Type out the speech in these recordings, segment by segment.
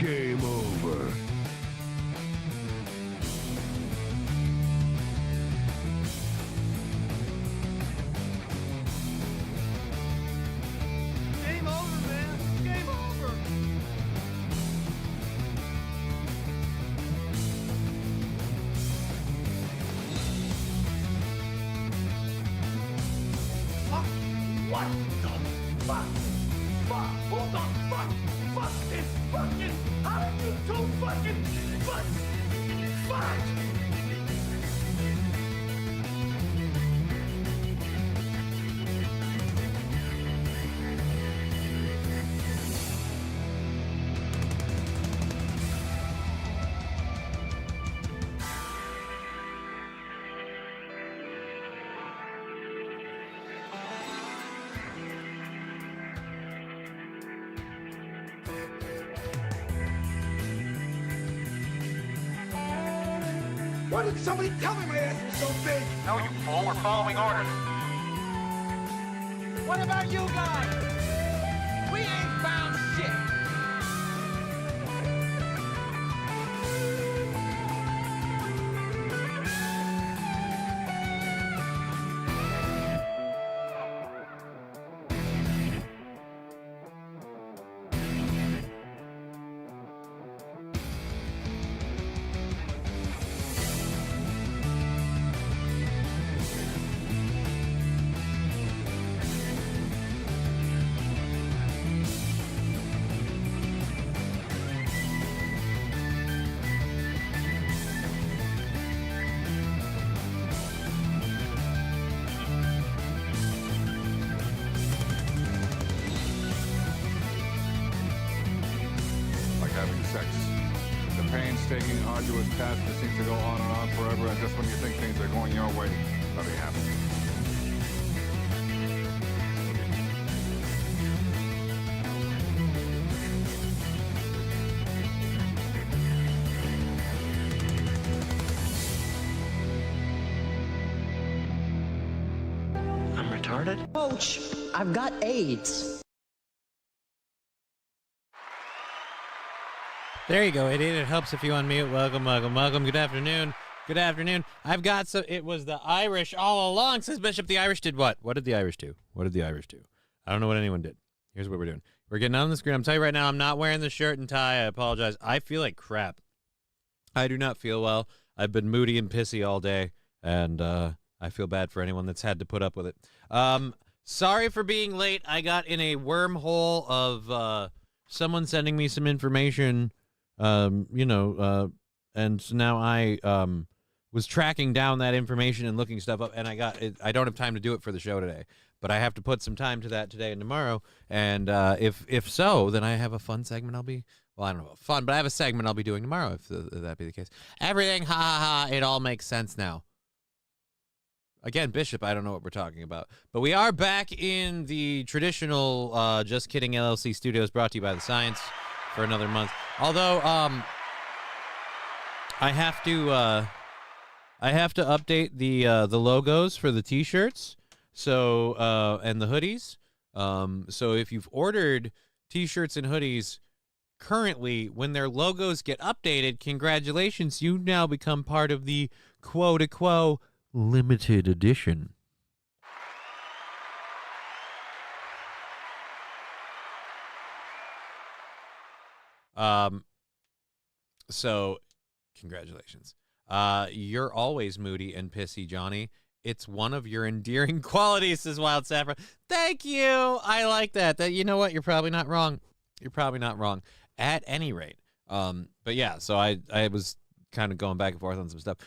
Game over. Game over, man. Game over. Fuck. What the fuck? Fuck. Who the fuck? Fuck this fucking. How did you two fucking. Fuck. Why didn't somebody tell me my ass was so big? No, you fool, we're following orders. What about you guys? We ain't found shit. Like having sex. The painstaking, arduous task that seems to go on and on forever, and just when you think things are going your way, nothing happens. I'm retarded? Coach, I've got AIDS. There you go. It helps if you unmute. Welcome, welcome, welcome. Good afternoon. Good afternoon. I've got so it was the Irish all along, says Bishop. The Irish did what? What did the Irish do? What did the Irish do? I don't know what anyone did. Here's what we're doing. We're getting on the screen. I'm telling you right now, I'm not wearing the shirt and tie. I apologize. I feel like crap. I do not feel well. I've been moody and pissy all day, and I feel bad for anyone that's had to put up with it. Sorry for being late. I got in a wormhole of someone sending me some information. And so now I was tracking down that information and looking stuff up, and I don't have time to do it for the show today, but I have to put some time to that today and tomorrow. And if so, then I have a fun segment. I don't know about fun, but I have a segment I'll be doing tomorrow if that be the case. Everything, ha ha ha, it all makes sense now. Again, Bishop, I don't know what we're talking about, but we are back in the traditional Just Kidding LLC studios, brought to you by the Science, for another month. Although I have to update the logos for the t-shirts, so and the hoodies. So if you've ordered t-shirts and hoodies currently, when their logos get updated, congratulations, you now become part of the quote-unquote limited edition. So congratulations. You're always moody and pissy, Johnny. It's one of your endearing qualities, says Wild Saffron. Thank you. I like that. You know what? You're probably not wrong. You're probably not wrong. At any rate. But yeah, so I was kind of going back and forth on some stuff.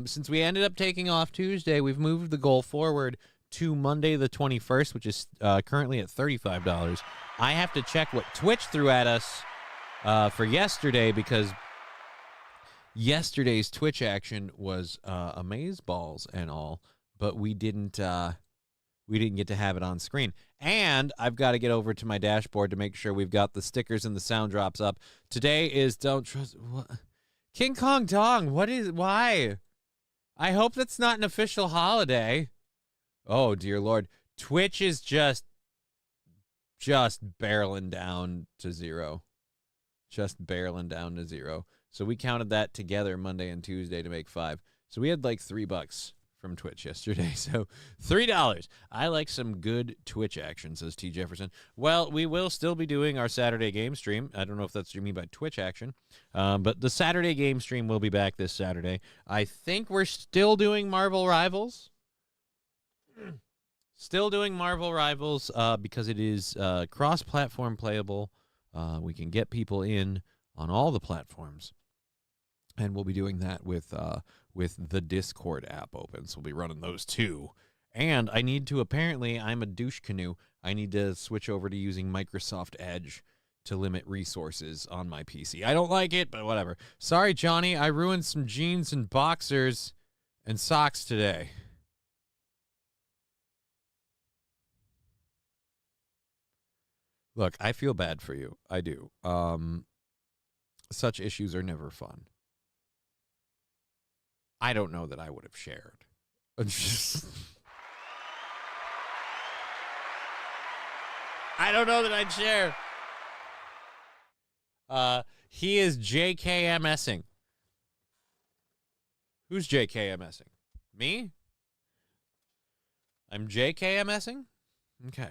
Since we ended up taking off Tuesday, we've moved the goal forward to Monday the 21st, which is currently at $35. I have to check what Twitch threw at us for yesterday, because yesterday's Twitch action was amazeballs and all, but we didn't get to have it on screen. And I've got to get over to my dashboard to make sure we've got the stickers and the sound drops up. Today is Don't Trust what? King Kong Dong. Why? I hope that's not an official holiday. Oh dear Lord. Twitch is just barreling down to zero. just barreling down to 0. So we counted that together Monday and Tuesday to make 5. So we had like $3 from Twitch yesterday. So $3. I like some good Twitch action, says T. Jefferson. Well, we will still be doing our Saturday game stream. I don't know if that's what you mean by Twitch action. But the Saturday game stream will be back this Saturday. I think we're still doing Marvel Rivals. Still doing Marvel Rivals because it is cross-platform playable. We can get people in on all the platforms. And we'll be doing that with the Discord app open. So we'll be running those too. And I need to, apparently, I'm a douche canoe. I need to switch over to using Microsoft Edge to limit resources on my PC. I don't like it, but whatever. Sorry, Johnny, I ruined some jeans and boxers and socks today. Look, I feel bad for you. I do. Such issues are never fun. I don't know that I would have shared. I don't know that I'd share. He is JKMSing. Who's JKMSing? Me? I'm JKMSing? Okay.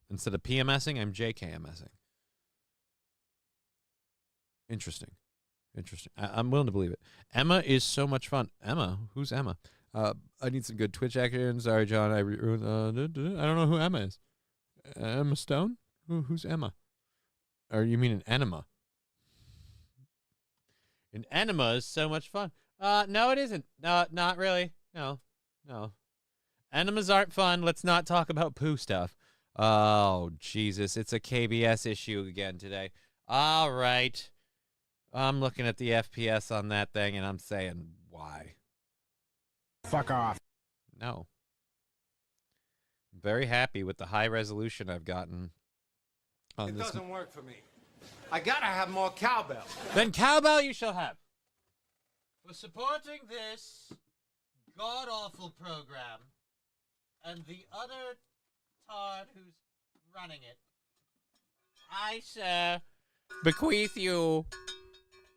Instead of PMSing, I'm JKMSing. Interesting. I'm willing to believe it. Emma is so much fun. Emma? Who's Emma? I need some good Twitch action. Sorry, John. I don't know who Emma is. Emma Stone? Who's Emma? Or you mean an enema? An enema is so much fun. No, it isn't. No, not really. No. Enemas aren't fun. Let's not talk about poo stuff. Oh, Jesus. It's a KBS issue again today. All right. I'm looking at the FPS on that thing, and I'm saying, why? Fuck off. No. I'm very happy with the high resolution I've gotten on It this. doesn't work for me. I gotta have more cowbell. Then cowbell you shall have. For supporting this god-awful program and the other tard who's running it, I, sir, bequeath you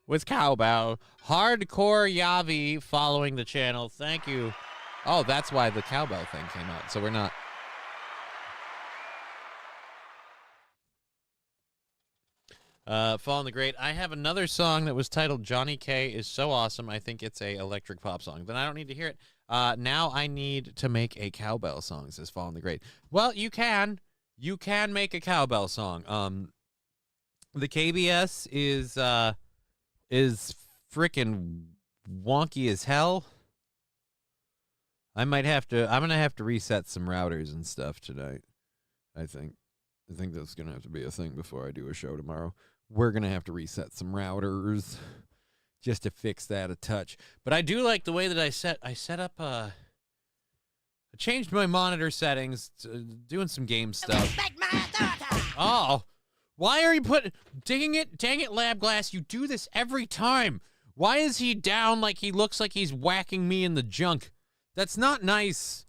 with cowbell. Hardcore Yavi following the channel. Thank you. Oh, that's why the cowbell thing came out. So we're not. Following the Great. I have another song that was titled Johnny K is so awesome. I think it's a electric pop song. Then I don't need to hear it. Now I need to make a cowbell song, says Following the Great. Well, you can. You can make a cowbell song. The KBS is freaking wonky as hell. I'm gonna have to reset some routers and stuff tonight. I think that's gonna have to be a thing before I do a show tomorrow. We're gonna have to reset some routers just to fix that a touch. But I do like the way that I set up I changed my monitor settings, doing some game stuff. Oh, why are you dang it, Lab Glass, you do this every time. Why is he down like he looks like he's whacking me in the junk? That's not nice.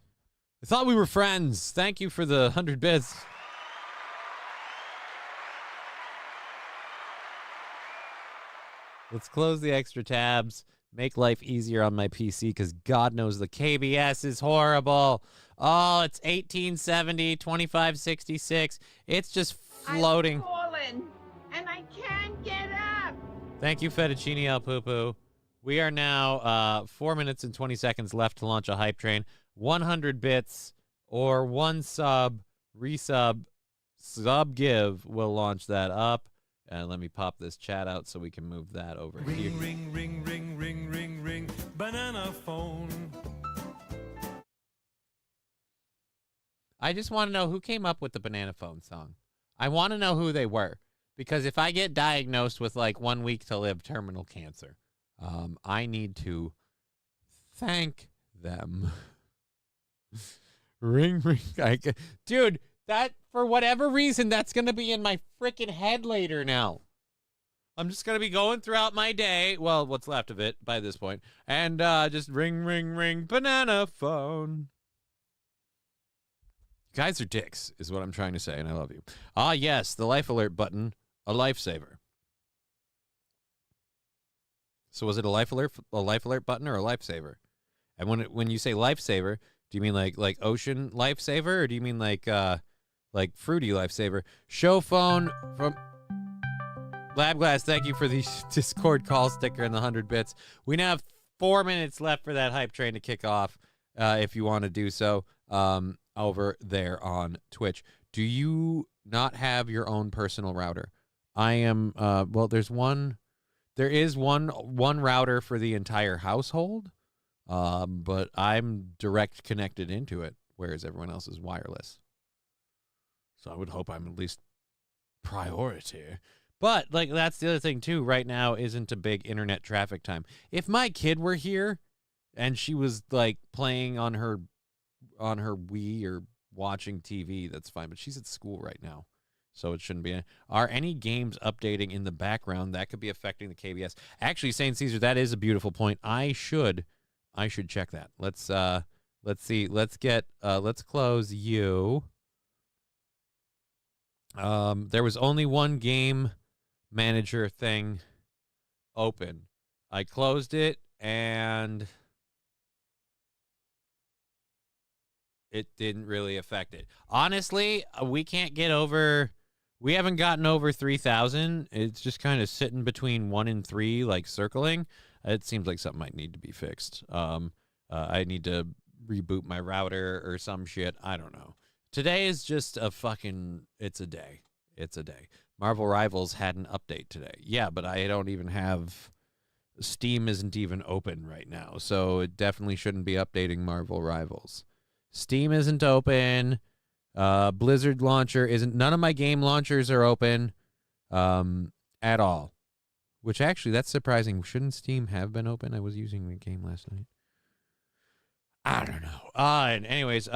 I thought we were friends. Thank you for the 100 bits. Let's close the extra tabs. Make life easier on my PC because God knows the KBS is horrible. Oh, it's 1870, 2566. It's just floating. I've fallen, and I can't get up. Thank you, Fettuccine El Poo. We are now 4 minutes and 20 seconds left to launch a hype train. 100 bits or one sub, resub, sub give will launch that up. And let me pop this chat out so we can move that over here. Ring, banana phone. I just want to know who came up with the banana phone song. I want to know who they were. Because if I get diagnosed with like 1 week to live terminal cancer, I need to thank them. Ring. Dude, that, for whatever reason, that's going to be in my freaking head later now. I'm just going to be going throughout my day, well, what's left of it by this point, and just ring, banana phone. You guys are dicks, is what I'm trying to say, and I love you. Ah, yes, the life alert button, a lifesaver. So was it a life alert button, or a lifesaver? And when you say lifesaver, do you mean like ocean lifesaver, or do you mean like fruity lifesaver? Show phone from Labglass, thank you for the Discord call sticker and the 100 bits. We now have 4 minutes left for that hype train to kick off, if you want to do so, over there on Twitch. Do you not have your own personal router? I am, well, there is one router for the entire household, but I'm direct connected into it, whereas everyone else is wireless. So I would hope I'm at least priority. But, like, that's the other thing, too. Right now isn't a big internet traffic time. If my kid were here and she was, like, playing on her Wii or watching TV, that's fine. But she's at school right now, so it shouldn't be. Are any games updating in the background? That could be affecting the KBS. Actually, St. Caesar, that is a beautiful point. I should check that. Let's see. Let's close you. There was only one game manager thing open. I closed it and it didn't really affect it. Honestly, we haven't gotten over 3,000. It's just kind of sitting between 1 and 3, like circling. It seems like something might need to be fixed. I need to reboot my router or some shit. I don't know. Today is just it's a day. It's a day. Marvel Rivals had an update today. Yeah, but I don't even have, Steam isn't even open right now, so it definitely shouldn't be updating Marvel Rivals. Steam isn't open. Blizzard launcher isn't. None of my game launchers are open at all, which actually, that's surprising. Shouldn't Steam have been open? I was using the game last night. I don't know. And anyways,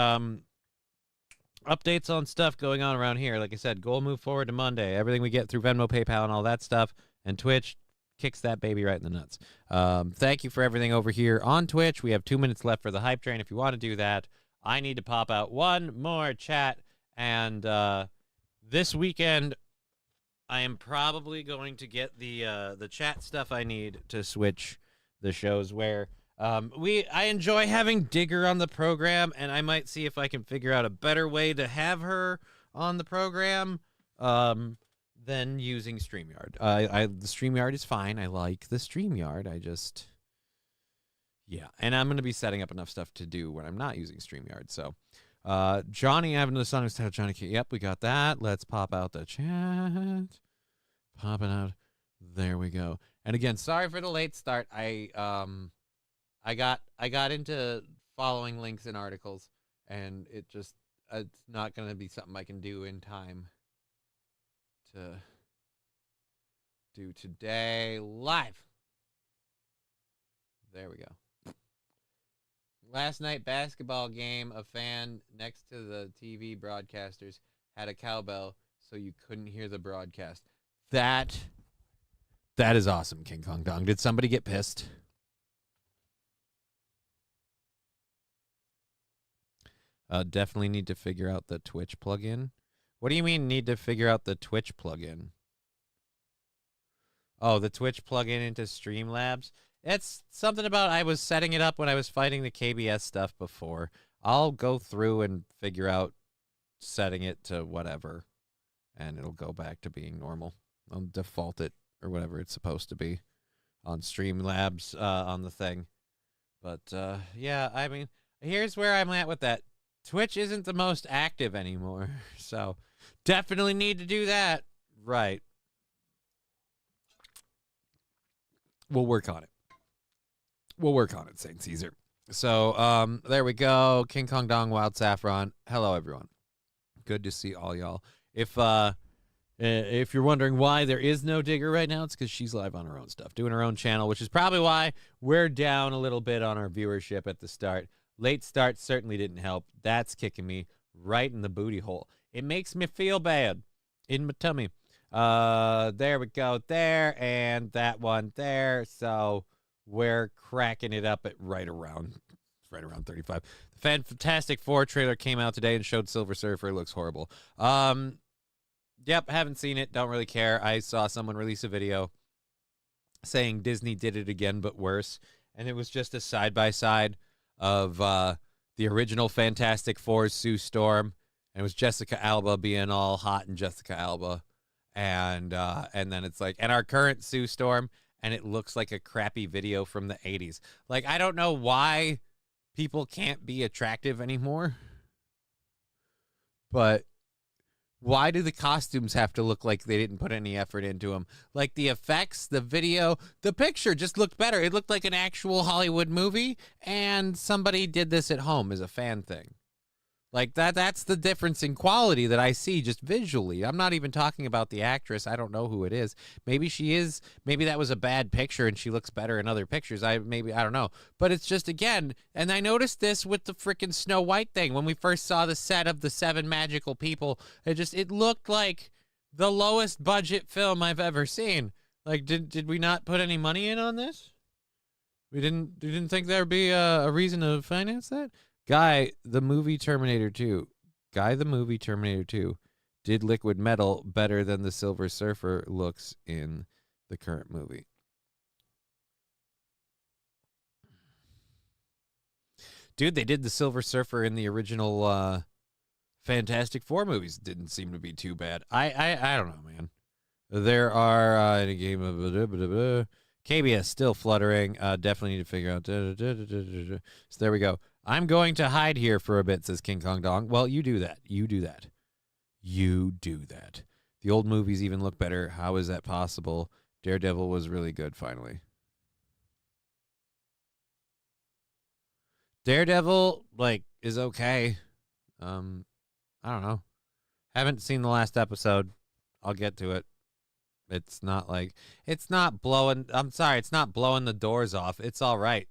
updates on stuff going on around here. Like I said, goal move forward to Monday. Everything we get through Venmo, PayPal, and all that stuff. And Twitch kicks that baby right in the nuts. Thank you for everything over here on Twitch. We have 2 minutes left for the hype train. If you want to do that, I need to pop out one more chat. And this weekend, I am probably going to get the chat stuff I need to switch the shows where I enjoy having Digger on the program, and I might see if I can figure out a better way to have her on the program than using StreamYard. The StreamYard is fine. I like the StreamYard. Yeah, and I'm going to be setting up enough stuff to do when I'm not using StreamYard. So, Johnny, I have another song that's titled Johnny K. Yep, we got that. Let's pop out the chat. Pop it out. There we go. And again, sorry for the late start. I got into following links and articles, and it's not going to be something I can do in time to do today live. There we go. Last night basketball game, a fan next to the TV broadcasters had a cowbell so you couldn't hear the broadcast. That is awesome, King Kong Dong. Did somebody get pissed? Definitely need to figure out the Twitch plugin. What do you mean need to figure out the Twitch plugin? Oh, the Twitch plugin into Streamlabs? It's something about I was setting it up when I was fighting the KBS stuff before. I'll go through and figure out setting it to whatever, and it'll go back to being normal. I'll default it or whatever it's supposed to be on Streamlabs on the thing. But, yeah, I mean, here's where I'm at with that. Twitch isn't the most active anymore, so definitely need to do that. Right. We'll work on it. We'll work on it, St. Caesar. So, there we go. King Kong Dong, Wild Saffron. Hello, everyone. Good to see all y'all. If you're wondering why there is no Digger right now, it's because she's live on her own stuff, doing her own channel, which is probably why we're down a little bit on our viewership at the start. Late start certainly didn't help. That's kicking me right in the booty hole. It makes me feel bad in my tummy. There we go there, and that one there. So we're cracking it up at right around 35. The Fantastic Four trailer came out today and showed Silver Surfer. It looks horrible. Yep, haven't seen it. Don't really care. I saw someone release a video saying Disney did it again but worse, and it was just a side-by-side of the original Fantastic Four's Sue Storm, and it was Jessica Alba being all hot and Jessica Alba, and then it's like, and our current Sue Storm, and it looks like a crappy video from the 80s. Like, I don't know why people can't be attractive anymore, but why do the costumes have to look like they didn't put any effort into them? Like, the effects, the video, the picture just looked better. It looked like an actual Hollywood movie, and somebody did this at home as a fan thing. Like, that's the difference in quality that I see just visually. I'm not even talking about the actress. I don't know who it is. Maybe she is. Maybe that was a bad picture and she looks better in other pictures. I don't know. But it's just, again, and I noticed this with the freaking Snow White thing. When we first saw the set of the 7 magical people, it looked like the lowest budget film I've ever seen. Like, did we not put any money in on this? We didn't think there'd be a reason to finance that? Guy, the movie Terminator 2 did liquid metal better than the Silver Surfer looks in the current movie. Dude, they did the Silver Surfer in the original Fantastic Four movies. Didn't seem to be too bad. I don't know, man. There are in a game of KBS still fluttering. Definitely need to figure out. So there we go. I'm going to hide here for a bit, says King Kong Dong. Well, you do that. You do that. You do that. The old movies even look better. How is that possible? Daredevil was really good, finally. Daredevil, like, is okay. I don't know. Haven't seen the last episode. I'll get to it. It's not like, it's not blowing, I'm sorry, it's not blowing the doors off. It's all right.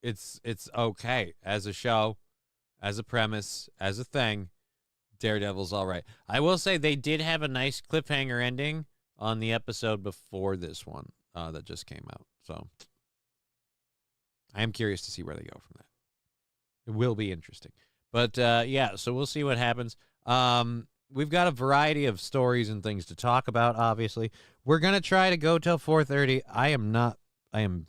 It's okay as a show, as a premise, as a thing. Daredevil's all right. I will say they did have a nice cliffhanger ending on the episode before this one that just came out. So I am curious to see where they go from that. It will be interesting. But yeah, so we'll see what happens. We've got a variety of stories and things to talk about, obviously. We're going to try to go till 4:30. I am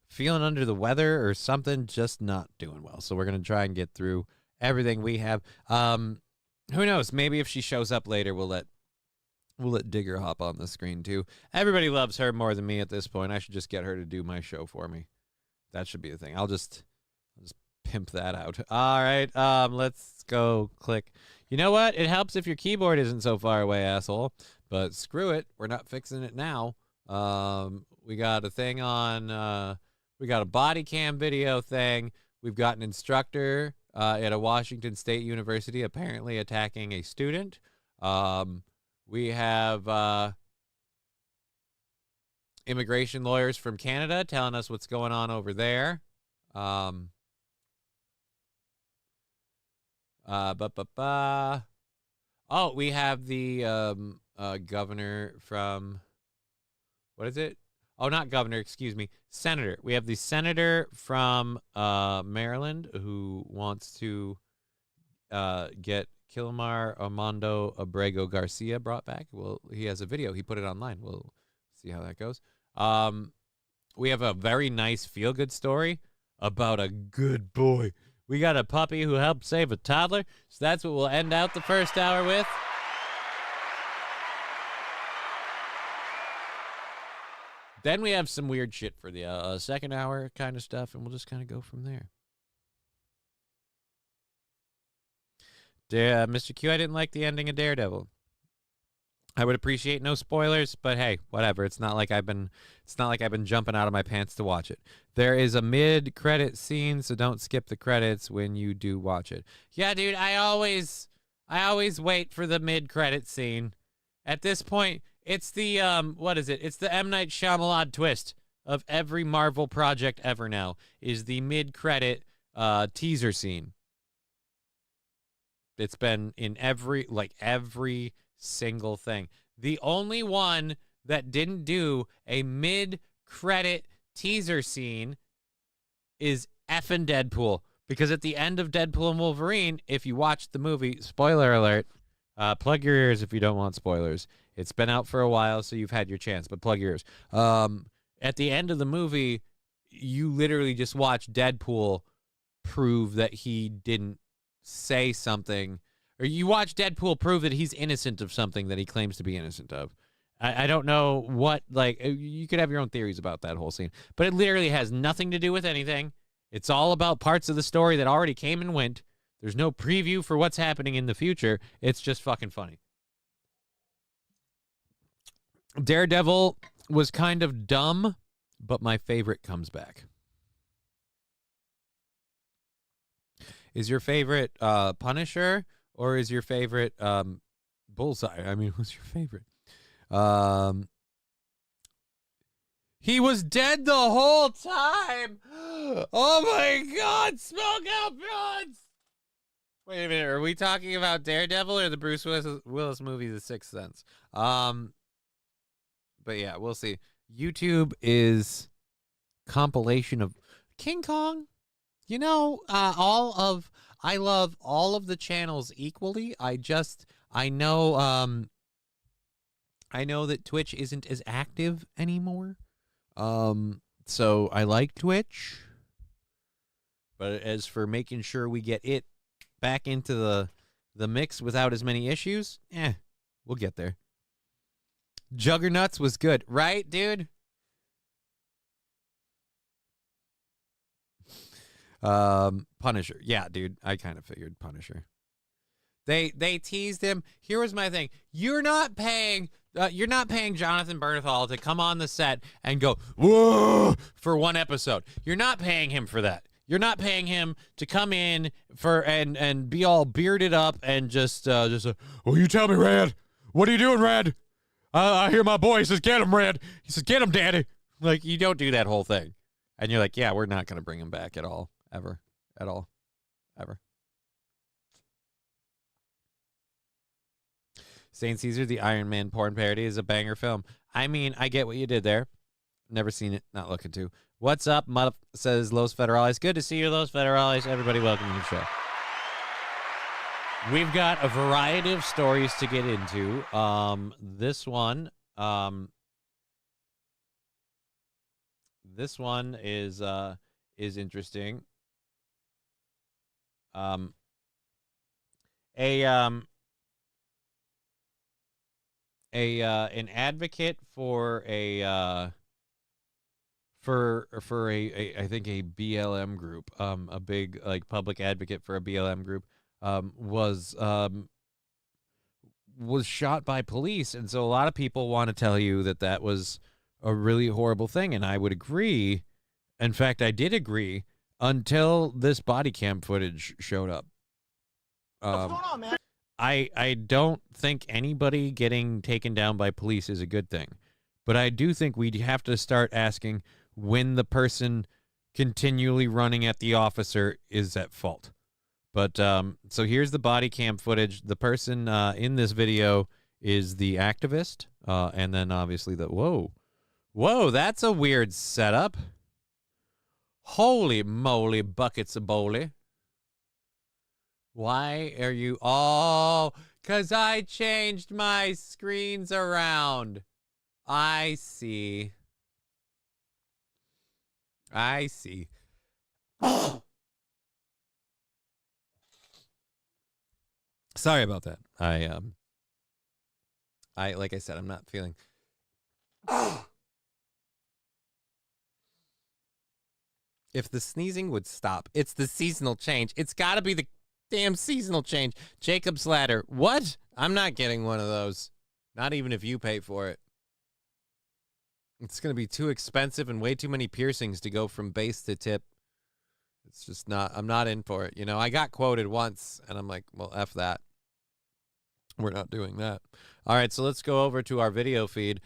feeling under the weather or something, just not doing well. So we're going to try and get through everything we have. Who knows? Maybe if she shows up later, we'll let Digger hop on the screen too. Everybody loves her more than me at this point. I should just get her to do my show for me. That should be the thing. I'll just pimp that out. All right. Let's go click. You know what? It helps if your keyboard isn't so far away, asshole. But screw it. We're not fixing it now. We got a thing on, we got a body cam video thing. We've got an instructor at a Washington State University apparently attacking a student. We have immigration lawyers from Canada telling us what's going on over there. Oh, we have the governor from, what is it? Oh, not governor, excuse me, senator. We have the senator from Maryland who wants to get Kilmar Armando Abrego Garcia brought back. Well, he has a video. He put it online. We'll see how that goes. We have a very nice feel-good story about a good boy. We got a puppy who helped save a toddler. So that's what we'll end out the first hour with. Then we have some weird shit for the second hour kind of stuff, and we'll just kind of go from there. Mr. Q, I didn't like the ending of Daredevil. I would appreciate no spoilers, but hey, whatever. It's not like I've been jumping out of my pants to watch it. There is a mid-credit scene, so don't skip the credits when you do watch it. Yeah, dude, I always wait for the mid-credit scene. At this point, it's the what is it? It's the M. Night Shyamalan twist of every Marvel project ever now is the mid-credit teaser scene. It's been in every single thing. The only one that didn't do a mid-credit teaser scene is effing Deadpool. Because at the end of Deadpool and Wolverine, if you watch the movie, spoiler alert, Plug your ears if you don't want spoilers. It's been out for a while, so you've had your chance, but plug your ears. At the end of the movie, you literally just watch Deadpool prove that he didn't say something, or you watch Deadpool prove that he's innocent of something that he claims to be innocent of. I don't know what, like, you could have your own theories about that whole scene, but it literally has nothing to do with anything. It's all about parts of the story that already came and went. There's no preview for what's happening in the future. It's just fucking funny. Daredevil was kind of dumb, but my favorite comes back. Is your favorite Punisher, or is your favorite Bullseye? I mean, who's your favorite? He was dead the whole time. Oh my God, smoke out bloods. Wait a minute, are we talking about Daredevil or the Bruce Willis movie, The Sixth Sense? But yeah, we'll see. YouTube is compilation of King Kong. You know, I love all of the channels equally. I know that Twitch isn't as active anymore. So I like Twitch. But as for making sure we get it back into the mix without as many issues, we'll get there. Juggernauts was good, right, dude? Punisher. Yeah, dude, I kind of figured Punisher. They teased him. Here was my thing. You're not paying Jonathan Bernthal to come on the set and go, whoa, for one episode. You're not paying him for that. You're not paying him to come in for and be all bearded up and just well, you tell me, Rad. What are you doing, Rad? I hear my boy. He says, get him, Rad. He says, get him, Daddy. Like, you don't do that whole thing. And you're like, yeah, we're not going to bring him back at all. Ever. At all. Ever. Saint Caesar, the Iron Man porn parody, is a banger film. I mean, I get what you did there. Never seen it. Not looking to. What's up, says Los Federales. Good to see you, Los Federales. Everybody, welcome to the show. We've got a variety of stories to get into. This one is interesting. An advocate for I think a BLM group, a big like public advocate for a BLM group, was shot by police, and so a lot of people want to tell you that was a really horrible thing, and I would agree. In fact, I did agree until this body cam footage showed up. What's going on, man? I don't think anybody getting taken down by police is a good thing, but I do think we have to start asking when the person continually running at the officer is at fault. But so here's the body cam footage. The person in this video is the activist, and then obviously whoa, that's a weird setup. Holy moly, buckets of bowly. Why are you all? 'Cause I changed my screens around. I see. Sorry about that. I like I said, I'm not feeling. If the sneezing would stop. It's the seasonal change. It's got to be the damn seasonal change. Jacob's Ladder. What? I'm not getting one of those. Not even if you pay for it. It's going to be too expensive and way too many piercings to go from base to tip. It's just not, I'm not in for it. You know, I got quoted once and I'm like, well, F that. We're not doing that. All right, so let's go over to our video feed,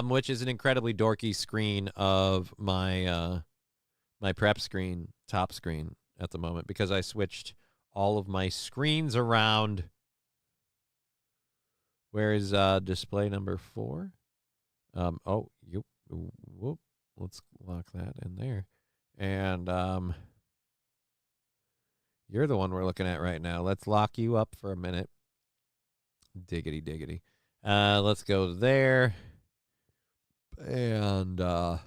which is an incredibly dorky screen of my my prep screen, top screen at the moment, because I switched all of my screens around. Where is display number 4? Oh, whoop. Let's lock that in there. And you're the one we're looking at right now. Let's lock you up for a minute. Diggity, diggity. Let's go there. And I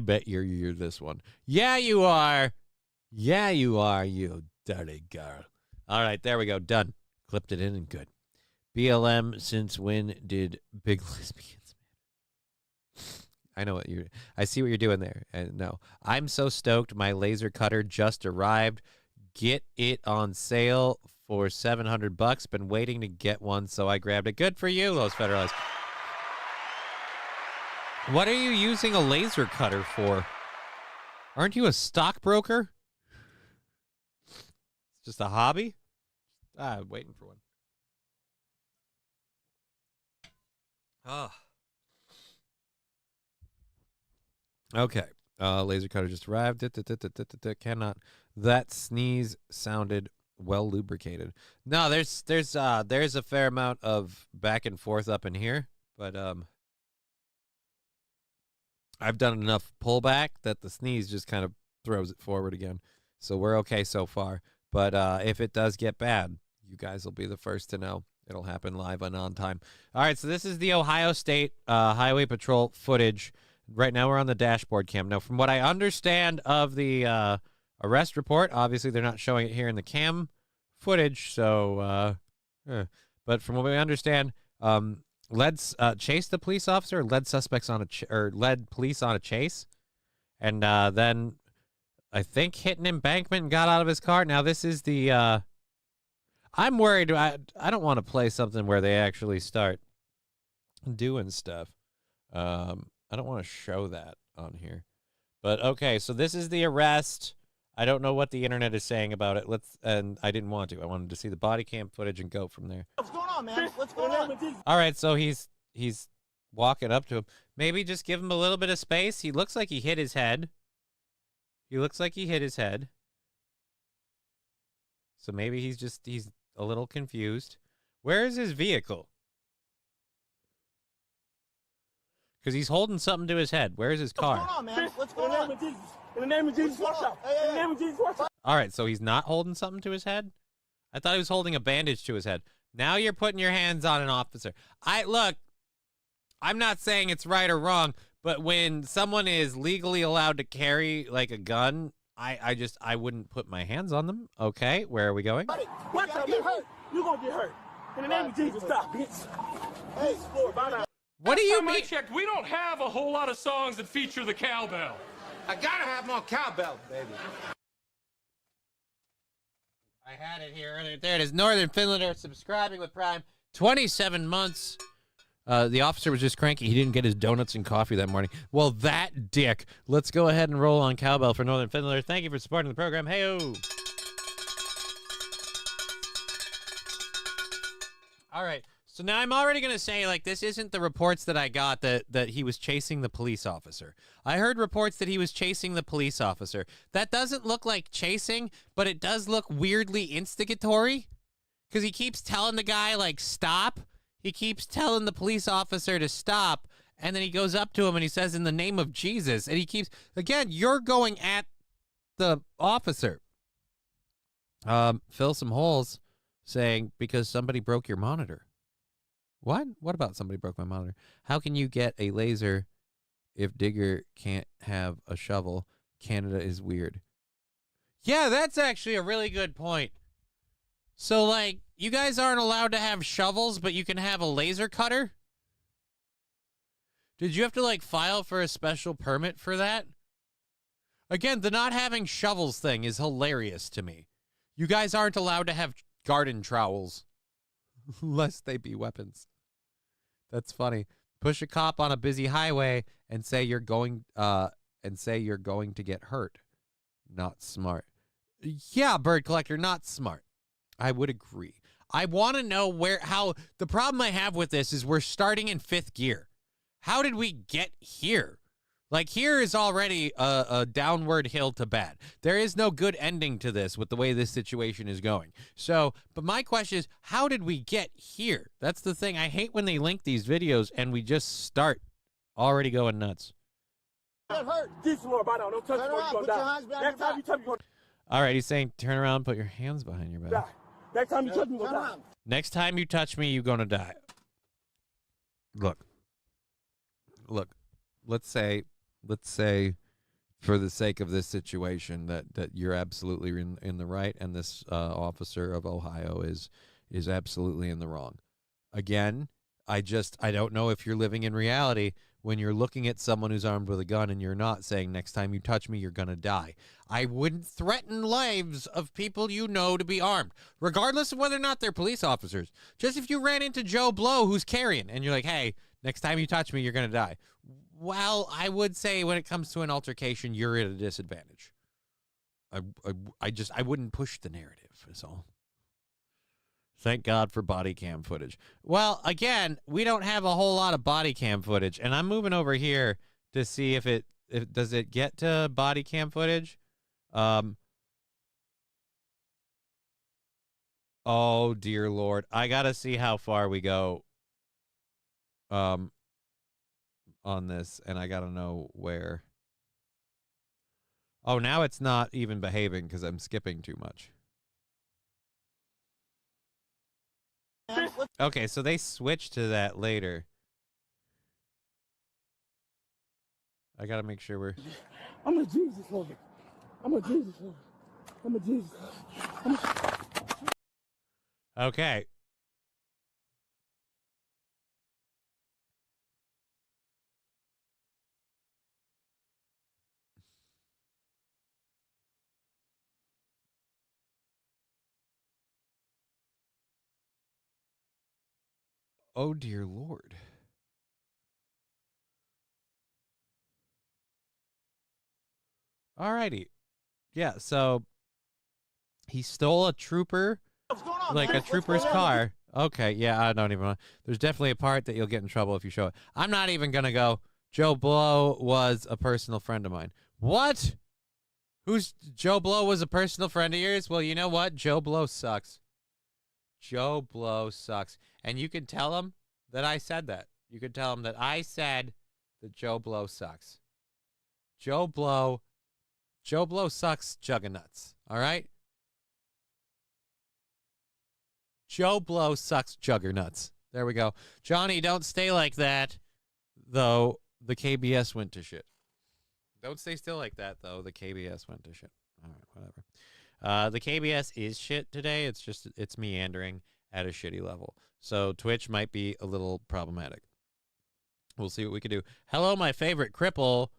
bet you're this one. Yeah, you are. Yeah, you are, you dirty girl. All right, there we go. Done. Clipped it in and good. BLM, since when did big lesbians matter? I know what I see what you're doing there. And no, I'm so stoked. My laser cutter just arrived. Get it on sale for $700. Been waiting to get one, so I grabbed it. Good for you, Los Federales. What are you using a laser cutter for? Aren't you a stockbroker? It's just a hobby? I'm waiting for one. Oh. Okay. Laser cutter just arrived. Cannot. That sneeze sounded well lubricated. No, there's a fair amount of back and forth up in here, but I've done enough pullback that the sneeze just kind of throws it forward again. So we're okay so far. But if it does get bad, you guys will be the first to know. It'll happen live and on time. All right, so this is the Ohio State Highway Patrol footage. Right now we're on the dashboard cam. Now, from what I understand of the arrest report, obviously they're not showing it here in the cam footage. So, but from what we understand, led chased the police officer, led suspects on or led police on a chase, and then I think hit an embankment and got out of his car. Now this is the. I'm worried. I don't want to play something where they actually start doing stuff. I don't want to show that on here. But okay, so this is the arrest. I don't know what the internet is saying about it. And I didn't want to. I wanted to see the body cam footage and go from there. What's going on, man? What's going on? All right, so he's walking up to him. Maybe just give him a little bit of space. He looks like he hit his head. So maybe he's a little confused. Where is his vehicle? Because he's holding something to his head. Where's his car? What's going on, man? What's going on? In the name of Jesus, watch out. In the name of Jesus, watch out. All right, so he's not holding something to his head? I thought he was holding a bandage to his head. Now you're putting your hands on an officer. Look, I'm not saying it's right or wrong, but when someone is legally allowed to carry like a gun, I wouldn't put my hands on them. Okay, where are we going? Watch out, get hurt. You're going to get hurt. In the name of Jesus, stop, bitch. Hey, bye now. What do you Last time I mean? checked, we don't have a whole lot of songs that feature the cowbell. I gotta have more cowbell, baby. I had it here earlier. There it is. Northern Finlander subscribing with Prime. 27 months. The officer was just cranky. He didn't get his donuts and coffee that morning. Well, that dick. Let's go ahead and roll on cowbell for Northern Finlander. Thank you for supporting the program. Hey-o. All right. So now I'm already going to say, like, this isn't the reports that I got that he was chasing the police officer. I heard reports that he was chasing the police officer. That doesn't look like chasing, but it does look weirdly instigatory because he keeps telling the guy, like, stop. He keeps telling the police officer to stop, and then he goes up to him and he says, in the name of Jesus, and he keeps, again, you're going at the officer. Fill some holes saying, because somebody broke your monitor. What? What about somebody broke my monitor? How can you get a laser if Digger can't have a shovel? Canada is weird. Yeah, that's actually a really good point. So, like, you guys aren't allowed to have shovels, but you can have a laser cutter? Did you have to, like, file for a special permit for that? Again, the not having shovels thing is hilarious to me. You guys aren't allowed to have garden trowels. Lest they be weapons. That's funny. Push a cop on a busy highway and say you're going to get hurt. Not smart. Yeah, bird collector, not smart. I would agree. I want to know how the problem I have with this is we're starting in 5th gear. How did we get here? Like, here is already a downward hill to bad. There is no good ending to this with the way this situation is going. So, but my question is, how did we get here? That's the thing. I hate when they link these videos and we just start already going nuts. Get hurt. Jesus, Lord, bye now. Don't touch me. You're going to die. Next time you touch me, All right, he's saying turn around, put your hands behind your back. Die. Next time you touch me, we'll die. Next time you touch me, you're gonna die. Look. Let's say, for the sake of this situation, that you're absolutely in the right, and this officer of Ohio is absolutely in the wrong. Again, I don't know if you're living in reality when you're looking at someone who's armed with a gun and you're not saying, next time you touch me, you're going to die. I wouldn't threaten lives of people you know to be armed, regardless of whether or not they're police officers. Just if you ran into Joe Blow who's carrying and you're like, hey, next time you touch me, you're going to die. Well, I would say when it comes to an altercation, you're at a disadvantage. I wouldn't push the narrative, is all. Thank God for body cam footage. Well, again, we don't have a whole lot of body cam footage, and I'm moving over here to see if does it get to body cam footage. Oh dear Lord, I gotta see how far we go. On this, and I gotta know where. Oh, now it's not even behaving because I'm skipping too much. Okay, so they switched to that later. I gotta make sure we're... I'm a Jesus Lord. I'm a Jesus Lord. I'm a Jesus Lord. Okay. Oh, dear Lord. Alrighty. Yeah, so he stole a trooper, like a trooper's car. Okay, yeah, I don't even know. There's definitely a part that you'll get in trouble if you show it. I'm not even going to go, Joe Blow was a personal friend of mine. What? Joe Blow was a personal friend of yours? Well, you know what? Joe Blow sucks. Joe Blow sucks. And you can tell him that I said that. You can tell him that I said that Joe Blow sucks. Joe Blow sucks juggernuts. All right? Joe Blow sucks juggernauts. There we go. Johnny, don't stay like that, though the KBS went to shit. Don't stay still like that, though the KBS went to shit. All right, whatever. The KBS is shit today. It's meandering at a shitty level. So Twitch might be a little problematic. We'll see what we can do. Hello, my favorite cripple.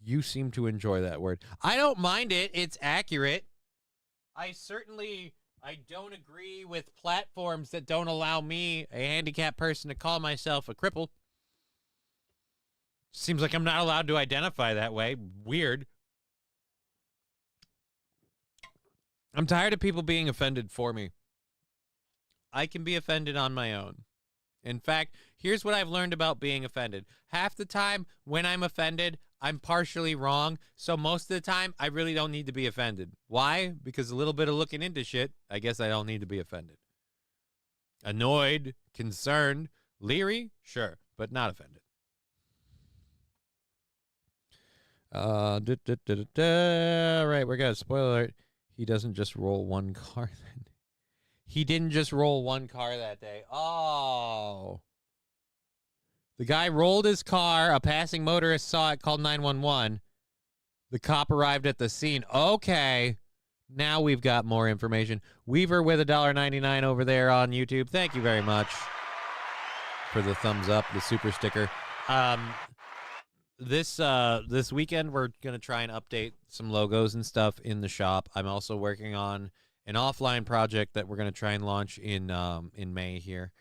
You seem to enjoy that word. I don't mind it. It's accurate. I don't agree with platforms that don't allow me, a handicapped person, to call myself a cripple. Seems like I'm not allowed to identify that way. Weird. I'm tired of people being offended for me. I can be offended on my own. In fact, here's what I've learned about being offended. Half the time when I'm offended, I'm partially wrong. So most of the time, I really don't need to be offended. Why? Because a little bit of looking into shit, I guess I don't need to be offended. Annoyed, concerned, leery, sure, but not offended. All right, we're good. Spoiler alert. He doesn't just roll one car then. He didn't just roll one car that day. Oh. The guy rolled his car. A passing motorist saw it, called 911. The cop arrived at the scene. Okay. Now we've got more information. Weaver with $1.99 over there on YouTube. Thank you very much for the thumbs up, the super sticker. This weekend, we're going to try and update some logos and stuff in the shop. I'm also working on an offline project that we're going to try and launch in May here.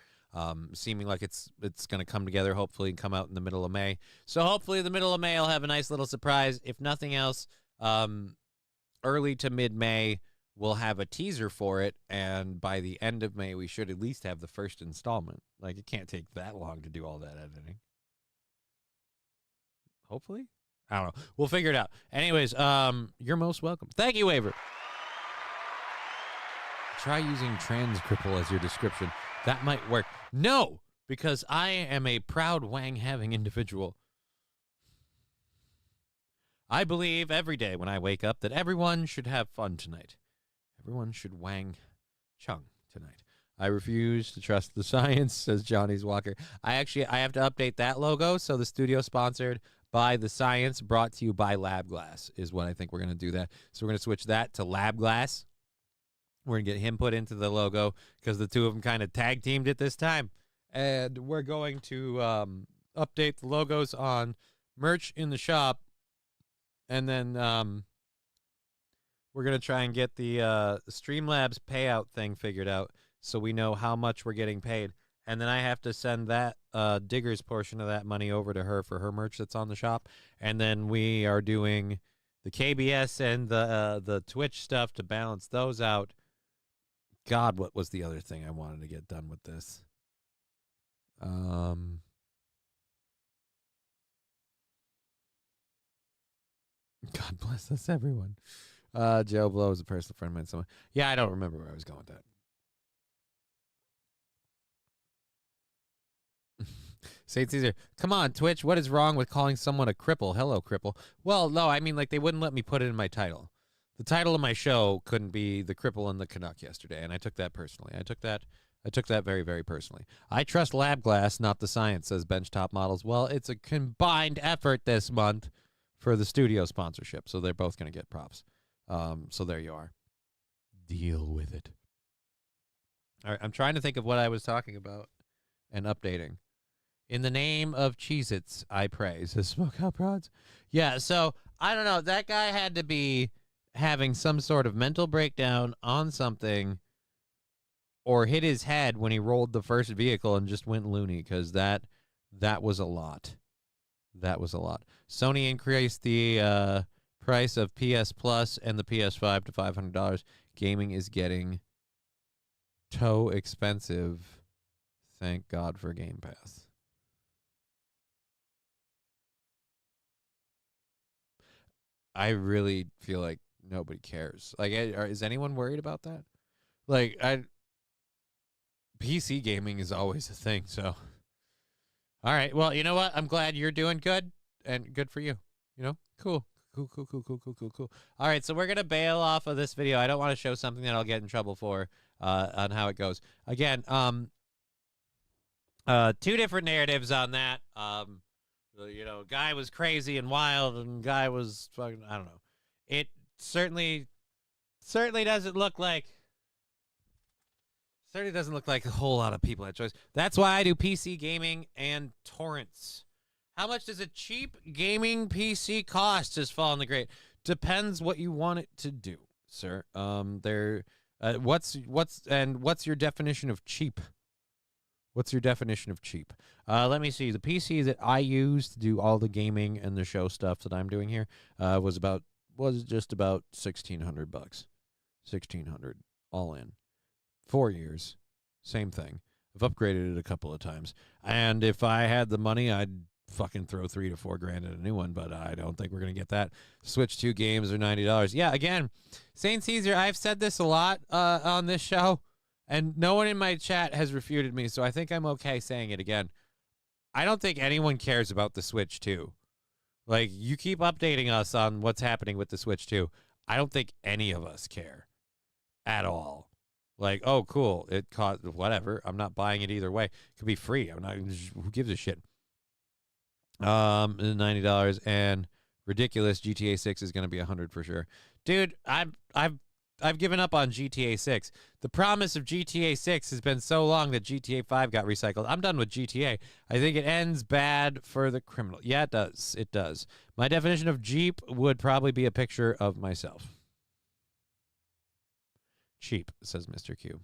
Seeming like it's going to come together, hopefully, and come out in the middle of May. So hopefully the middle of May, I'll have a nice little surprise. If nothing else, early to mid-May, we'll have a teaser for it. And by the end of May, we should at least have the first installment. Like, it can't take that long to do all that editing. Hopefully. I don't know. We'll figure it out. Anyways, you're most welcome. Thank you, Waver. Try using trans cripple as your description. That might work. No, because I am a proud wang-having individual. I believe every day when I wake up that everyone should have fun tonight. Everyone should wang chung tonight. I refuse to trust the science, says Johnny's Walker. I have to update that logo, so the studio sponsored by the science, brought to you by Lab Glass, is what I think we're going to do that. So we're going to switch that to Lab Glass. We're going to get him put into the logo because the two of them kind of tag teamed it this time. And we're going to update the logos on merch in the shop. And then we're going to try and get the Streamlabs payout thing figured out so we know how much we're getting paid. And then I have to send that Digger's portion of that money over to her for her merch that's on the shop. And then we are doing the KBS and the Twitch stuff to balance those out. God, what was the other thing I wanted to get done with this? God bless us, everyone. Joe Blow is a personal friend of mine. Someone. Yeah, I don't remember where I was going with that. St. Caesar, come on, Twitch. What is wrong with calling someone a cripple? Hello, cripple. Well, no, I mean, like, they wouldn't let me put it in my title. The title of my show couldn't be The Cripple and the Canuck yesterday, and I took that personally. I took that very, very personally. I trust Lab Glass, not the science, says Benchtop Models. Well, it's a combined effort this month for the studio sponsorship, so they're both going to get props. So there you are. Deal with it. All right, I'm trying to think of what I was talking about and updating. In the name of Cheez-Its, I pray, says Smokeout Prods. Yeah, so, I don't know. That guy had to be having some sort of mental breakdown on something or hit his head when he rolled the first vehicle and just went loony, because that was a lot. That was a lot. Sony increased the price of PS Plus and the PS5 to $500. Gaming is getting so expensive. Thank God for Game Pass. I really feel like nobody cares. Like, is anyone worried about that? Like, PC gaming is always a thing, so. All right, well, you know what? I'm glad you're doing good, and good for you. You know? Cool. Cool. All right, so we're going to bail off of this video. I don't want to show something that I'll get in trouble for on how it goes. Again, two different narratives on that. You know, guy was crazy and wild, and guy was fucking, I don't know. It certainly doesn't look like a whole lot of people had choice. That's why I do PC gaming and torrents. How much does a cheap gaming PC cost? Says Fall in the Great. Depends what you want it to do, sir. What's your definition of cheap? What's your definition of cheap? Let me see. The PC that I use to do all the gaming and the show stuff that I'm doing here was just about $1,600. $1,600 all in. 4 years, same thing. I've upgraded it a couple of times, and if I had the money, I'd fucking throw $3 to $4 grand at a new one. But I don't think we're gonna get that. Switch 2 games are $90. Yeah, again, St. Caesar. I've said this a lot on this show. And no one in my chat has refuted me, so I think I'm okay saying it again. I don't think anyone cares about the Switch 2. Like, you keep updating us on what's happening with the Switch 2. I don't think any of us care at all. Like, oh, cool, it cost whatever. I'm not buying it either way. It could be free. I'm not. Who gives a shit? $90 and ridiculous. GTA 6 is going to be $100 for sure, dude. I've given up on GTA 6. The promise of GTA 6 has been so long that GTA 5 got recycled. I'm done with GTA. I think it ends bad for the criminal. Yeah, it does. It does. My definition of Jeep would probably be a picture of myself. Cheap, says Mr. Q.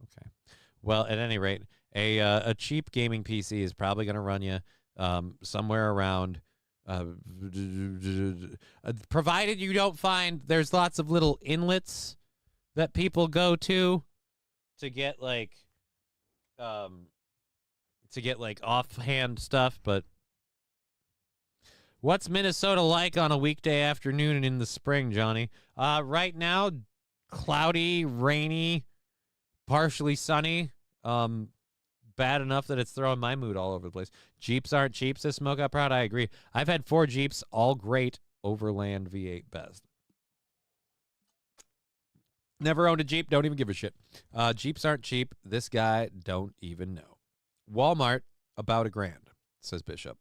Okay. Well, at any rate, a cheap gaming PC is probably going to run you somewhere around... provided you don't find there's lots of little inlets that people go to get like offhand stuff. But what's Minnesota like on a weekday afternoon and in the spring, Johnny? Right now, cloudy, rainy, partially sunny. Bad enough that it's throwing my mood all over the place. Jeeps aren't cheap, says Smoke Out Proud. I agree. I've had 4 Jeeps, all great, Overland V8 best. Never owned a Jeep. Don't even give a shit. Jeeps aren't cheap. This guy don't even know. Walmart, about $1,000, says Bishop.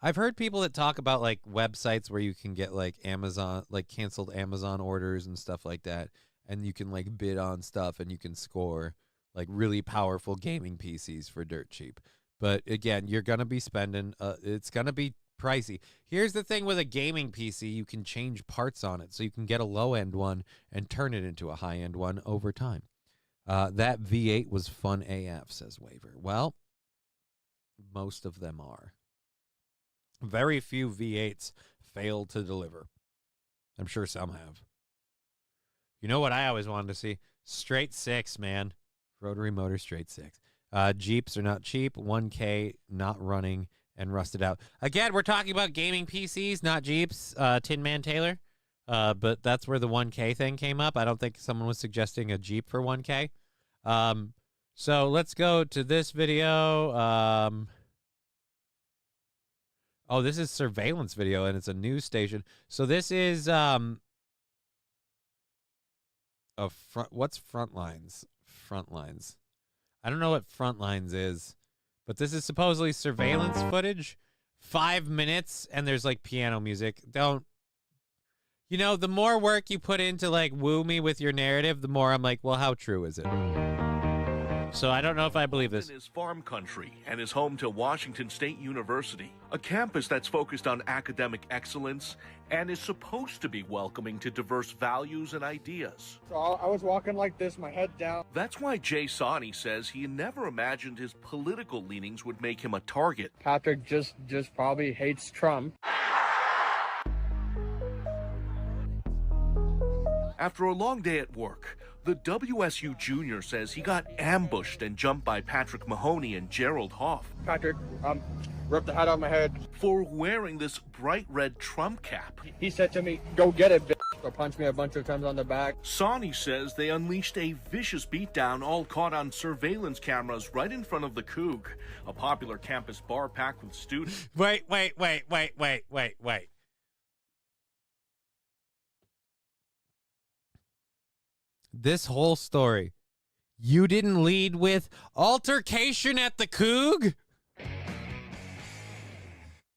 I've heard people that talk about like websites where you can get like Amazon, like canceled Amazon orders and stuff like that. And you can like bid on stuff and you can score like really powerful gaming PCs for dirt cheap. But again, you're going to be spending, it's going to be pricey. Here's the thing with a gaming PC, you can change parts on it. So you can get a low-end one and turn it into a high-end one over time. That V8 was fun AF, says Waver. Well, most of them are. Very few V8s fail to deliver. I'm sure some have. You know what I always wanted to see? Straight 6, man. Rotary motor straight 6. Jeeps are not cheap. 1K not running and rusted out. Again, we're talking about gaming PCs, not Jeeps, Tin Man Taylor. But that's where the 1K thing came up. I don't think someone was suggesting a Jeep for 1K. So let's go to this video. Oh, this is surveillance video, and it's a news station. So this is what's Frontlines? Frontlines. I don't know what Frontlines is, but this is supposedly surveillance footage. 5 minutes, and there's like piano music. Don't, you know, the more work you put into like woo me with your narrative, the more I'm like, well, how true is it? So I don't know if I believe this. Is farm country and is home to Washington State University, a campus that's focused on academic excellence and is supposed to be welcoming to diverse values and ideas. So I was walking like this, my head down. That's why Jay Sawney says he never imagined his political leanings would make him a target. Patrick just probably hates Trump. After a long day at work, the WSU junior says he got ambushed and jumped by Patrick Mahoney and Gerald Hoff. Patrick, ripped the hat out of my head. For wearing this bright red Trump cap. He said to me, go get it, bitch. Or punched me a bunch of times on the back. Sawney says they unleashed a vicious beatdown, all caught on surveillance cameras right in front of the Coug, a popular campus bar packed with students. Wait. This whole story, you didn't lead with altercation at the Coug?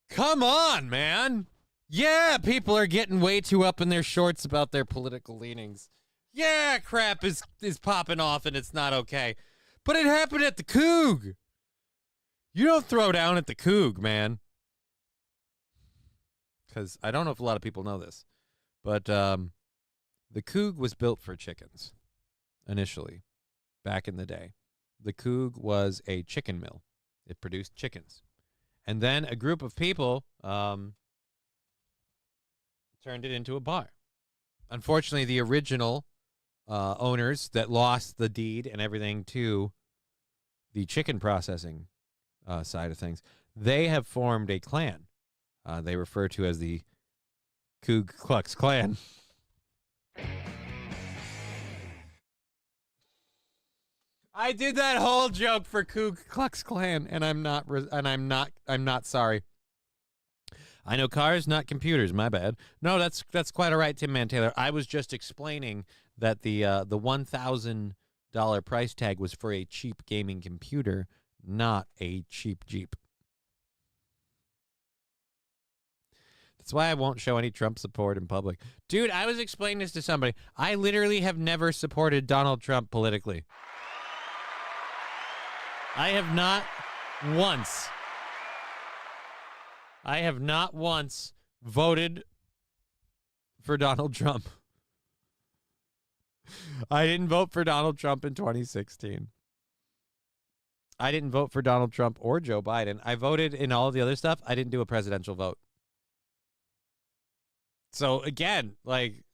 Come on, man. Yeah, people are getting way too up in their shorts about their political leanings. Yeah, crap is popping off and it's not okay. But it happened at the Coug. You don't throw down at the Coug, man. Because I don't know if a lot of people know this, but the Coug was built for chickens, initially, back in the day. The Coug was a chicken mill. It produced chickens. And then a group of people turned it into a bar. Unfortunately, the original owners that lost the deed and everything to the chicken processing side of things, they have formed a clan. They refer to as the Ku Klux Klan. I did that whole joke for Ku Klux Klan, and I'm not sorry. I know cars, not computers. My bad. No, that's quite all right, Tim Man Taylor. I was just explaining that the $1,000 price tag was for a cheap gaming computer, not a cheap Jeep. That's why I won't show any Trump support in public. Dude, I was explaining this to somebody. I literally have never supported Donald Trump politically. I have not once. I have not once voted for Donald Trump. I didn't vote for Donald Trump in 2016. I didn't vote for Donald Trump or Joe Biden. I voted in all the other stuff. I didn't do a presidential vote. So again, like,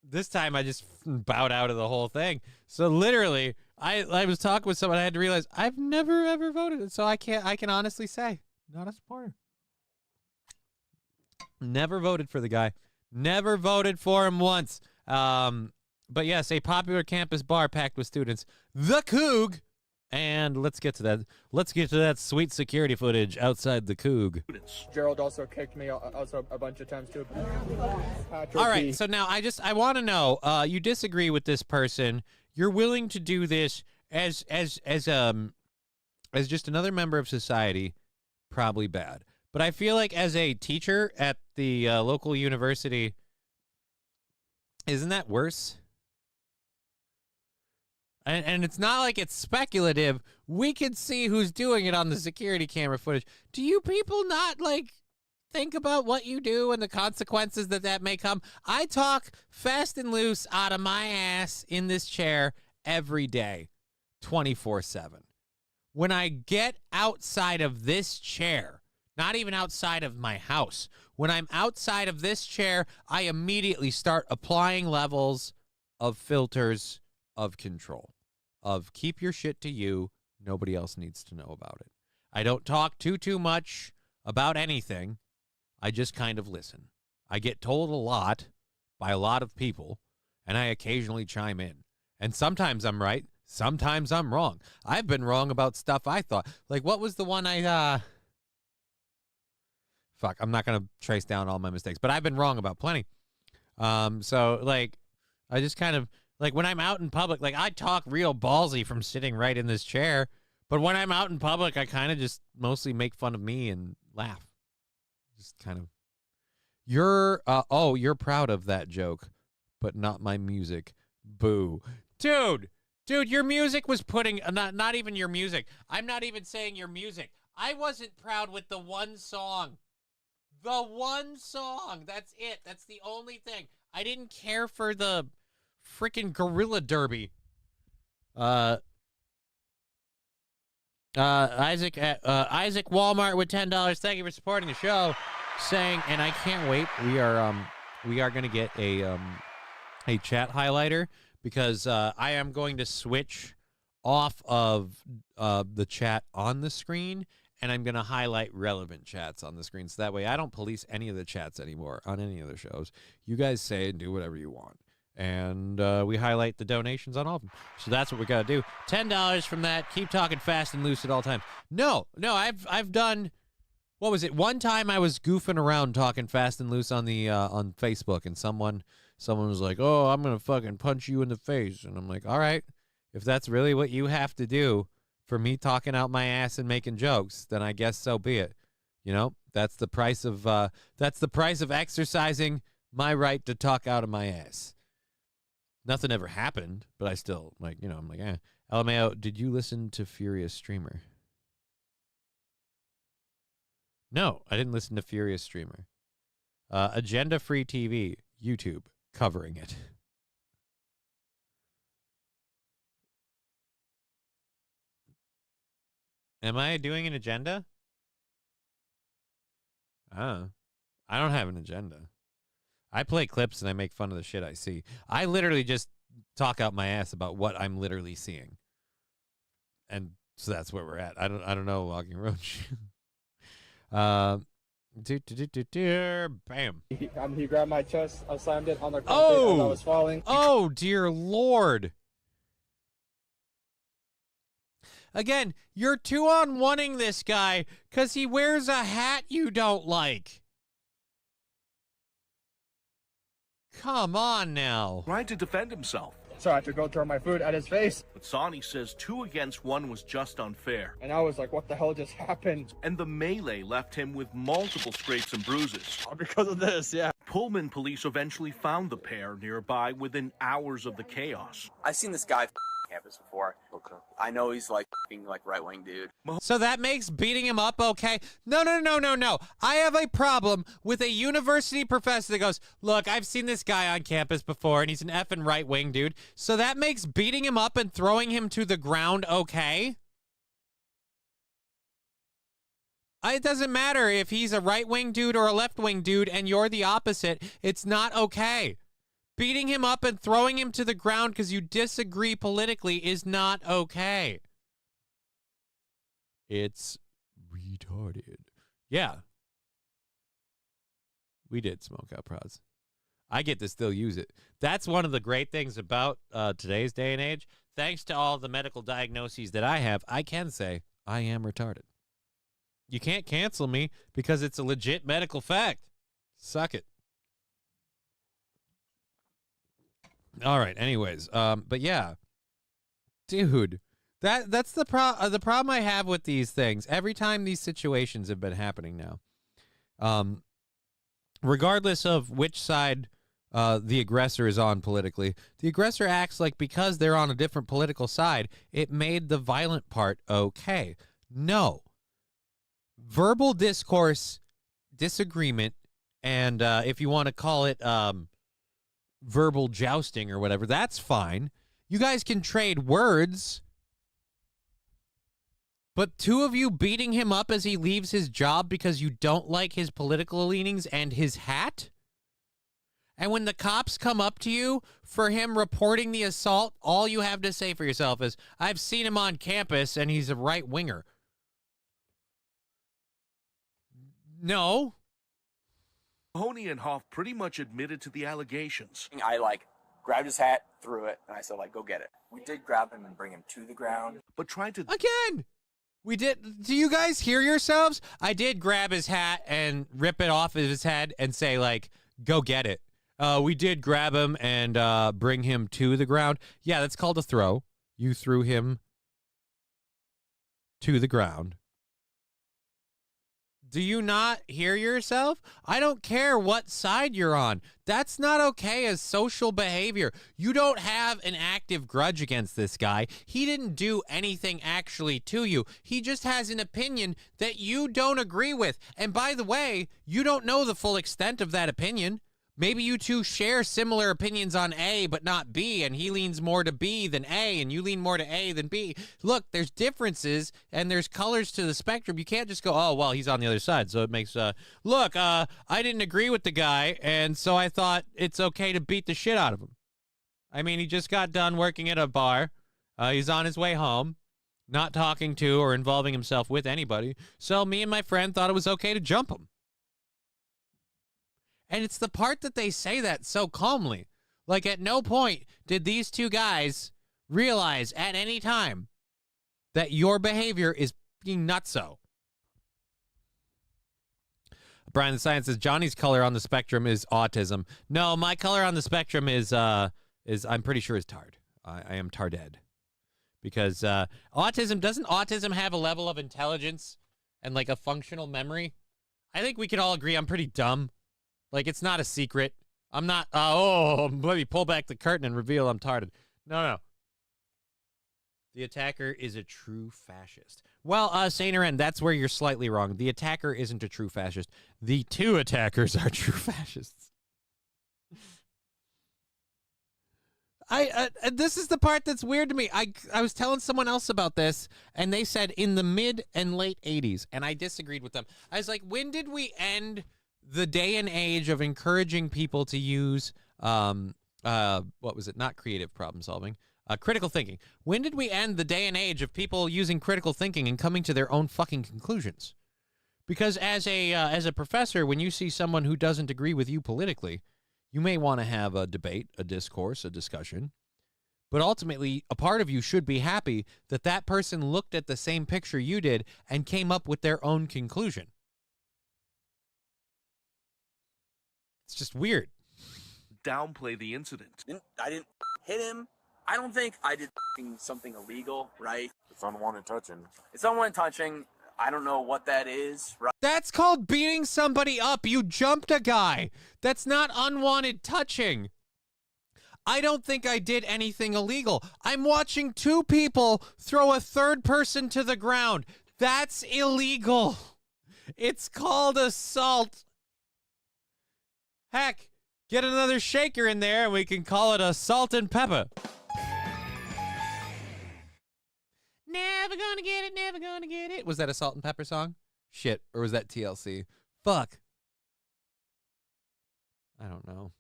this time I just bowed out of the whole thing. So literally, I was talking with someone. I had to realize I've never ever voted, so I can honestly say not a supporter. Never voted for the guy. Never voted for him once. But yes, a popular campus bar packed with students. The Coug And let's get to that. Let's get to that sweet security footage outside the Coug. Gerald also kicked me also a bunch of times too. Patrick All right, B. so now I want to know. You disagree with this person. You're willing to do this as just another member of society. Probably bad, but I feel like as a teacher at the local university, isn't that worse? And it's not like it's speculative. We can see who's doing it on the security camera footage. Do you people not, like, think about what you do and the consequences that may come? I talk fast and loose out of my ass in this chair every day, 24/7. When I get outside of this chair, not even outside of my house, when I'm outside of this chair, I immediately start applying levels of filters of control, of keep your shit to you. Nobody else needs to know about it. I don't talk too much about anything. I just kind of listen. I get told a lot by a lot of people, and I occasionally chime in. And sometimes I'm right. Sometimes I'm wrong. I've been wrong about stuff I thought. Like, what was the one Fuck, I'm not going to trace down all my mistakes, but I've been wrong about plenty. So, like, I just kind of, like, when I'm out in public, like, I talk real ballsy from sitting right in this chair, but when I'm out in public, I kind of just mostly make fun of me and laugh. Just kind of, you're proud of that joke, but not my music. Boo. Dude, your music was putting, not even your music. I'm not even saying your music. I wasn't proud with the one song. The one song. That's it. That's the only thing. I didn't care for the freaking Gorilla Derby. Isaac Walmart with $10. Thank you for supporting the show. Saying, and I can't wait. We are going to get a chat highlighter because I am going to switch off of the chat on the screen, and I'm going to highlight relevant chats on the screen. So that way I don't police any of the chats anymore on any other shows. You guys say and do whatever you want. And we highlight the donations on all of them. So that's what we got to do. $10 from that. Keep talking fast and loose at all times. No, I've done, what was it? One time I was goofing around talking fast and loose on the on Facebook, and someone was like, "Oh, I'm going to fucking punch you in the face." And I'm like, "All right, if that's really what you have to do for me talking out my ass and making jokes, then I guess so be it." You know, that's the price of exercising my right to talk out of my ass. Nothing ever happened, but I still, like, you know, I'm like, LMAO, did you listen to Furious Streamer? No, I didn't listen to Furious Streamer. Agenda Free TV, YouTube, covering it. Am I doing an agenda? I don't have an agenda. I play clips and I make fun of the shit I see. I literally just talk out my ass about what I'm literally seeing. And so that's where we're at. I don't know, Logging Roach. Bam. He grabbed my chest. I slammed it on the concrete as I was falling. Oh, dear Lord. Again, you're 2-on-1ing this guy because he wears a hat you don't like. Come on now. Tried to defend himself. So I had to go throw my food at his face. But Sonny says 2 against 1 was just unfair. And I was like, what the hell just happened? And the melee left him with multiple scrapes and bruises. All because of this, yeah. Pullman police eventually found the pair nearby within hours of the chaos. I've seen this guy campus before. Okay. I know he's like right-wing dude. So that makes beating him up okay? No. I have a problem with a university professor that goes, "Look, I've seen this guy on campus before, and he's an effing right-wing dude." So that makes beating him up and throwing him to the ground okay? It doesn't matter if he's a right-wing dude or a left-wing dude and you're the opposite. It's not okay. Beating him up and throwing him to the ground because you disagree politically is not okay. It's retarded. Yeah. We did smoke out prods. I get to still use it. That's one of the great things about today's day and age. thanks to all the medical diagnoses that I have, I can say I am retarded. You can't cancel me because it's a legit medical fact. Suck it. All right. Anyways, but yeah, dude, that's the problem I have with these things. Every time these situations have been happening now, regardless of which side the aggressor is on politically, the aggressor acts like because they're on a different political side, it made the violent part okay. No. Verbal discourse, disagreement, and if you want to call it verbal jousting or whatever, that's fine. You guys can trade words. But two of you beating him up as he leaves his job because you don't like his political leanings and his hat? And when the cops come up to you for him reporting the assault, all you have to say for yourself is, I've seen him on campus and he's a right-winger. No. Mahoney and Hoff pretty much admitted to the allegations. I grabbed his hat, threw it, and I said go get it. We did grab him and bring him to the ground. But tried to... Again! We did. Do you guys hear yourselves? I did grab his hat and rip it off of his head and say, go get it. We did grab him and bring him to the ground. Yeah, that's called a throw. You threw him to the ground. Do you not hear yourself? I don't care what side you're on. That's not okay as social behavior. You don't have an active grudge against this guy. He didn't do anything actually to you. He just has an opinion that you don't agree with. And by the way, you don't know the full extent of that opinion. Maybe you two share similar opinions on A, but not B, and he leans more to B than A, and you lean more to A than B. Look, there's differences, and there's colors to the spectrum. You can't just go, oh, well, he's on the other side, so it makes, look, I didn't agree with the guy, and so I thought it's okay to beat the shit out of him. I mean, he just got done working at a bar. He's on his way home, not talking to or involving himself with anybody, so me and my friend thought it was okay to jump him. And it's the part that they say that so calmly. At no point did these two guys realize at any time that your behavior is being nutso. Brian the Science says, Johnny's color on the spectrum is autism. No, my color on the spectrum is I'm pretty sure is tard. I am tarded. Because doesn't autism have a level of intelligence and a functional memory? I think we can all agree I'm pretty dumb. It's not a secret. I'm not, let me pull back the curtain and reveal I'm tarded. No. The attacker is a true fascist. Well, Saint-Aren, that's where you're slightly wrong. The attacker isn't a true fascist. The two attackers are true fascists. This is the part that's weird to me. I was telling someone else about this, and they said in the mid and late 80s, and I disagreed with them. I was like, when did we end the day and age of encouraging people to use, what was it? Not creative problem solving, critical thinking. When did we end the day and age of people using critical thinking and coming to their own fucking conclusions? Because as a professor, when you see someone who doesn't agree with you politically, you may want to have a debate, a discourse, a discussion. But ultimately, a part of you should be happy that that person looked at the same picture you did and came up with their own conclusion. It's just weird. Downplay the incident. I didn't hit him. I don't think I did something illegal, right? It's unwanted touching. It's unwanted touching. I don't know what that is, right? That's called beating somebody up. You jumped a guy. That's not unwanted touching. I don't think I did anything illegal. I'm watching two people throw a third person to the ground. That's illegal. It's called assault. Heck, get another shaker in there and we can call it a salt and pepper. Never gonna get it, never gonna get it. Was that a salt and pepper song? Shit, or was that TLC? Fuck. I don't know.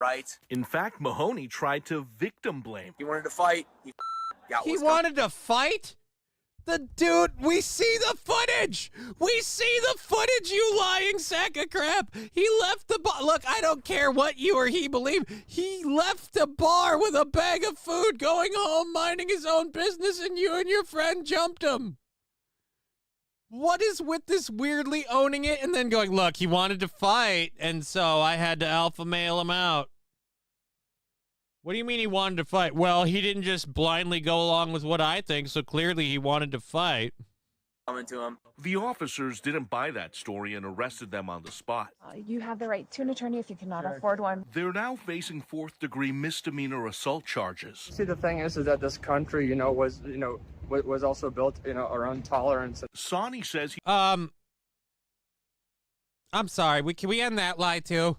Right. In fact, Mahoney tried to victim blame. He wanted to fight. He wanted to fight? The dude, we see the footage. We see the footage, you lying sack of crap. He left the bar. Look, I don't care what you or he believe. He left the bar with a bag of food, going home, minding his own business, and you and your friend jumped him. What is with this weirdly owning it and then going, look, he wanted to fight, and so I had to alpha male him out. What do you mean he wanted to fight? Well, he didn't just blindly go along with what I think, so clearly he wanted to fight. Coming to him. The officers didn't buy that story and arrested them on the spot. You have the right to an attorney if you cannot afford one. They're now facing fourth-degree misdemeanor assault charges. See, the thing is that this country, was also built, around tolerance. Sonny says he... I'm sorry. Can we end that lie too?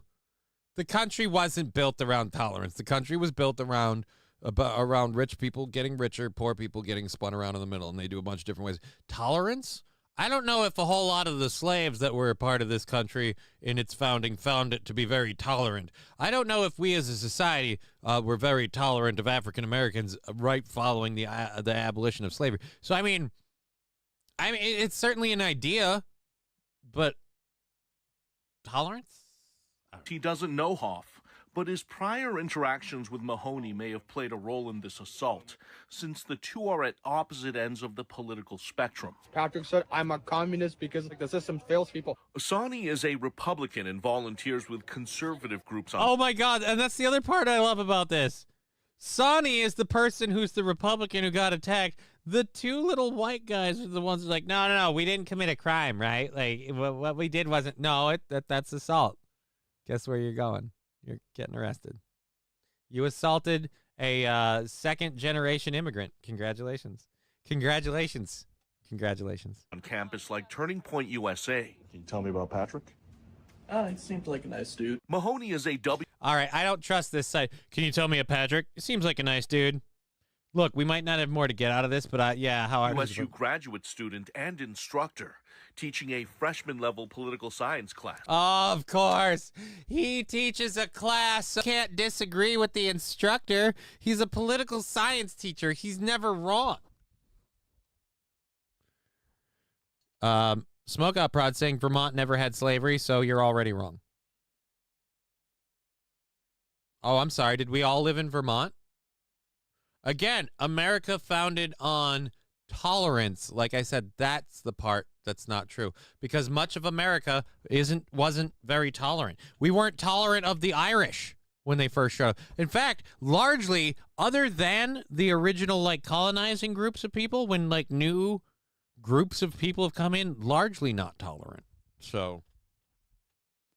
The country wasn't built around tolerance. The country was built around rich people getting richer, poor people getting spun around in the middle, and they do a bunch of different ways. Tolerance? I don't know if a whole lot of the slaves that were a part of this country in its founding found it to be very tolerant. I don't know if we as a society were very tolerant of African Americans right following the abolition of slavery. So I mean, it's certainly an idea, but tolerance? He doesn't know Hoff, but his prior interactions with Mahoney may have played a role in this assault, since the two are at opposite ends of the political spectrum. Patrick said, I'm a communist because the system fails people. Sonny is a Republican and volunteers with conservative groups on... Oh my God, and that's the other part I love about this. Sonny is the person who's the Republican who got attacked. The two little white guys are the ones who are like, no, we didn't commit a crime, right? Like, what we did wasn't... No, that's assault. Guess where you're going? You're getting arrested. You assaulted a second-generation immigrant. Congratulations. Congratulations. Congratulations. On campus like Turning Point USA. Can you tell me about Patrick? He seemed like a nice dude. Mahoney is a All right, I don't trust this site. Can you tell me a Patrick? He seems like a nice dude. Look, we might not have more to get out of this, but yeah, how USU graduate student and instructor teaching a freshman-level political science class. Of course. He teaches a class, so can't disagree with the instructor. He's a political science teacher. He's never wrong. Smoke Out Prod saying Vermont never had slavery, so you're already wrong. Oh, I'm sorry. Did we all live in Vermont? Again, America founded on tolerance. Like I said, that's the part that's not true, because much of America wasn't very tolerant. We weren't tolerant of the Irish when they first showed up. In fact, largely, other than the original like colonizing groups of people, when like new groups of people have come in, largely not tolerant. So,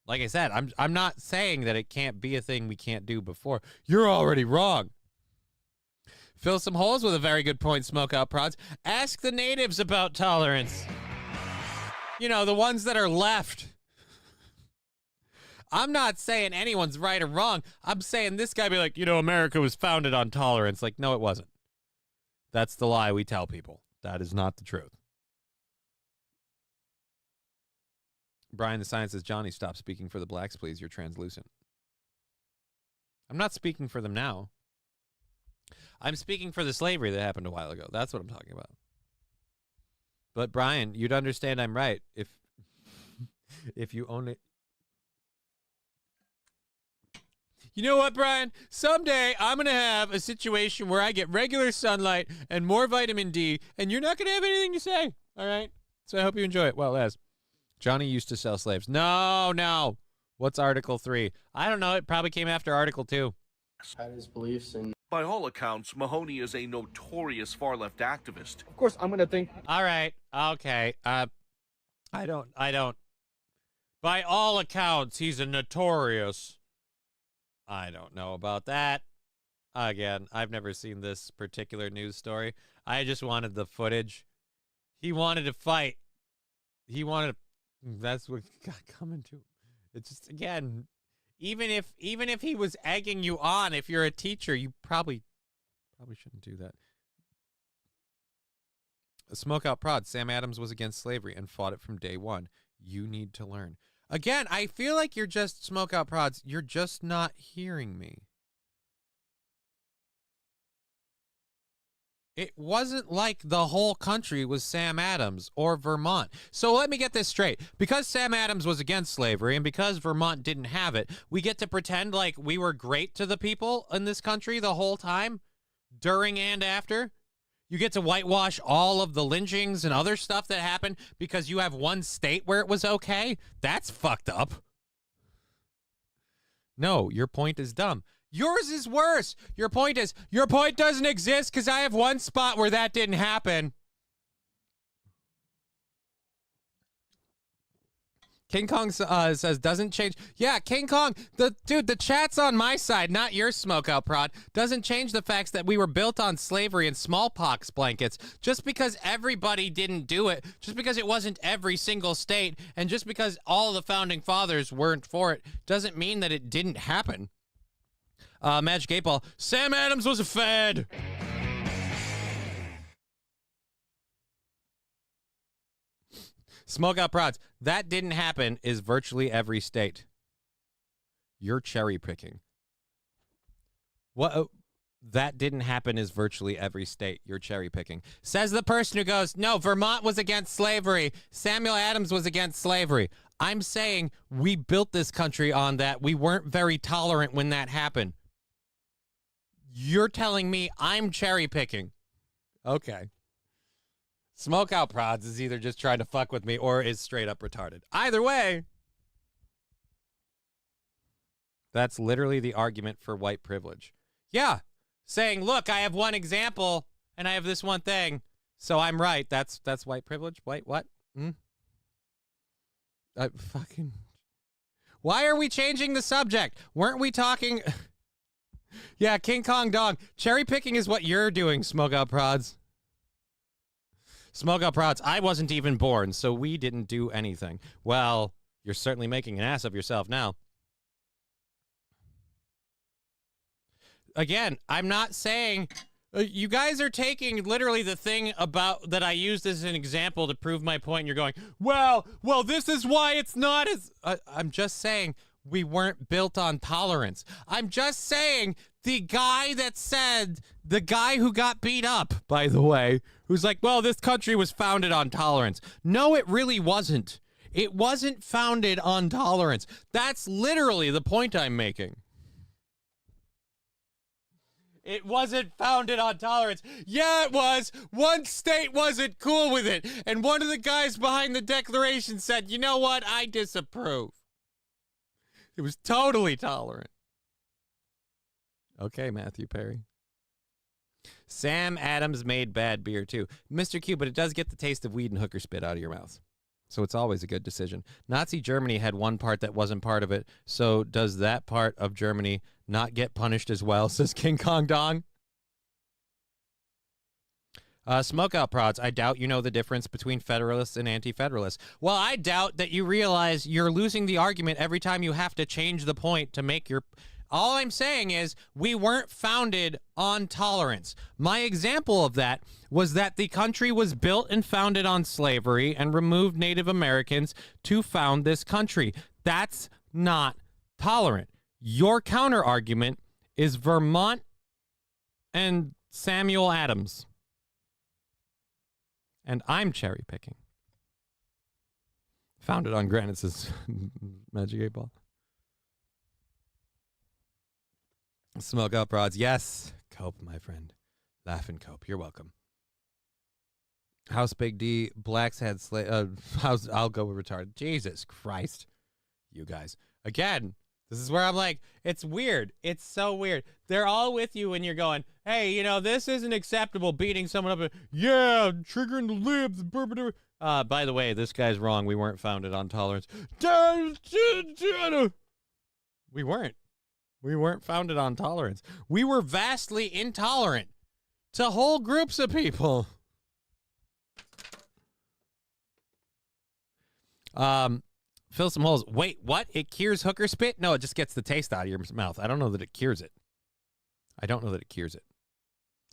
like I said, I'm not saying that it can't be a thing we can't do before. You're already wrong. Fill some holes with a very good point, Smoke Out Prods. Ask the natives about tolerance. You know, the ones that are left. I'm not saying anyone's right or wrong. I'm saying this guy be like, America was founded on tolerance. Like, no, it wasn't. That's the lie we tell people. That is not the truth. Brian the Science says, Johnny, stop speaking for the blacks, please. You're translucent. I'm not speaking for them now. I'm speaking for the slavery that happened a while ago. That's what I'm talking about. But Brian, you'd understand I'm right if you own it. You know what, Brian? Someday I'm going to have a situation where I get regular sunlight and more vitamin D, and you're not going to have anything to say. All right? So I hope you enjoy it. Well, as Johnny used to sell slaves. No. What's Article 3? I don't know. It probably came after Article 2. Had his beliefs and... By all accounts, Mahoney is a notorious far-left activist. Of course, I'm going to think... All right. Okay. I don't... By all accounts, he's a notorious... I don't know about that. Again, I've never seen this particular news story. I just wanted the footage. He wanted to fight. He wanted to... That's what got coming to. It's just, again... Even if he was egging you on, if you're a teacher, you probably shouldn't do that. Smoke Out Prod. Sam Adams was against slavery and fought it from day one. You need to learn. Again, I feel like you're just Smoke Out Prods. You're just not hearing me. It wasn't like the whole country was Sam Adams or Vermont. So let me get this straight. Because Sam Adams was against slavery and because Vermont didn't have it, we get to pretend like we were great to the people in this country the whole time, during and after? You get to whitewash all of the lynchings and other stuff that happened because you have one state where it was okay? That's fucked up. No, your point is dumb. Yours is worse. Your point doesn't exist because I have one spot where that didn't happen. King Kong says doesn't change. Yeah, King Kong, the chat's on my side, not your smokeout prod. Doesn't change the facts that we were built on slavery and smallpox blankets. Just because everybody didn't do it, just because it wasn't every single state, and just because all the founding fathers weren't for it, doesn't mean that it didn't happen. Magic 8 Ball, Sam Adams was a fad. Smokeout Prods, that didn't happen is virtually every state. You're cherry picking. What? That didn't happen is virtually every state. You're cherry picking. Says the person who goes, no, Vermont was against slavery. Samuel Adams was against slavery. I'm saying we built this country on that. We weren't very tolerant when that happened. You're telling me I'm cherry picking. Okay. Smokeout Prods is either just trying to fuck with me or is straight up retarded. Either way, that's literally the argument for white privilege. Yeah, saying, look, I have one example and I have this one thing, so I'm right. That's white privilege. White what? Fucking. Why are we changing the subject? Weren't we talking? Yeah, King Kong Dog. Cherry picking is what you're doing, Smokeout Prods. Smokeout Prods, I wasn't even born, so we didn't do anything. Well, you're certainly making an ass of yourself now. Again, I'm not saying... you guys are taking literally the thing about that I used as an example to prove my point, and you're going, well, this is why it's not as... I'm just saying we weren't built on tolerance. I'm just saying the guy who got beat up, by the way, who's like, well, this country was founded on tolerance. No, it really wasn't. It wasn't founded on tolerance. That's literally the point I'm making. It wasn't founded on tolerance. Yeah, it was. One state wasn't cool with it. And one of the guys behind the Declaration said, you know what? I disapprove. It was totally tolerant. Okay, Matthew Perry. Sam Adams made bad beer, too. Mr. Q, but it does get the taste of weed and hooker spit out of your mouth. So it's always a good decision. Nazi Germany had one part that wasn't part of it. So does that part of Germany not get punished as well, says King Kong Dong? Smokeout Prods, I doubt you know the difference between Federalists and Anti-Federalists. Well, I doubt that you realize you're losing the argument every time you have to change the point to make your... All I'm saying is we weren't founded on tolerance. My example of that was that the country was built and founded on slavery and removed Native Americans to found this country. That's not tolerant. Your counter argument is Vermont and Samuel Adams. And I'm cherry picking. Founded on granite, says Magic 8 Ball. Smokeout Prods. Yes. Cope, my friend. Laugh and cope. You're welcome. House Big D. Blacks had I'll go with retarded. Jesus Christ. You guys. Again, this is where I'm like, it's weird. It's so weird. They're all with you when you're going, hey, you know, this isn't acceptable, beating someone up. Yeah, triggering the libs. By the way, this guy's wrong. We weren't founded on tolerance. We weren't. We weren't founded on tolerance. We were vastly intolerant to whole groups of people. Fill some holes. Wait, what? It cures hooker spit? No, it just gets the taste out of your mouth. I don't know that it cures it.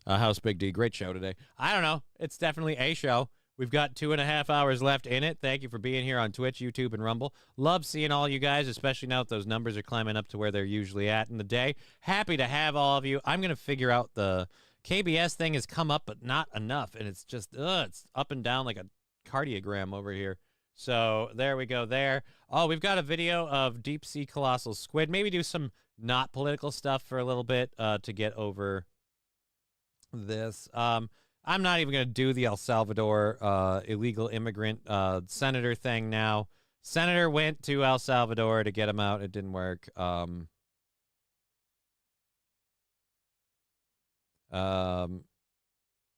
House Big D, great show today. I don't know. It's definitely a show. We've got 2.5 hours left in it. Thank you for being here on Twitch, YouTube, and Rumble. Love seeing all you guys, especially now that those numbers are climbing up to where they're usually at in the day. Happy to have all of you. I'm going to figure out the KBS thing has come up, but not enough, and it's just, it's up and down like a cardiogram over here. So there we go there. Oh, we've got a video of deep-sea colossal squid. Maybe do some not political stuff for a little bit to get over this. I'm not even going to do the El Salvador illegal immigrant senator thing now. Senator went to El Salvador to get him out. It didn't work.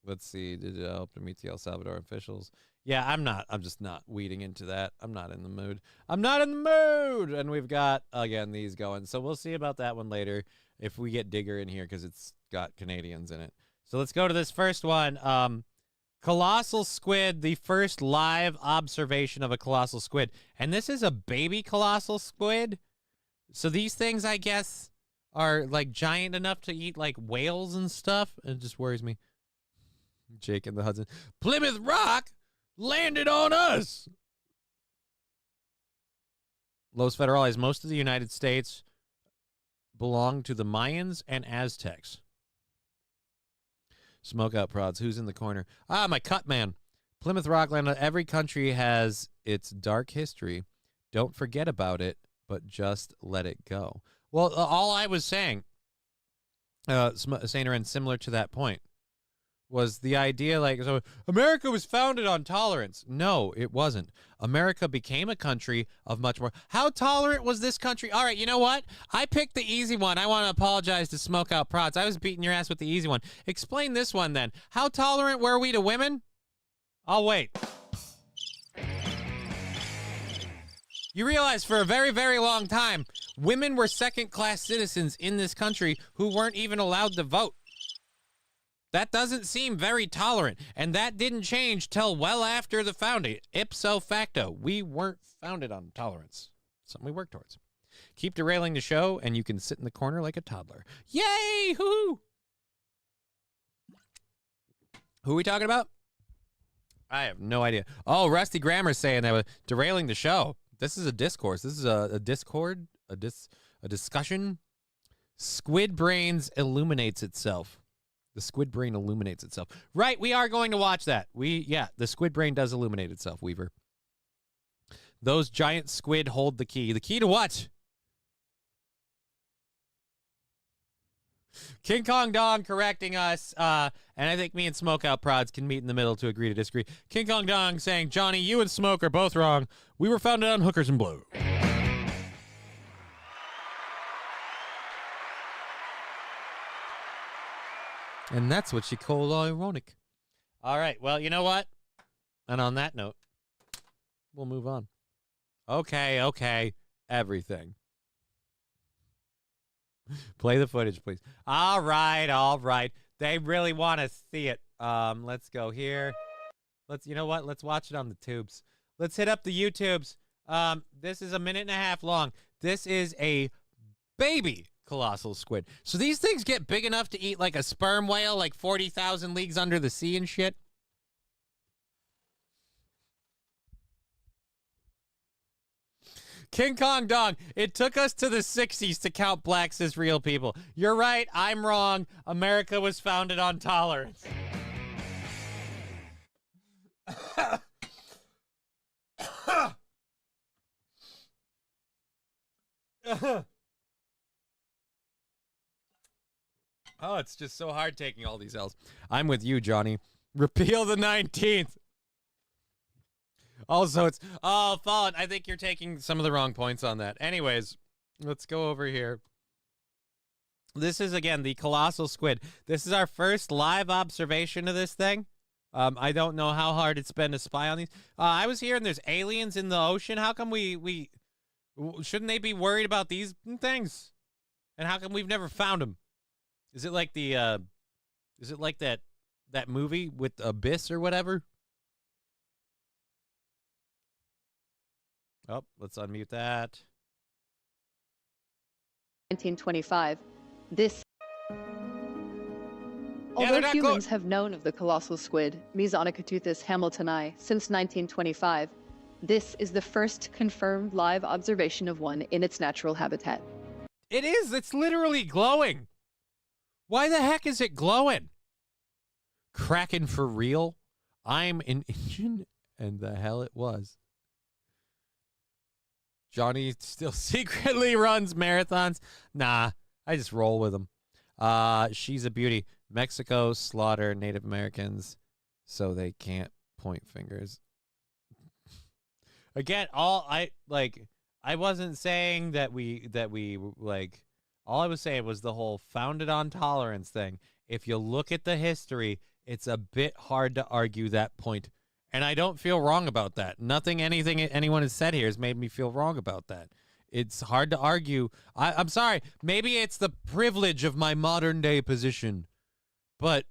Let's see. Did it help to meet the El Salvador officials? Yeah, I'm just not weeding into that. I'm not in the mood. I'm not in the mood! And we've got, again, these going. So we'll see about that one later if we get Digger in here because it's got Canadians in it. So let's go to this first one. Colossal squid, the first live observation of a colossal squid. And this is a baby colossal squid. So these things, I guess, are like giant enough to eat like whales and stuff. It just worries me. Jake and the Hudson. Plymouth Rock landed on us. Los Federales. Most of the United States belong to the Mayans and Aztecs. Smokeout prods. Who's in the corner? Ah, my cut man. Plymouth Rock landed. Every country has its dark history. Don't forget about it, but just let it go. Well, all I was saying, Saint Aaron, similar to that point, was the idea like, so America was founded on tolerance. No, it wasn't. America became a country of much more. How tolerant was this country? All right, you know what? I picked the easy one. I want to apologize to Smokeout Prods. I was beating your ass with the easy one. Explain this one then. How tolerant were we to women? I'll wait. You realize for a very, very long time, women were second-class citizens in this country who weren't even allowed to vote. That doesn't seem very tolerant, and that didn't change till well after the founding. Ipso facto, we weren't founded on tolerance. Something we work towards. Keep derailing the show, and you can sit in the corner like a toddler. Yay! Hoo-hoo! Who are we talking about? I have no idea. Oh, Rusty Grammar's saying that was derailing the show. This is a discourse. This is a discord, a discussion. Squid Brains illuminates itself. The squid brain illuminates itself. Right, we are going to watch that. Yeah, the squid brain does illuminate itself, Weaver. Those giant squid hold the key. The key to what? King Kong Dong correcting us. And I think me and Smokeout Prods can meet in the middle to agree to disagree. King Kong Dong saying, Johnny, you and Smoke are both wrong. We were founded on hookers and blow. And that's what she called ironic. All right. Well, you know what? And on that note, we'll move on. Okay. Everything. Play the footage, please. All right. They really want to see it. Let's go here. You know what? Let's watch it on the tubes. Let's hit up the YouTubes. This is a minute and a half long. This is a baby colossal squid. So these things get big enough to eat like a sperm whale, like 40,000 leagues under the sea and shit. King Kong Dong, it took us to the 60s to count blacks as real people. You're right, I'm wrong. America was founded on tolerance. Oh, it's just so hard taking all these L's. I'm with you, Johnny. Repeal the 19th. Also, it's... Oh, Fallen, I think you're taking some of the wrong points on that. Anyways, let's go over here. This is, again, the colossal squid. This is our first live observation of this thing. I don't know how hard it's been to spy on these. I was hearing there's aliens in the ocean. How come we... Shouldn't they be worried about these things? And how come we've never found them? Is it like the, is it like that movie with Abyss or whatever? Oh, let's unmute that. 1925. Although humans have known of the colossal squid, Mesonicoteuthis hamiltoni, since 1925, this is the first confirmed live observation of one in its natural habitat. It is. It's literally glowing. Why the heck is it glowing? Kraken for real? I'm an engine, and the hell it was. Johnny still secretly runs marathons. Nah, I just roll with him. She's a beauty. Mexico slaughter Native Americans so they can't point fingers. Again, I wasn't saying that we like, all I was saying was the whole founded on tolerance thing. If you look at the history, it's a bit hard to argue that point. And I don't feel wrong about that. Anything anyone has said here has made me feel wrong about that. It's hard to argue. I'm sorry. Maybe it's the privilege of my modern day position, but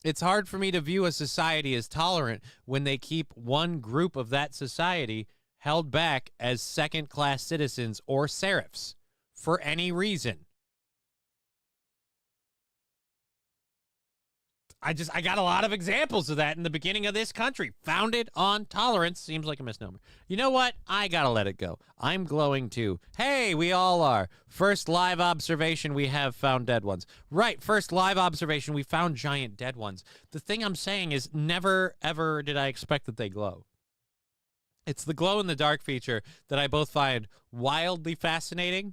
it's hard for me to view a society as tolerant when they keep one group of that society held back as second-class citizens or serifs for any reason. I got a lot of examples of that in the beginning of this country. Founded on tolerance seems like a misnomer. You know what? I gotta let it go. I'm glowing too. Hey, we all are. First live observation, we have found dead ones. Right, first live observation, we found giant dead ones. The thing I'm saying is never, ever did I expect that they glow. It's the glow-in-the-dark feature that I both find wildly fascinating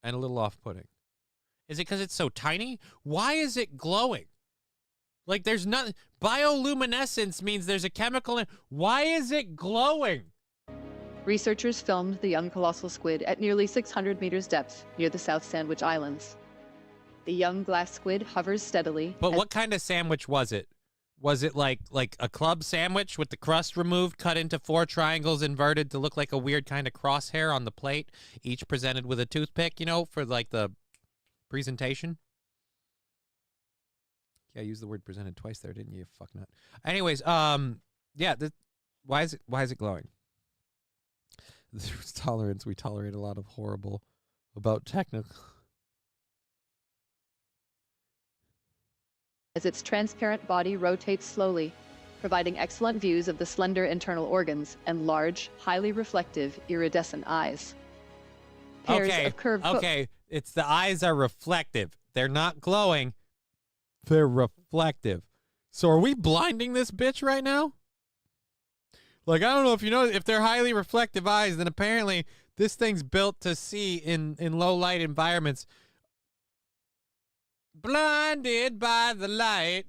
and a little off-putting. Is it because it's so tiny? Why is it glowing? Like, there's nothing. Bioluminescence means there's a chemical in. Why is it glowing? Researchers filmed the young colossal squid at nearly 600 meters depth near the South Sandwich Islands. The young glass squid hovers steadily. But what kind of sandwich was it? Was it like a club sandwich with the crust removed, cut into 4 triangles, inverted to look like a weird kind of crosshair on the plate, each presented with a toothpick, you know, for like the presentation? Yeah, I used the word presented twice there, didn't you, fucknut? Anyways, yeah, why is it glowing? There's tolerance. We tolerate a lot of horrible about technical. As its transparent body rotates slowly, providing excellent views of the slender internal organs and large, highly reflective, iridescent eyes. Pairs of curved it's the eyes are reflective. They're not glowing. They're reflective. So are we blinding this bitch right now? Like, I don't know if you know, if they're highly reflective eyes, then apparently this thing's built to see in low light environments. Blinded by the light.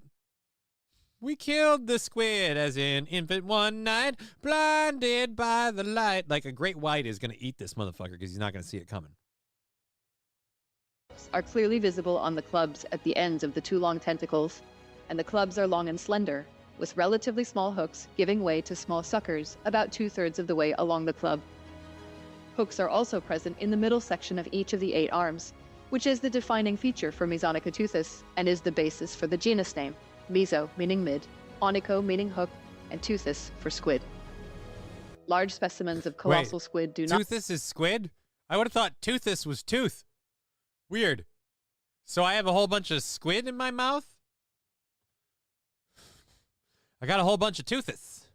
We killed the squid as an infant one night. Blinded by the light. Like, a great white is going to eat this motherfucker because he's not going to see it coming. Are clearly visible on the clubs at the ends of the 2 long tentacles, and the clubs are long and slender, with relatively small hooks giving way to small suckers about 2/3 of the way along the club. Hooks are also present in the middle section of each of the 8 arms, which is the defining feature for Mesonicoteuthis and is the basis for the genus name, meso meaning mid, onycho meaning hook, and teuthis for squid. Large specimens of colossal squid do not... Teuthis is squid? I would have thought teuthis was tooth. Weird. So I have a whole bunch of squid in my mouth? I got a whole bunch of teuthis.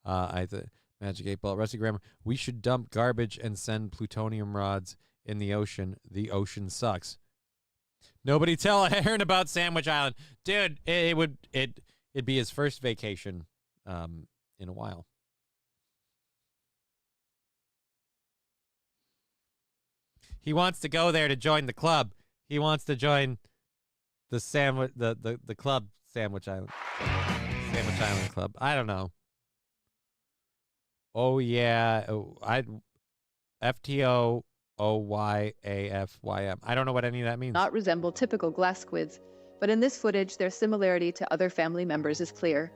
Magic 8-ball, Rusty Grammar. We should dump garbage and send plutonium rods in the ocean. The ocean sucks. Nobody tell Aaron about Sandwich Island. Dude, it'd be his first vacation in a while. He wants to go there to join the club. He wants to join the club Sandwich Island. Sandwich Island Club. I don't know. Oh yeah. FTO OYAFYM. I don't know what any of that means. Not resemble typical glass squids, but in this footage their similarity to other family members is clear.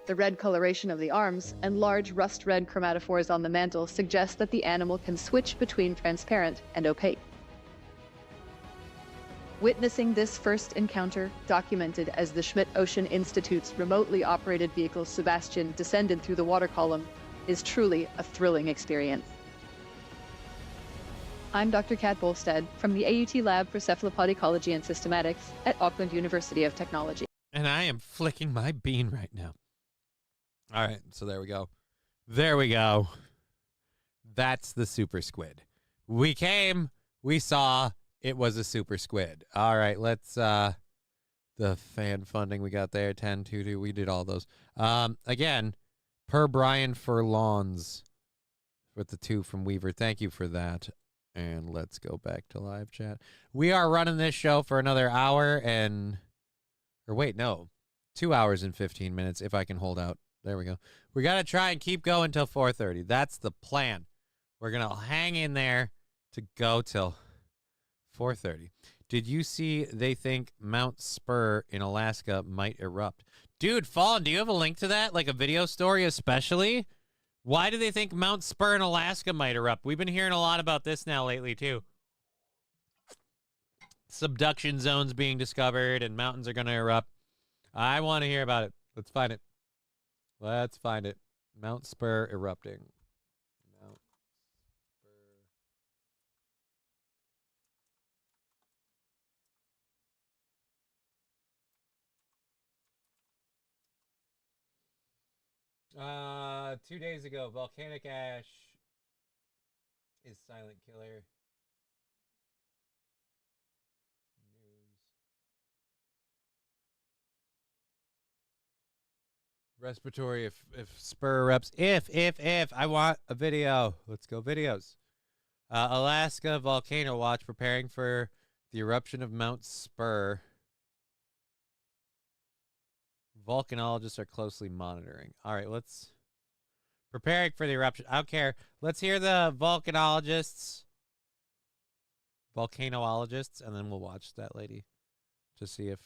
The red coloration of the arms and large rust-red chromatophores on the mantle suggest that the animal can switch between transparent and opaque. Witnessing this first encounter, documented as the Schmidt Ocean Institute's remotely operated vehicle Sebastian descended through the water column, is truly a thrilling experience. I'm Dr. Kat Bolstad from the AUT Lab for Cephalopod Ecology and Systematics at Auckland University of Technology. And I am flicking my bean right now. All right, so there we go. There we go. That's the super squid. We came, we saw, it was a super squid. All right, let's the fan funding we got there, 1022. We did all those. Again, per Brian Furlons with the 2 from Weaver. Thank you for that. And let's go back to live chat. We are running this show for another hour and, or wait, no, 2 hours and 15 minutes if I can hold out. There we go. We got to try and keep going till 4:30. That's the plan. We're going to hang in there to go till 4:30. Did you see they think Mount Spur in Alaska might erupt? Dude, Fallen, do you have a link to that? Like a video story especially? Why do they think Mount Spur in Alaska might erupt? We've been hearing a lot about this now lately, too. Subduction zones being discovered and mountains are going to erupt. I want to hear about it. Let's find it. Let's find it. Mount Spur erupting. Mount Spur. 2 days ago, volcanic ash is silent killer. Respiratory if Spur erupts. If. I want a video. Let's go videos. Alaska volcano watch preparing for the eruption of Mount Spur. Volcanologists are closely monitoring. All right, let's... Preparing for the eruption. I don't care. Let's hear the volcanologists. Volcanologists, and then we'll watch that lady to see if...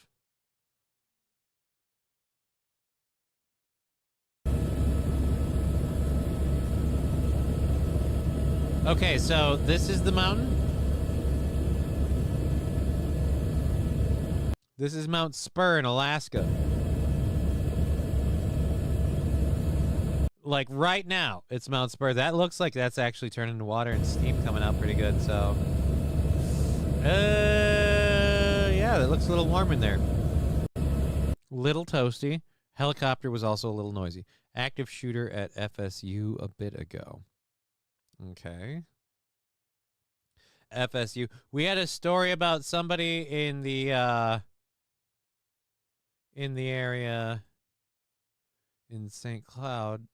Okay, so this is the mountain. This is Mount Spur in Alaska. Like right now, it's Mount Spur. That looks like that's actually turning into water and steam coming out pretty good, so. Yeah, that looks a little warm in there. Little toasty. Helicopter was also a little noisy. Active shooter at FSU a bit ago. Okay. FSU. We had a story about somebody in the area in St. Cloud.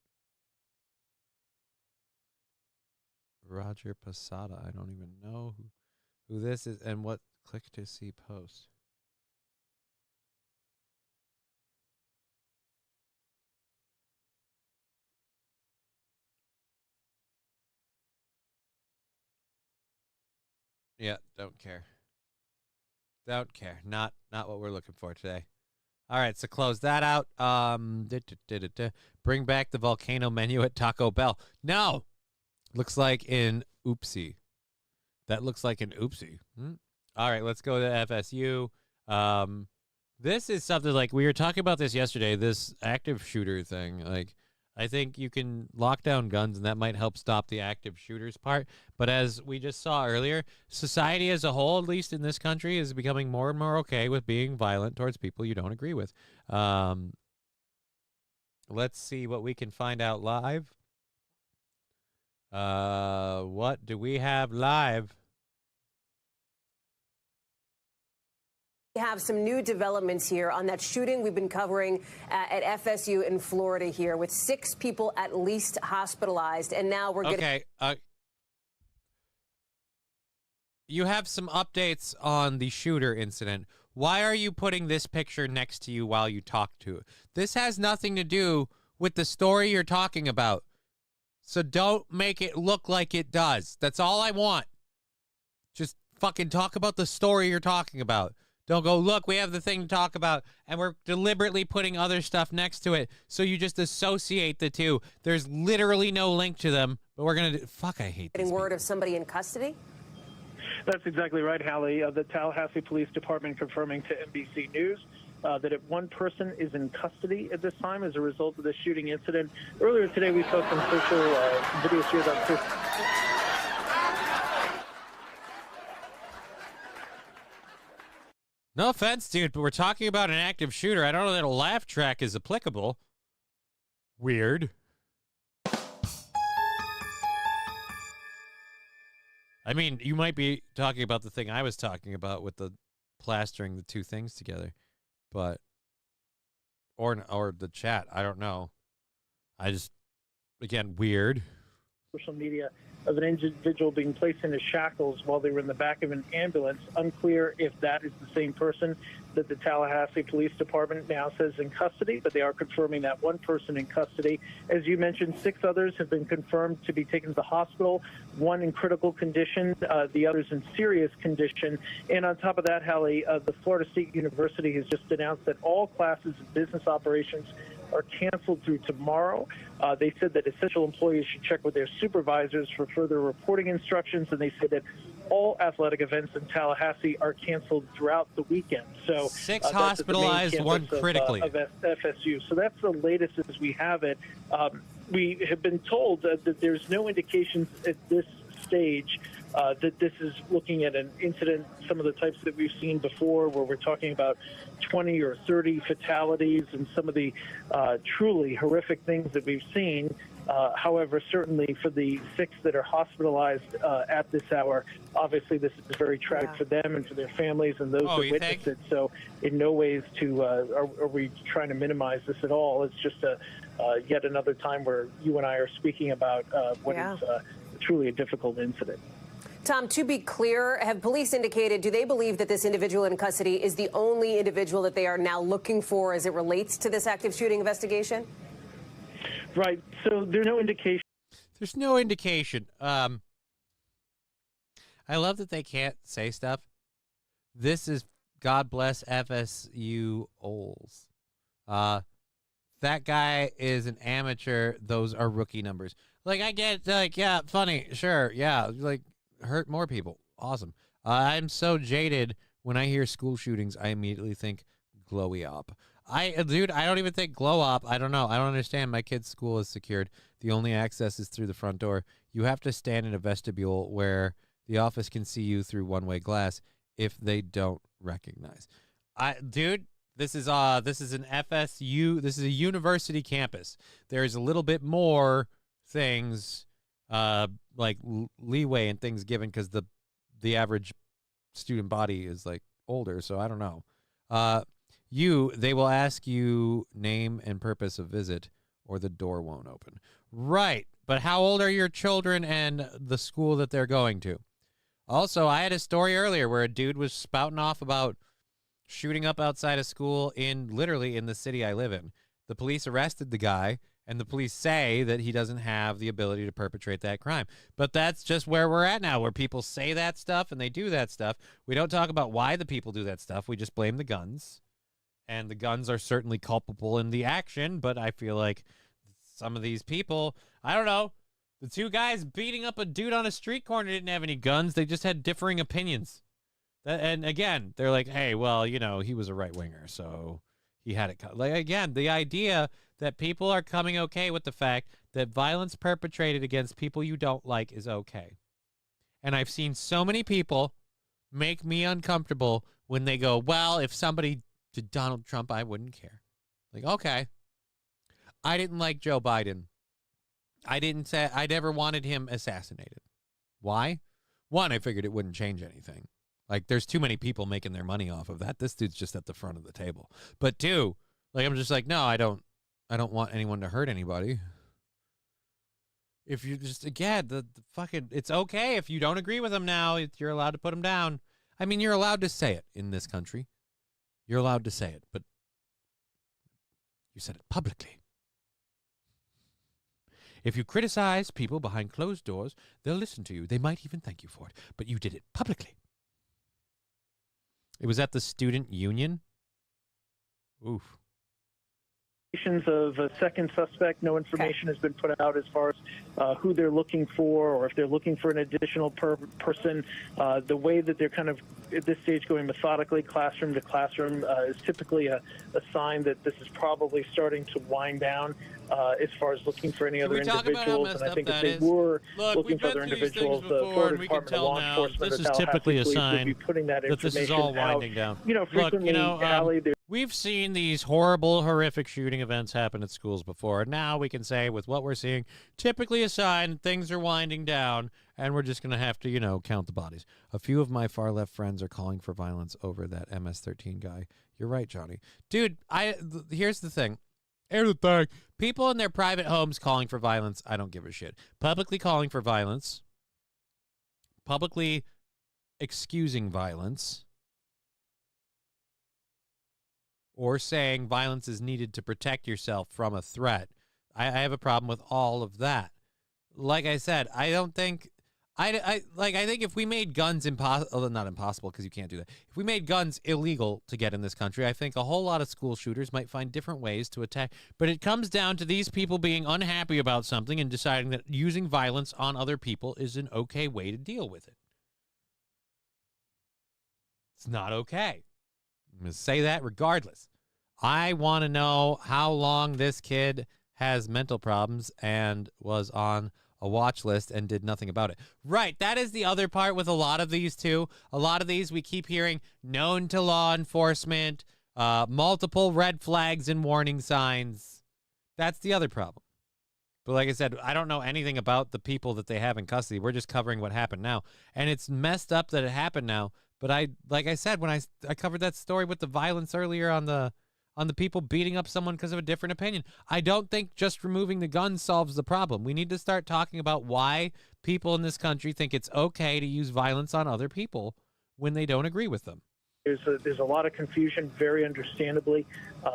Roger Posada. I don't even know who this is and what. Click to see post. Yeah, don't care. Don't care. Not what we're looking for today. All right, so close that out. Bring back the volcano menu at Taco Bell. No. Looks like an oopsie. That looks like an oopsie. All right, let's go to FSU. This is something like we were talking about this yesterday, this active shooter thing. Like, I think you can lock down guns, and that might help stop the active shooters part. But as we just saw earlier, society as a whole, at least in this country, is becoming more and more okay with being violent towards people you don't agree with. Let's see what we can find out live. What do we have live? We have some new developments here on that shooting we've been covering at FSU in Florida here, with 6 people at least hospitalized, and now we're getting... Okay, you have some updates on the shooter incident. Why are you putting this picture next to you while you talk to it? This has nothing to do with the story you're talking about, so don't make it look like it does. That's all I want. Just fucking talk about the story you're talking about. Don't go, look, we have the thing to talk about, and we're deliberately putting other stuff next to it, so you just associate the two. There's literally no link to them, but we're going to do... Fuck, I hate getting word of somebody in custody? That's exactly right, Hallie. The Tallahassee Police Department confirming to NBC News that one person is in custody at this time as a result of the shooting incident. Earlier today, we saw some social videos here that... No offense, dude, but we're talking about an active shooter. I don't know that a laugh track is applicable. Weird. I mean, you might be talking about the thing I was talking about with the plastering the two things together. but or the chat. I don't know. I just, again, weird. Social media of an individual being placed into shackles while they were in the back of an ambulance. Unclear if that is the same person that the Tallahassee Police Department now says in custody, but they are confirming that one person in custody. As you mentioned, 6 others have been confirmed to be taken to the hospital, 1 in critical condition, the others in serious condition. And on top of that, Hallie, the Florida State University has just announced that all classes of business operations are canceled through tomorrow. They said that essential employees should check with their supervisors for further reporting instructions, and they said that all athletic events in Tallahassee are canceled throughout the weekend. So 6 hospitalized, 1 critically. Of FSU. So that's the latest as we have it. We have been told that there's no indications at this stage that this is looking at an incident, some of the types that we've seen before, where we're talking about 20 or 30 fatalities and some of the truly horrific things that we've seen. However, certainly for the 6 that are hospitalized at this hour, obviously this is very tragic for them and for their families and those that witnessed it. So in no ways are we trying to minimize this at all. It's just yet another time where you and I are speaking about what is truly a difficult incident. Tom, to be clear, have police indicated, do they believe that this individual in custody is the only individual that they are now looking for as it relates to this active shooting investigation? Right. So there's no indication. There's no indication. I love that they can't say stuff. This is God bless FSU Ols. That guy is an amateur. Those are rookie numbers. Like, I get, like, yeah, funny, sure, yeah, like, hurt more people. Awesome. I'm so jaded when I hear school shootings. I immediately think glowy op. Dude, I don't even think glow op. I don't know. I don't understand. My kid's school is secured. The only access is through the front door. You have to stand in a vestibule where the office can see you through one-way glass if they don't recognize. Dude, this is an FSU. This is a university campus. There's a little bit more things like leeway and things given because the average student body is like older, so I don't know. They will ask you name and purpose of visit or the door won't open. Right, but how old are your children and the school that they're going to? Also, I had a story earlier where a dude was spouting off about shooting up outside of school literally in the city I live in. The police arrested the guy, and the police say that he doesn't have the ability to perpetrate that crime. But that's just where we're at now, where people say that stuff and they do that stuff. We don't talk about why the people do that stuff. We just blame the guns. And the guns are certainly culpable in the action, but I feel like some of these people, I don't know, the 2 guys beating up a dude on a street corner didn't have any guns. They just had differing opinions. And again, they're like, hey, well, you know, he was a right-winger, so he had it. Like, again, the idea that people are coming okay with the fact that violence perpetrated against people you don't like is okay. And I've seen so many people make me uncomfortable when they go, well, if somebody did Donald Trump, I wouldn't care. Like, okay. I didn't like Joe Biden. I didn't say I never wanted him assassinated. Why? 1, I figured it wouldn't change anything. Like, there's too many people making their money off of that. This dude's just at the front of the table. But 2, like, I'm just like, no, I don't want anyone to hurt anybody. If you just, again, the fucking, it's okay if you don't agree with them now. You're allowed to put them down. I mean, you're allowed to say it in this country. You're allowed to say it, but you said it publicly. If you criticize people behind closed doors, they'll listen to you. They might even thank you for it, but you did it publicly. It was at the student union. Oof. Of a second suspect. No information has been put out as far as who they're looking for or if they're looking for an additional person. The way that they're kind of at this stage going methodically, classroom to classroom, is typically a sign that this is probably starting to wind down as far as looking for any other individuals. And I think if they were looking for other individuals, the Florida Department of Law Enforcement, this is typically a sign would be putting that this is all winding down. You know, frequently, Allie, we've seen these horrible, horrific shooting events happen at schools before. Now we can say, with what we're seeing, typically a sign things are winding down, and we're just going to have to, count the bodies. A few of my far-left friends are calling for violence over that MS-13 guy. You're right, Johnny. Dude, here's the thing. Here's the thing. People in their private homes calling for violence, I don't give a shit. Publicly calling for violence, publicly excusing violence, or saying violence is needed to protect yourself from a threat. I have a problem with all of that. Like I said, I don't think I think if we made guns impossible, not impossible because you can't do that. If we made guns illegal to get in this country, I think a whole lot of school shooters might find different ways to attack. But it comes down to these people being unhappy about something and deciding that using violence on other people is an okay way to deal with it. It's not okay. I'm going to say that regardless. I want to know how long this kid has mental problems and was on a watch list and did nothing about it. Right, that is the other part with a lot of these, too. A lot of these we keep hearing known to law enforcement, multiple red flags and warning signs. That's the other problem. But like I said, I don't know anything about the people that they have in custody. We're just covering what happened now. And it's messed up that it happened now. But like I said, when I covered that story with the violence earlier on the people beating up someone because of a different opinion, I don't think just removing the gun solves the problem. We need to start talking about why people in this country think it's okay to use violence on other people when they don't agree with them. There's a lot of confusion, very understandably,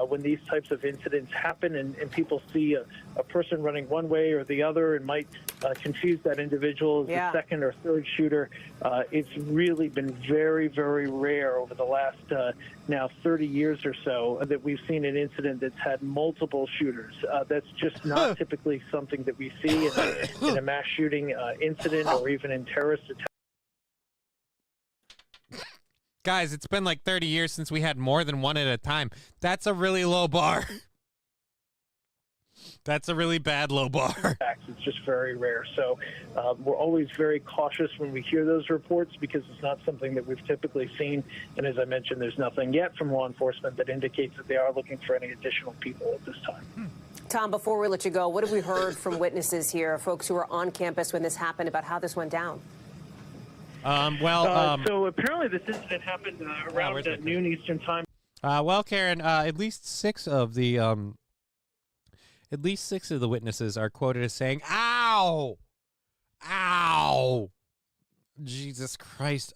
when these types of incidents happen and people see a person running one way or the other and might confuse that individual as the second or third shooter. It's really been very, very rare over the last now 30 years or so that we've seen an incident that's had multiple shooters. That's just not typically something that we see in a mass shooting incident or even in terrorist attacks. Guys, it's been like 30 years since we had more than one at a time. That's a really low bar. That's a really bad low bar. It's just very rare. So we're always very cautious when we hear those reports because it's not something that we've typically seen. And as I mentioned, there's nothing yet from law enforcement that indicates that they are looking for any additional people at this time. Tom, before we let you go, what have we heard from witnesses here, folks who were on campus when this happened, about how this went down? So apparently this incident happened around noon Eastern time. Well, Karen, at least six of the witnesses are quoted as saying, "Ow, ow, Jesus Christ."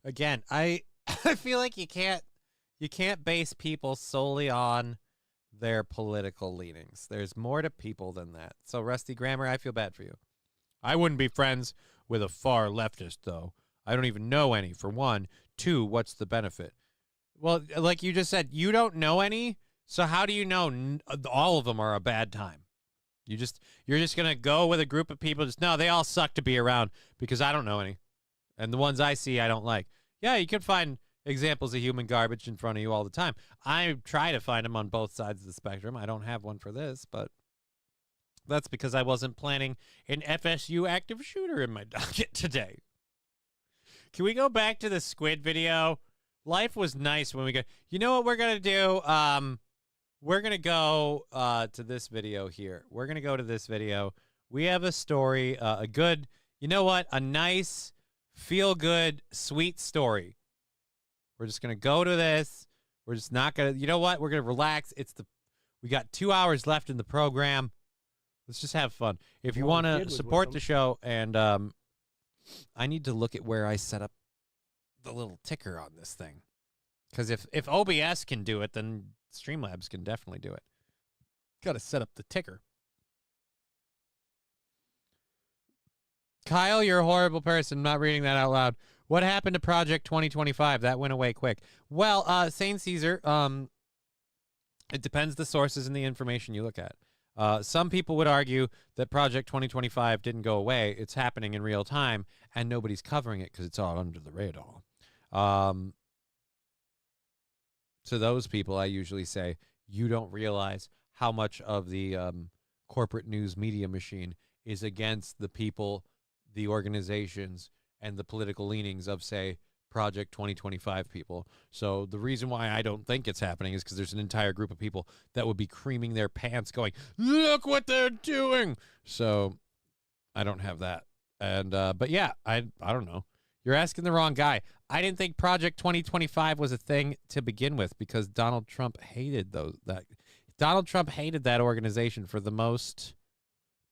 Again, I feel like you can't base people solely on their political leanings. There's more to people than that. So, Rusty Grammar, I feel bad for you. I wouldn't be friends with a far leftist, though. I don't even know any, for one. Two, what's the benefit? Well, like you just said, you don't know any, so how do you know all of them are a bad time? You're just going to go with a group of people, no, they all suck to be around because I don't know any. And the ones I see, I don't like. Yeah, you can find examples of human garbage in front of you all the time. I try to find them on both sides of the spectrum. I don't have one for this, but that's because I wasn't planning an FSU active shooter in my docket today. Can we go back to the squid video? Life was nice when we go. You know what we're going to do? We're going to go to this video here. We're going to go to this video. We have a story, a good, you know what? A nice, feel-good, sweet story. We're just going to go to this. We're just not going to, you know what? We're going to relax. We got 2 hours left in the program. Let's just have fun. If you want to support the show, and I need to look at where I set up the little ticker on this thing. Because if OBS can do it, then Streamlabs can definitely do it. Got to set up the ticker. Kyle, you're a horrible person. I'm not reading that out loud. What happened to Project 2025? That went away quick. Well, St. Caesar, it depends the sources and the information you look at. Some people would argue that Project 2025 didn't go away. It's happening in real time, and nobody's covering it because it's all under the radar. To those people, I usually say, you don't realize how much of the corporate news media machine is against the people the organizations and the political leanings of, say, Project 2025 people. So the reason why I don't think it's happening is because there's an entire group of people that would be creaming their pants going, look what they're doing. So I don't have that. And but yeah, I don't know. You're asking the wrong guy. I didn't think Project 2025 was a thing to begin with because Donald Trump hated Donald Trump hated that organization for the most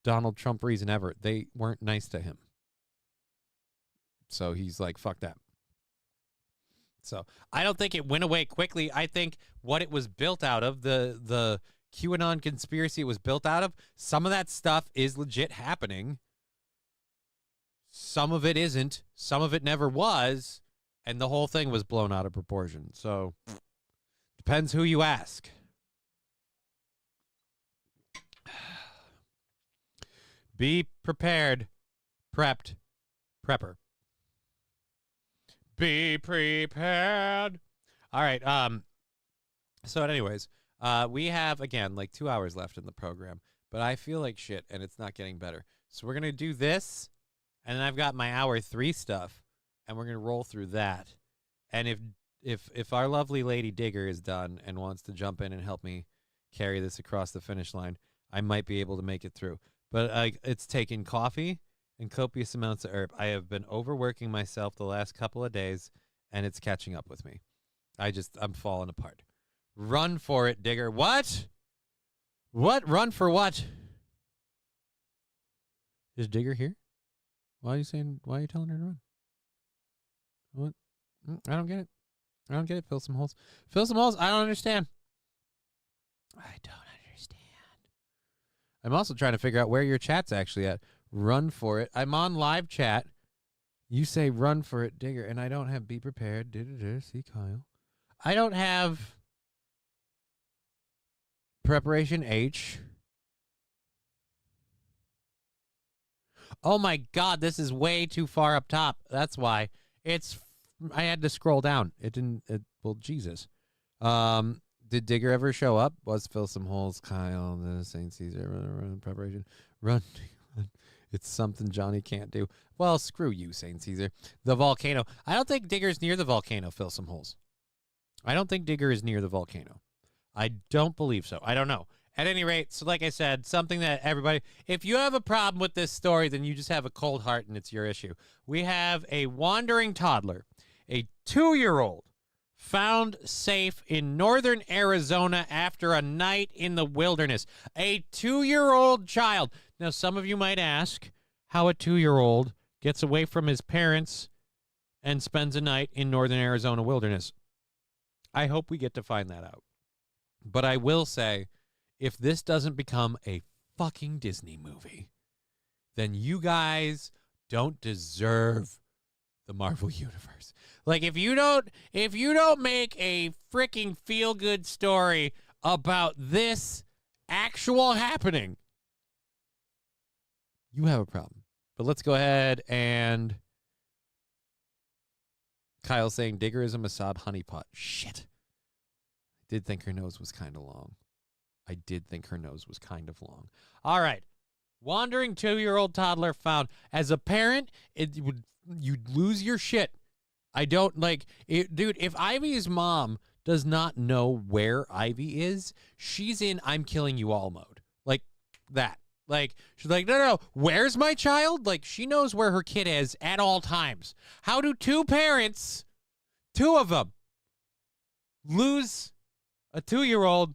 Donald Trump reason ever. They weren't nice to him. So he's like, fuck that. So I don't think it went away quickly. I think what it was built out of, the QAnon conspiracy it was built out of, some of that stuff is legit happening. Some of it isn't. Some of it never was. And the whole thing was blown out of proportion. So depends who you ask. Be prepared. Prepped. Prepper. Be prepared. All right. So anyways, we have, again, like 2 hours left in the program, but I feel like shit and it's not getting better. So we're going to do this, and then I've got my hour 3 stuff, and we're going to roll through that. And if our lovely lady Digger is done and wants to jump in and help me carry this across the finish line, I might be able to make it through. But it's taken coffee and copious amounts of herb. I have been overworking myself the last couple of days, and it's catching up with me. I'm falling apart. Run for it, Digger. What? What? Run for what? Is Digger here? Why are you telling her to run? What? I don't get it. I don't get it. Fill some holes. Fill some holes. I don't understand. I don't understand. I'm also trying to figure out where your chat's actually at. Run for it. I'm on live chat. You say run for it, Digger, and I don't have be prepared. See Kyle. I don't have preparation H. Oh my God, this is way too far up top. That's why I had to scroll down. Well, Jesus. Did Digger ever show up? Was fill some holes, Kyle, the St. Caesar, run, preparation, run. It's something Johnny can't do. Well, screw you, St. Caesar. The volcano. I don't think Digger's near the volcano. Fill some holes. I don't think Digger is near the volcano. I don't believe so. I don't know. At any rate, so like I said, something that everybody, if you have a problem with this story, then you just have a cold heart and it's your issue. We have a wandering toddler, a 2-year-old, found safe in northern Arizona after a night in the wilderness. A 2-year-old child. Now, some of you might ask how a 2-year-old gets away from his parents and spends a night in northern Arizona wilderness. I hope we get to find that out. But I will say, if this doesn't become a fucking Disney movie, then you guys don't deserve the Marvel Universe. Like, if you don't make a freaking feel-good story about this actual happening, you have a problem. But let's go ahead and Kyle saying Digger is a Mossad honeypot. Shit. I did think her nose was kind of long. All right. Wandering 2-year-old toddler found. As a parent, you'd lose your shit. I don't like it, dude. If Ivy's mom does not know where Ivy is, she's in I'm killing you all mode. Like that. Like, she's like, no, where's my child? Like, she knows where her kid is at all times. How do 2 parents, 2 of them, lose a 2-year-old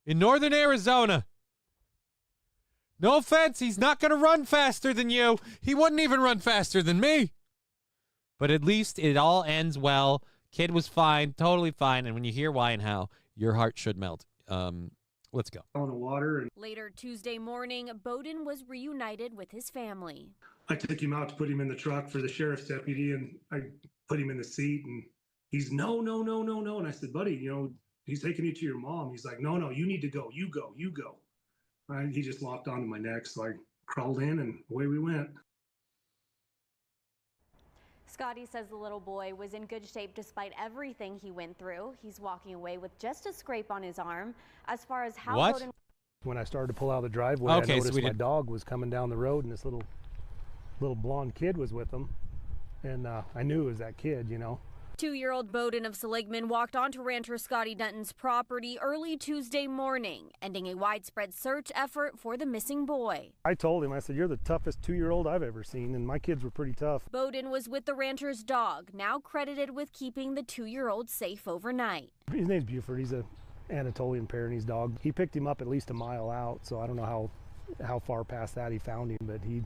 in northern Arizona? No offense, he's not going to run faster than you. He wouldn't even run faster than me. But at least it all ends well. Kid was fine, totally fine. And when you hear why and how, your heart should melt. Let's go. On the water. Later Tuesday morning, Bowden was reunited with his family. I took him out to put him in the truck for the sheriff's deputy, and I put him in the seat, and he's no. And I said, buddy, he's taking you to your mom. He's like, no, you need to go. You go. He just locked onto my neck, so I crawled in, and away we went. Scotty says the little boy was in good shape despite everything he went through. He's walking away with just a scrape on his arm. As far as how what? When I started to pull out of the driveway, I noticed my dog was coming down the road in this little little blonde kid was with him, and I knew it was that kid, you know. 2-year-old Bowden of Seligman walked onto rancher Scotty Dunton's property early Tuesday morning, ending a widespread search effort for the missing boy. I told him, I said, you're the toughest 2-year-old I've ever seen, and my kids were pretty tough. Bowden was with the rancher's dog, now credited with keeping the 2-year-old safe overnight. His name's Buford. He's a Anatolian Pyrenees dog. He picked him up at least a mile out, so I don't know how far past that he found him, but he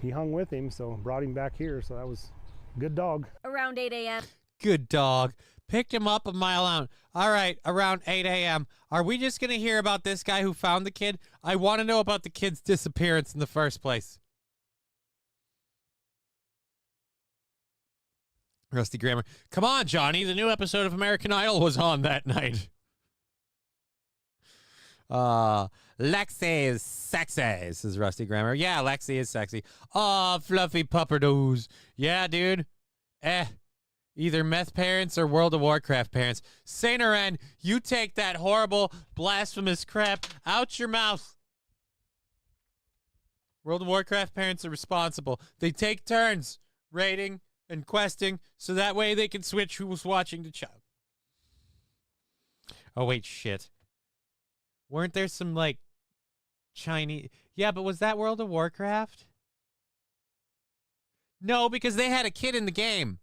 hung with him, so brought him back here, so that was a good dog. Around 8 a.m. Good dog. Picked him up a mile out. All right, around 8 a.m. Are we just going to hear about this guy who found the kid? I want to know about the kid's disappearance in the first place. Rusty Grammar. Come on, Johnny. The new episode of American Idol was on that night. Lexi is sexy, says Rusty Grammar. Yeah, Lexi is sexy. Aw, fluffy pupperdoos. Yeah, dude. Either meth parents or World of Warcraft parents. Saint Aren, you take that horrible, blasphemous crap out your mouth. World of Warcraft parents are responsible. They take turns raiding and questing so that way they can switch who's watching the child. Oh, wait, shit. Weren't there some, like, Chinese... Yeah, but was that World of Warcraft? No, because they had a kid in the game.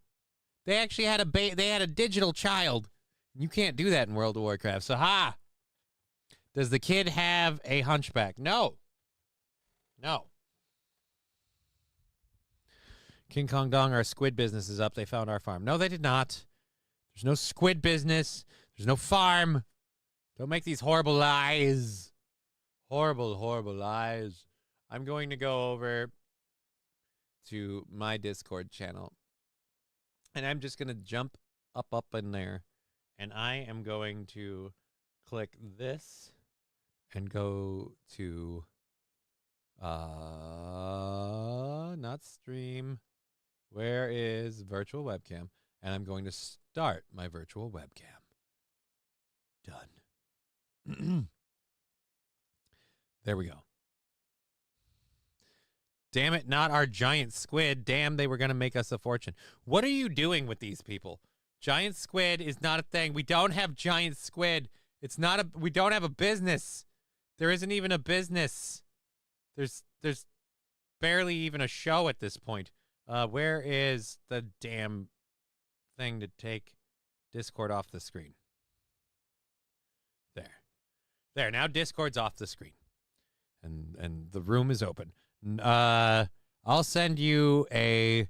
They actually had they had a digital child. You can't do that in World of Warcraft. So, does the kid have a hunchback? No. No. King Kong Dong, our squid business is up. They found our farm. No, they did not. There's no squid business. There's no farm. Don't make these horrible lies. Horrible, horrible lies. I'm going to go over to my Discord channel. And I'm just going to jump up in there. And I am going to click this and go to, not stream. Where is virtual webcam? And I'm going to start my virtual webcam. Done. There we go. Damn it, not our giant squid. Damn, they were going to make us a fortune. What are you doing with these people? Giant squid is not a thing. We don't have giant squid. It's not a, we don't have a business. There isn't even a business. There's barely even a show at this point. Where is the damn thing to take Discord off the screen? There, now Discord's off the screen. And the room is open. I'll send you a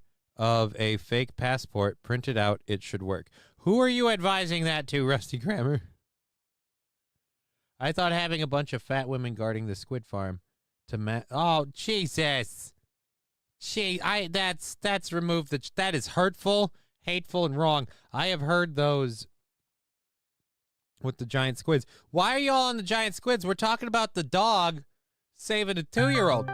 fake passport printed out. It should work. Who are you advising that to, Rusty Grammar? I thought having a bunch of fat women guarding the squid farm to oh, Jesus. That's removed. That is hurtful, hateful, and wrong. I have heard those with the giant squids. Why are y'all on the giant squids? We're talking about the dog saving a 2-year-old.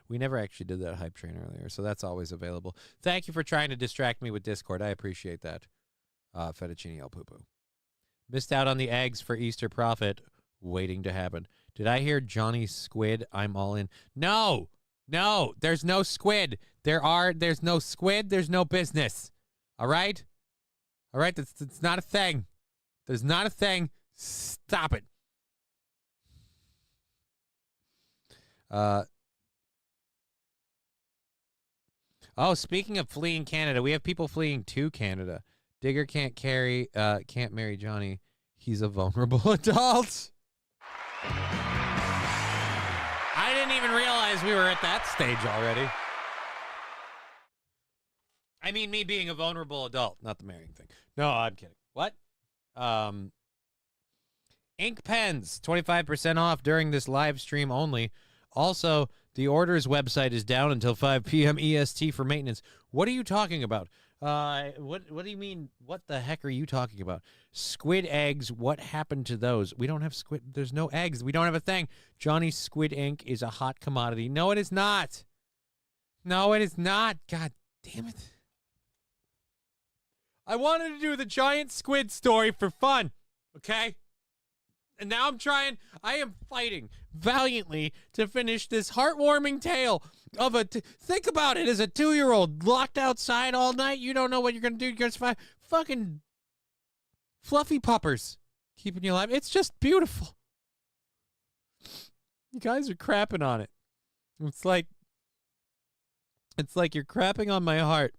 We never actually did that hype train earlier, so that's always available. Thank you for trying to distract me with Discord. I appreciate that. Fettuccine El Poo-Poo. Missed out on the eggs for Easter profit. Waiting to happen. Did I hear Johnny Squid? I'm all in. No, there's no squid. There's no squid. There's no business. All right? That's not a thing. There's not a thing. Stop it. Oh, speaking of fleeing Canada, we have people fleeing to Canada. Digger can't marry Johnny. He's a vulnerable adult. I didn't even realize we were at that stage already. I mean, me being a vulnerable adult, not the marrying thing. No, I'm kidding. What? Ink pens, 25% off during this live stream only. Also, the orders website is down until 5 p.m. EST for maintenance. What are you talking about? What do you mean? What the heck are you talking about? Squid eggs, what happened to those? We don't have squid. There's no eggs. We don't have a thing. Johnny Squid Ink is a hot commodity. No, it is not. No, it is not. God damn it. I wanted to do the giant squid story for fun. Okay? And now I am fighting valiantly to finish this heartwarming tale of think about it, as a 2-year-old locked outside all night. You don't know what you're going to do. You're going to find fucking fluffy puppers keeping you alive. It's just beautiful. You guys are crapping on it. It's like you're crapping on my heart.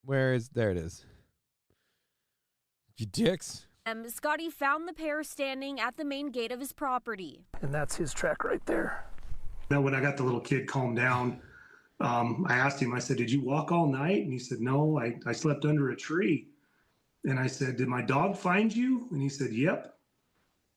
There it is. You dicks. Scotty found the pair standing at the main gate of his property. And that's his track right there. Now, when I got the little kid calmed down, I asked him, I said, did you walk all night? And he said, no, I slept under a tree. And I said, did my dog find you? And he said, yep.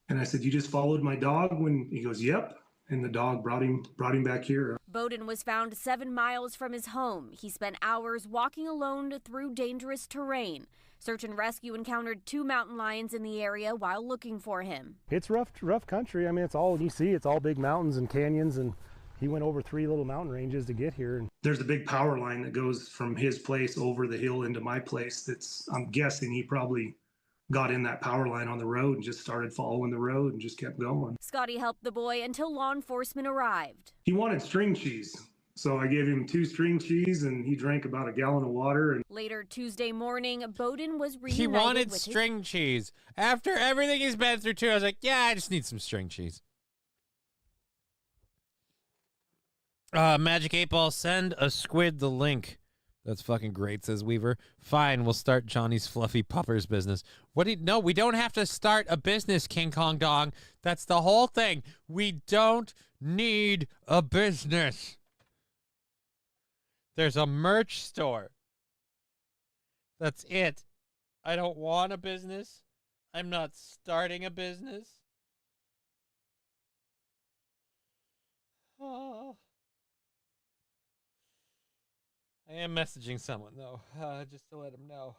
And I said, you just followed my dog? When he goes, yep. And the dog brought him back here. Bowden was found 7 miles from his home. He spent hours walking alone through dangerous terrain. Search and rescue encountered 2 mountain lions in the area while looking for him. It's rough country. I mean, it's all you see. It's all big mountains and canyons, and he went over 3 little mountain ranges to get here. There's a big power line that goes from his place over the hill into my place. I'm guessing he probably got in that power line on the road and just started following the road and just kept going. Scotty helped the boy until law enforcement arrived. He wanted string cheese. So I gave him 2 string cheese, and he drank about a gallon of water. And later Tuesday morning, Bowden was reunited. He wanted string cheese. After everything he's been through, too, I was like, yeah, I just need some string cheese. Magic 8-Ball, send a squid the link. That's fucking great, says Weaver. Fine, we'll start Johnny's Fluffy Puppers business. No, we don't have to start a business, King Kong Dong. That's the whole thing. We don't need a business. There's a merch store. That's it. I don't want a business. I'm not starting a business. Oh. I am messaging someone, though, just to let them know.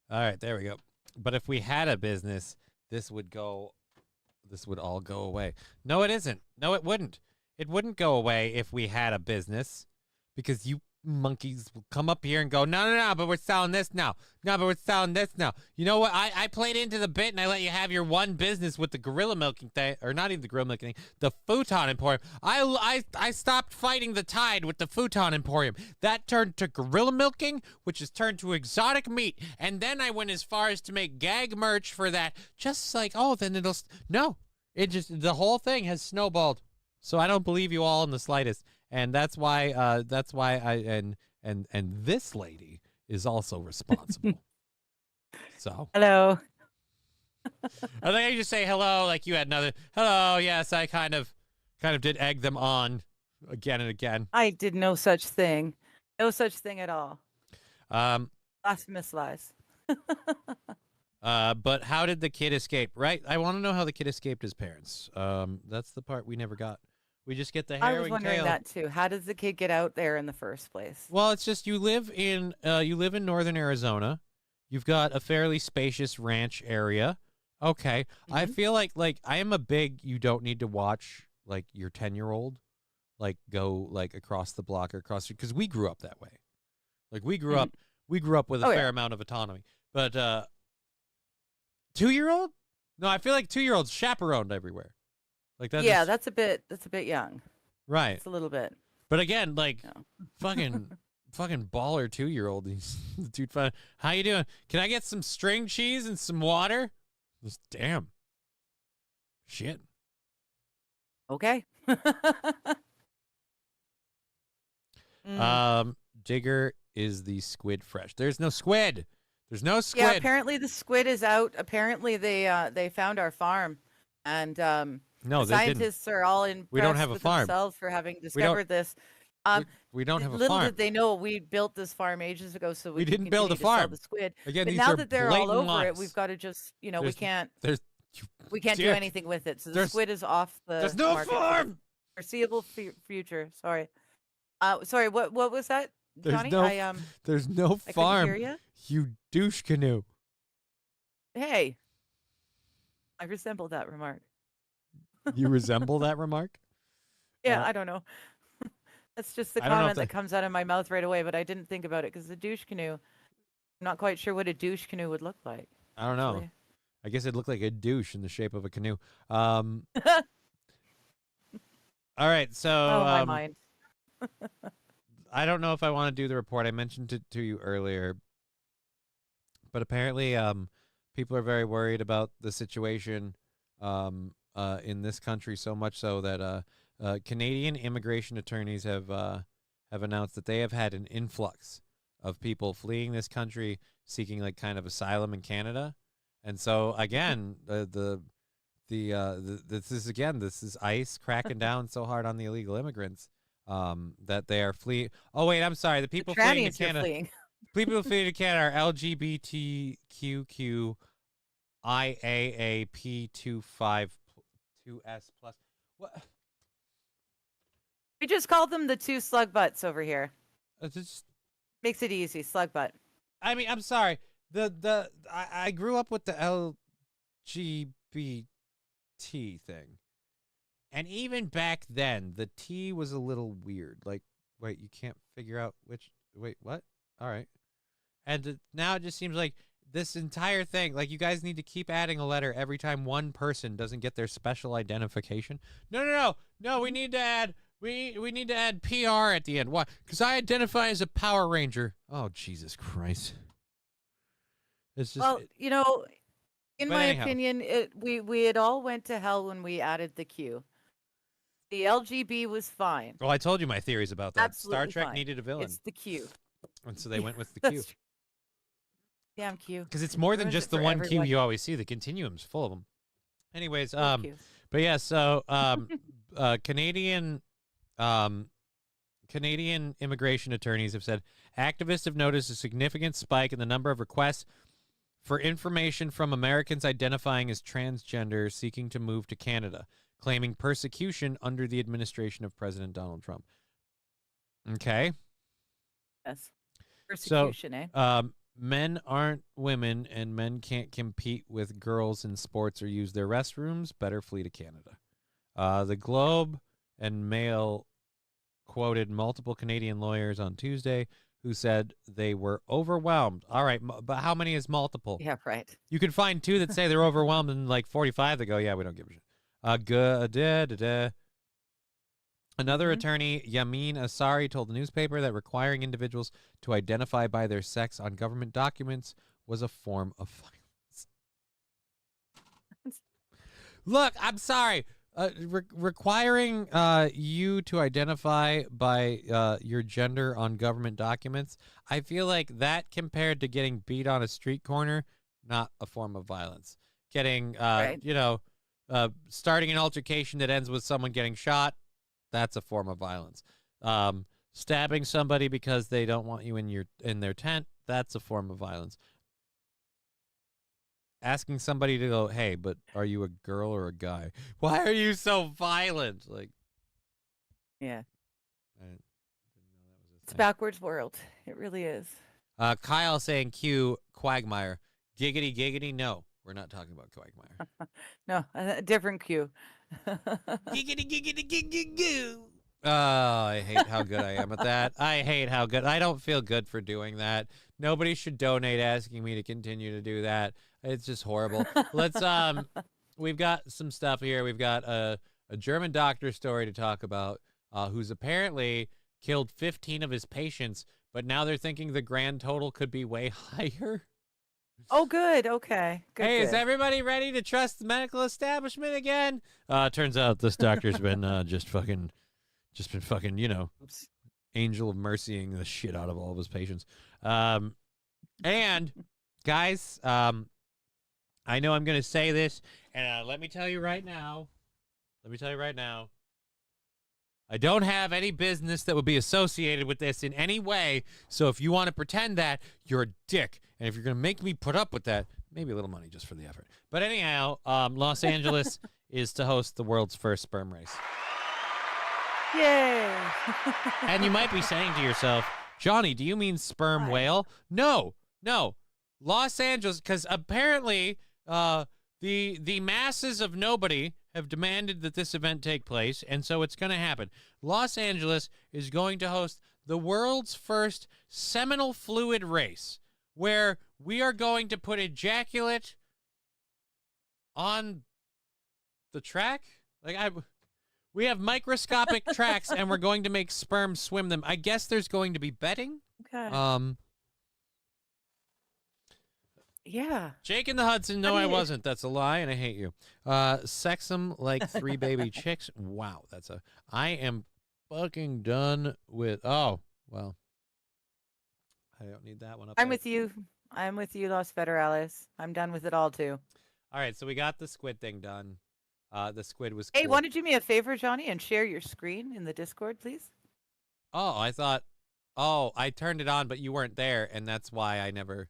All right, there we go. But if we had a business, this would all go away. No, it isn't. No, it wouldn't. It wouldn't go away if we had a business, because you monkeys will come up here and go, no, but we're selling this now. No, but we're selling this now. You know what? I played into the bit and I let you have your one business with the gorilla milking thing, or not even the gorilla milking thing, the futon emporium. I stopped fighting the tide with the futon emporium. That turned to gorilla milking, which has turned to exotic meat. And then I went as far as to make gag merch for that. Just like, then it'll, no, the whole thing has snowballed. So I don't believe you all in the slightest. And that's why this lady is also responsible. So hello. I think I just say hello like you had another hello. Yes, I kind of did egg them on again and again. I did no such thing. No such thing at all. Blasphemous lies. But how did the kid escape? Right? I want to know how the kid escaped his parents. That's the part we never got. We just get the harrowing I was wondering tale. that too. How does the kid get out there in the first place? Well, it's just you live in northern Arizona. You've got a fairly spacious ranch area. Okay. Mm-hmm. I feel like I am a big you don't need to watch like your 10-year-old go across the block or across because we grew up that way. Like we grew up with a fair amount of autonomy. But 2-year-old? No, I feel like 2-year-olds chaperoned everywhere. Like that. Yeah, that's a bit young. Right. It's a little bit. But again, fucking baller 2-year-old. The dude fun. How you doing? Can I get some string cheese and some water? Just damn. Shit. Okay. Digger is the squid fresh. There's no squid. There's no squid. Yeah, apparently the squid is out. Apparently they found our farm, and no, the scientists are all impressed we don't have a farm. themselves for having discovered this. We don't have a little farm. Did they know we built this farm ages ago, so we didn't build a farm. The squid. Again, but these now are that they're all over lies. it, we've got to just we can't do Dear. anything with it. So the squid is off the There's no market farm. for the foreseeable future. Sorry. Sorry. What was that? Johnny, there's no I couldn't farm. hear You douche canoe. Hey, I resemble that remark. You resemble that remark? Yeah, I don't know. That's just the I don't know if comment that comes out of my mouth right away, but I didn't think about it because the douche canoe, I'm not quite sure what a douche canoe would look like. I don't know. actually. I guess it looked like a douche in the shape of a canoe. All right, so my mind. I don't know if I want to do the report. I mentioned it to you earlier, but apparently people are very worried about the situation in this country, so much so that Canadian immigration attorneys have announced that they have had an influx of people fleeing this country seeking like kind of asylum in Canada. And so again, this is ICE cracking down so hard on the illegal immigrants that they are fleeing. Oh wait, I'm sorry. The people fleeing to Canada. People fleeing to Canada are LGBTQQ IAAP252S plus. What? We just called them the two slug butts over here. Just makes it easy, slug butt. I mean, I'm sorry. I grew up with the LGBT thing. And even back then, the T was a little weird. Like, wait, you can't figure out which... Wait, what? All right. And now it just seems like this entire thing, like, you guys need to keep adding a letter every time one person doesn't get their special identification. No, we need to add... We need to add PR at the end. Why? Because I identify as a Power Ranger. Oh, Jesus Christ. It's just... Well, in my opinion, we had all went to hell when we added the Q. The LGB was fine. Well, I told you my theories about that. Absolutely Star Trek fine. needed a villain. It's the Q. And so they went with the Q. Damn Q. Because it's more than Ruins just it the for one Q everyone. you always see. The continuum's full of them. Anyways, Thank you. but yeah, so Canadian immigration attorneys have said activists have noticed a significant spike in the number of requests for information from Americans identifying as transgender seeking to move to Canada, claiming persecution under the administration of President Donald Trump. Okay. Yes. Persecution, eh? Men aren't women, and men can't compete with girls in sports or use their restrooms. Better flee to Canada. The Globe and Mail quoted multiple Canadian lawyers on Tuesday who said they were overwhelmed. All right, but how many is multiple? Yeah, right. You can find two that say they're overwhelmed and like 45 that go, yeah, we don't give a shit. Another attorney, Yamin Asari, told the newspaper that requiring individuals to identify by their sex on government documents was a form of violence. Look, I'm sorry. Requiring you to identify by your gender on government documents, I feel like that compared to getting beat on a street corner, not a form of violence. Getting, starting an altercation that ends with someone getting shot, that's a form of violence. Stabbing somebody because they don't want you in their tent, that's a form of violence. Asking somebody to go, hey, but are you a girl or a guy? Why are you so violent? Like, yeah. I didn't know that was a It's a thing. backwards world. It really is. Kyle saying Q Quagmire. Giggity, giggity. No, we're not talking about Quagmire. No, a different Q. Giggity, giggity, giggity, goo. Oh, I hate how good I am at that. I hate how good. I don't feel good for doing that. Nobody should donate asking me to continue to do that. It's just horrible. Let's we've got some stuff here. We've got a German doctor story to talk about who's apparently killed 15 of his patients, but now they're thinking the grand total could be way higher. Oh, good. Okay. Good, Hey, good. is everybody ready to trust the medical establishment again? Turns out this doctor's been just been fucking, angel of mercying the shit out of all of his patients. And guys, I know I'm going to say this, and let me tell you right now, I don't have any business that would be associated with this in any way, so if you want to pretend that, you're a dick. And if you're going to make me put up with that, maybe a little money just for the effort. But anyhow, Los Angeles is to host the world's first sperm race. Yay! And you might be saying to yourself, Johnny, do you mean sperm whale? No. Los Angeles, because apparently the masses of nobody have demanded that this event take place, and so it's going to happen. Los Angeles is going to host the world's first seminal fluid race, where we are going to put ejaculate on the track. We have microscopic tracks, and we're going to make sperm swim them. I guess there's going to be betting. Okay. Yeah. Jake in the Hudson. No, I wasn't. That's a lie, and I hate you. Sex them like 3 baby chicks. Wow, I am fucking done with. Oh, well. I don't need that one up. I'm with you, Los Federales. I'm done with it all too. All right, so we got the squid thing done. The squid was. Hey, cool. want to do me a favor, Johnny, and share your screen in the Discord, please? Oh, I thought. Oh, I turned it on, but you weren't there, and that's why I never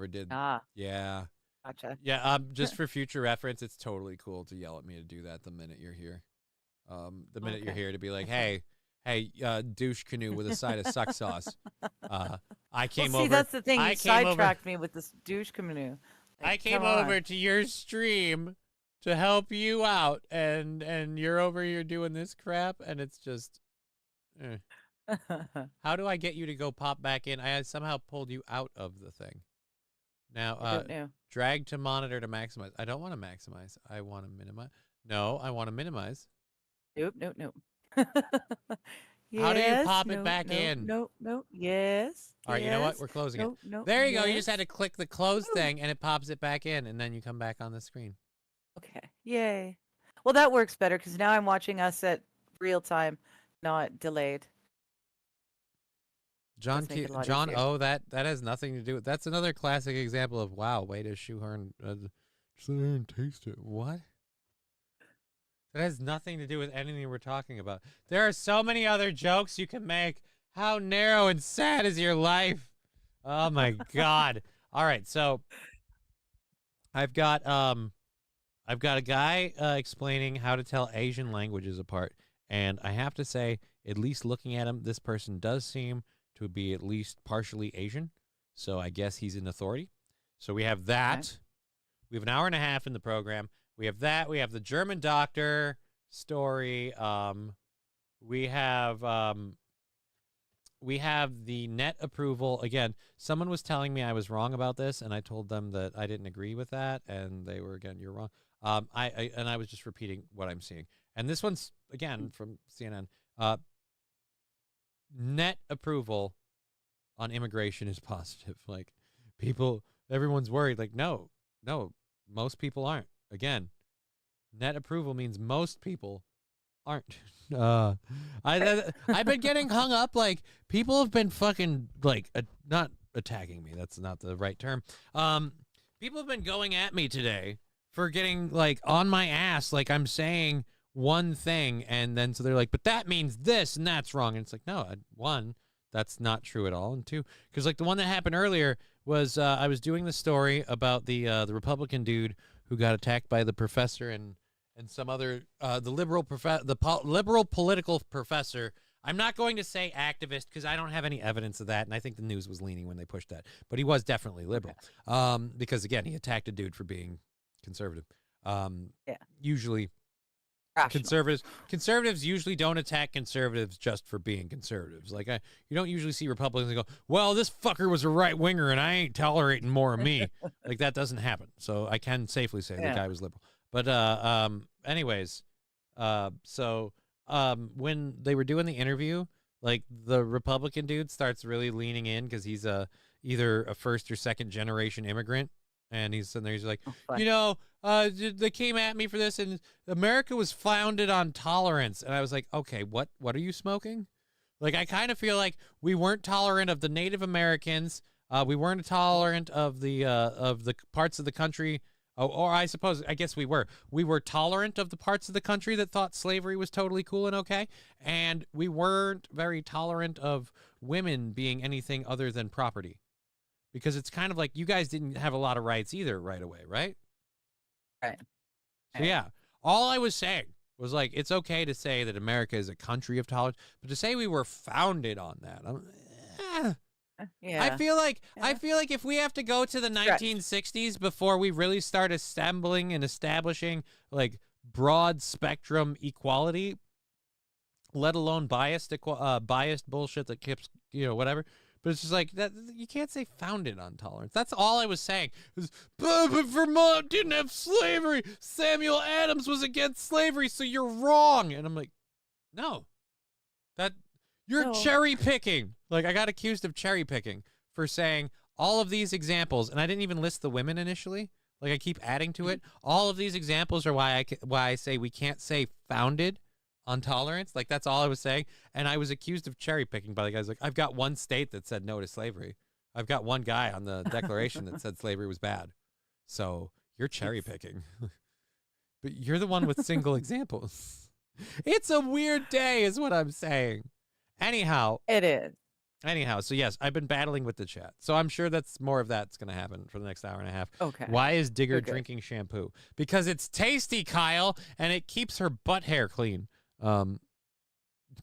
did. Ah. Yeah. Gotcha. Yeah. Just for future reference, it's totally cool to yell at me to do that the minute you're here. The minute you're here to be like, hey, douche canoe with a side of suck sauce. I came over. See, that's the thing. You sidetracked me with this douche canoe. I came over to your stream to help you out, and you're over here doing this crap, and it's just. How do I get you to go pop back in? I somehow pulled you out of the thing. Now, drag to monitor to maximize. I don't want to maximize. I want to minimize. No, I want to minimize. Nope. How do you pop it back in? Nope. Yes. All right, you know what? We're closing it. There you go. You just had to click the close thing, and it pops it back in, and then you come back on the screen. Okay. Yay. Well, that works better because now I'm watching us at real time, not delayed. John, that has nothing to do with. That's another classic example of way to shoehorn. Just sit there and taste it. What? That has nothing to do with anything we're talking about. There are so many other jokes you can make. How narrow and sad is your life? Oh my God! All right, so I've got a guy explaining how to tell Asian languages apart, and I have to say, at least looking at him, this person does seem to be at least partially Asian, so I guess he's in authority. So we have that. Okay. We have an hour and a half in the program. We have that. We have the German doctor story. We have the net approval. Again, someone was telling me I was wrong about this, and I told them that I didn't agree with that, and they were, again, you're wrong. I was just repeating what I'm seeing. And this one's, again, from CNN. Net approval on immigration is positive. Like, everyone's worried. Like, no, most people aren't. Again, net approval means most people aren't. I've been getting hung up. Like, people have been fucking, like, not attacking me. That's not the right term. People have been going at me today for getting, like, on my ass. Like, I'm saying one thing, and then so they're like, but that means this, and that's wrong. And it's like, no, one, that's not true at all. And two, because, like, the one that happened earlier was I was doing the story about the Republican dude who got attacked by the professor and some other the liberal political professor. I'm not going to say activist because I don't have any evidence of that, and I think the news was leaning when they pushed that. But he was definitely liberal because, again, he attacked a dude for being conservative. Usually conservatives usually don't attack conservatives just for being conservatives. Like, you don't usually see Republicans go, well, this fucker was a right winger and I ain't tolerating more of me. Like, that doesn't happen. So I can safely say the guy was liberal. But anyways, so when they were doing the interview, like, the Republican dude starts really leaning in because he's either a first or second generation immigrant. And he's sitting there, he's like, they came at me for this, and America was founded on tolerance. And I was like, okay, what are you smoking? Like, I kind of feel like we weren't tolerant of the Native Americans. We weren't tolerant of the parts of the country, or I guess we were. We were tolerant of the parts of the country that thought slavery was totally cool and okay, and we weren't very tolerant of women being anything other than property. Because it's kind of like you guys didn't have a lot of rights either right away, right? Right. So, yeah, all I was saying was, like, it's okay to say that America is a country of tolerance, but to say we were founded on that, Yeah. I feel like if we have to go to the 1960s before we really start assembling and establishing like broad spectrum equality, let alone biased bullshit that keeps, whatever. But it's just like that. You can't say founded on tolerance. That's all I was saying. But Vermont didn't have slavery. Samuel Adams was against slavery, so you're wrong. And I'm like, no, you're cherry picking. Like, I got accused of cherry picking for saying all of these examples, and I didn't even list the women initially. Like, I keep adding to it. All of these examples are why I say we can't say founded on tolerance. Like, that's all I was saying. And I was accused of cherry picking by the guys. Like, I've got one state that said no to slavery. I've got one guy on the Declaration that said slavery was bad. So you're cherry picking. But you're the one with single examples. It's a weird day is what I'm saying. Anyhow. It is. Anyhow, so yes, I've been battling with the chat. So I'm sure that's more of that's going to happen for the next hour and a half. Okay. Why is Digger drinking shampoo? Because it's tasty, Kyle, and it keeps her butt hair clean.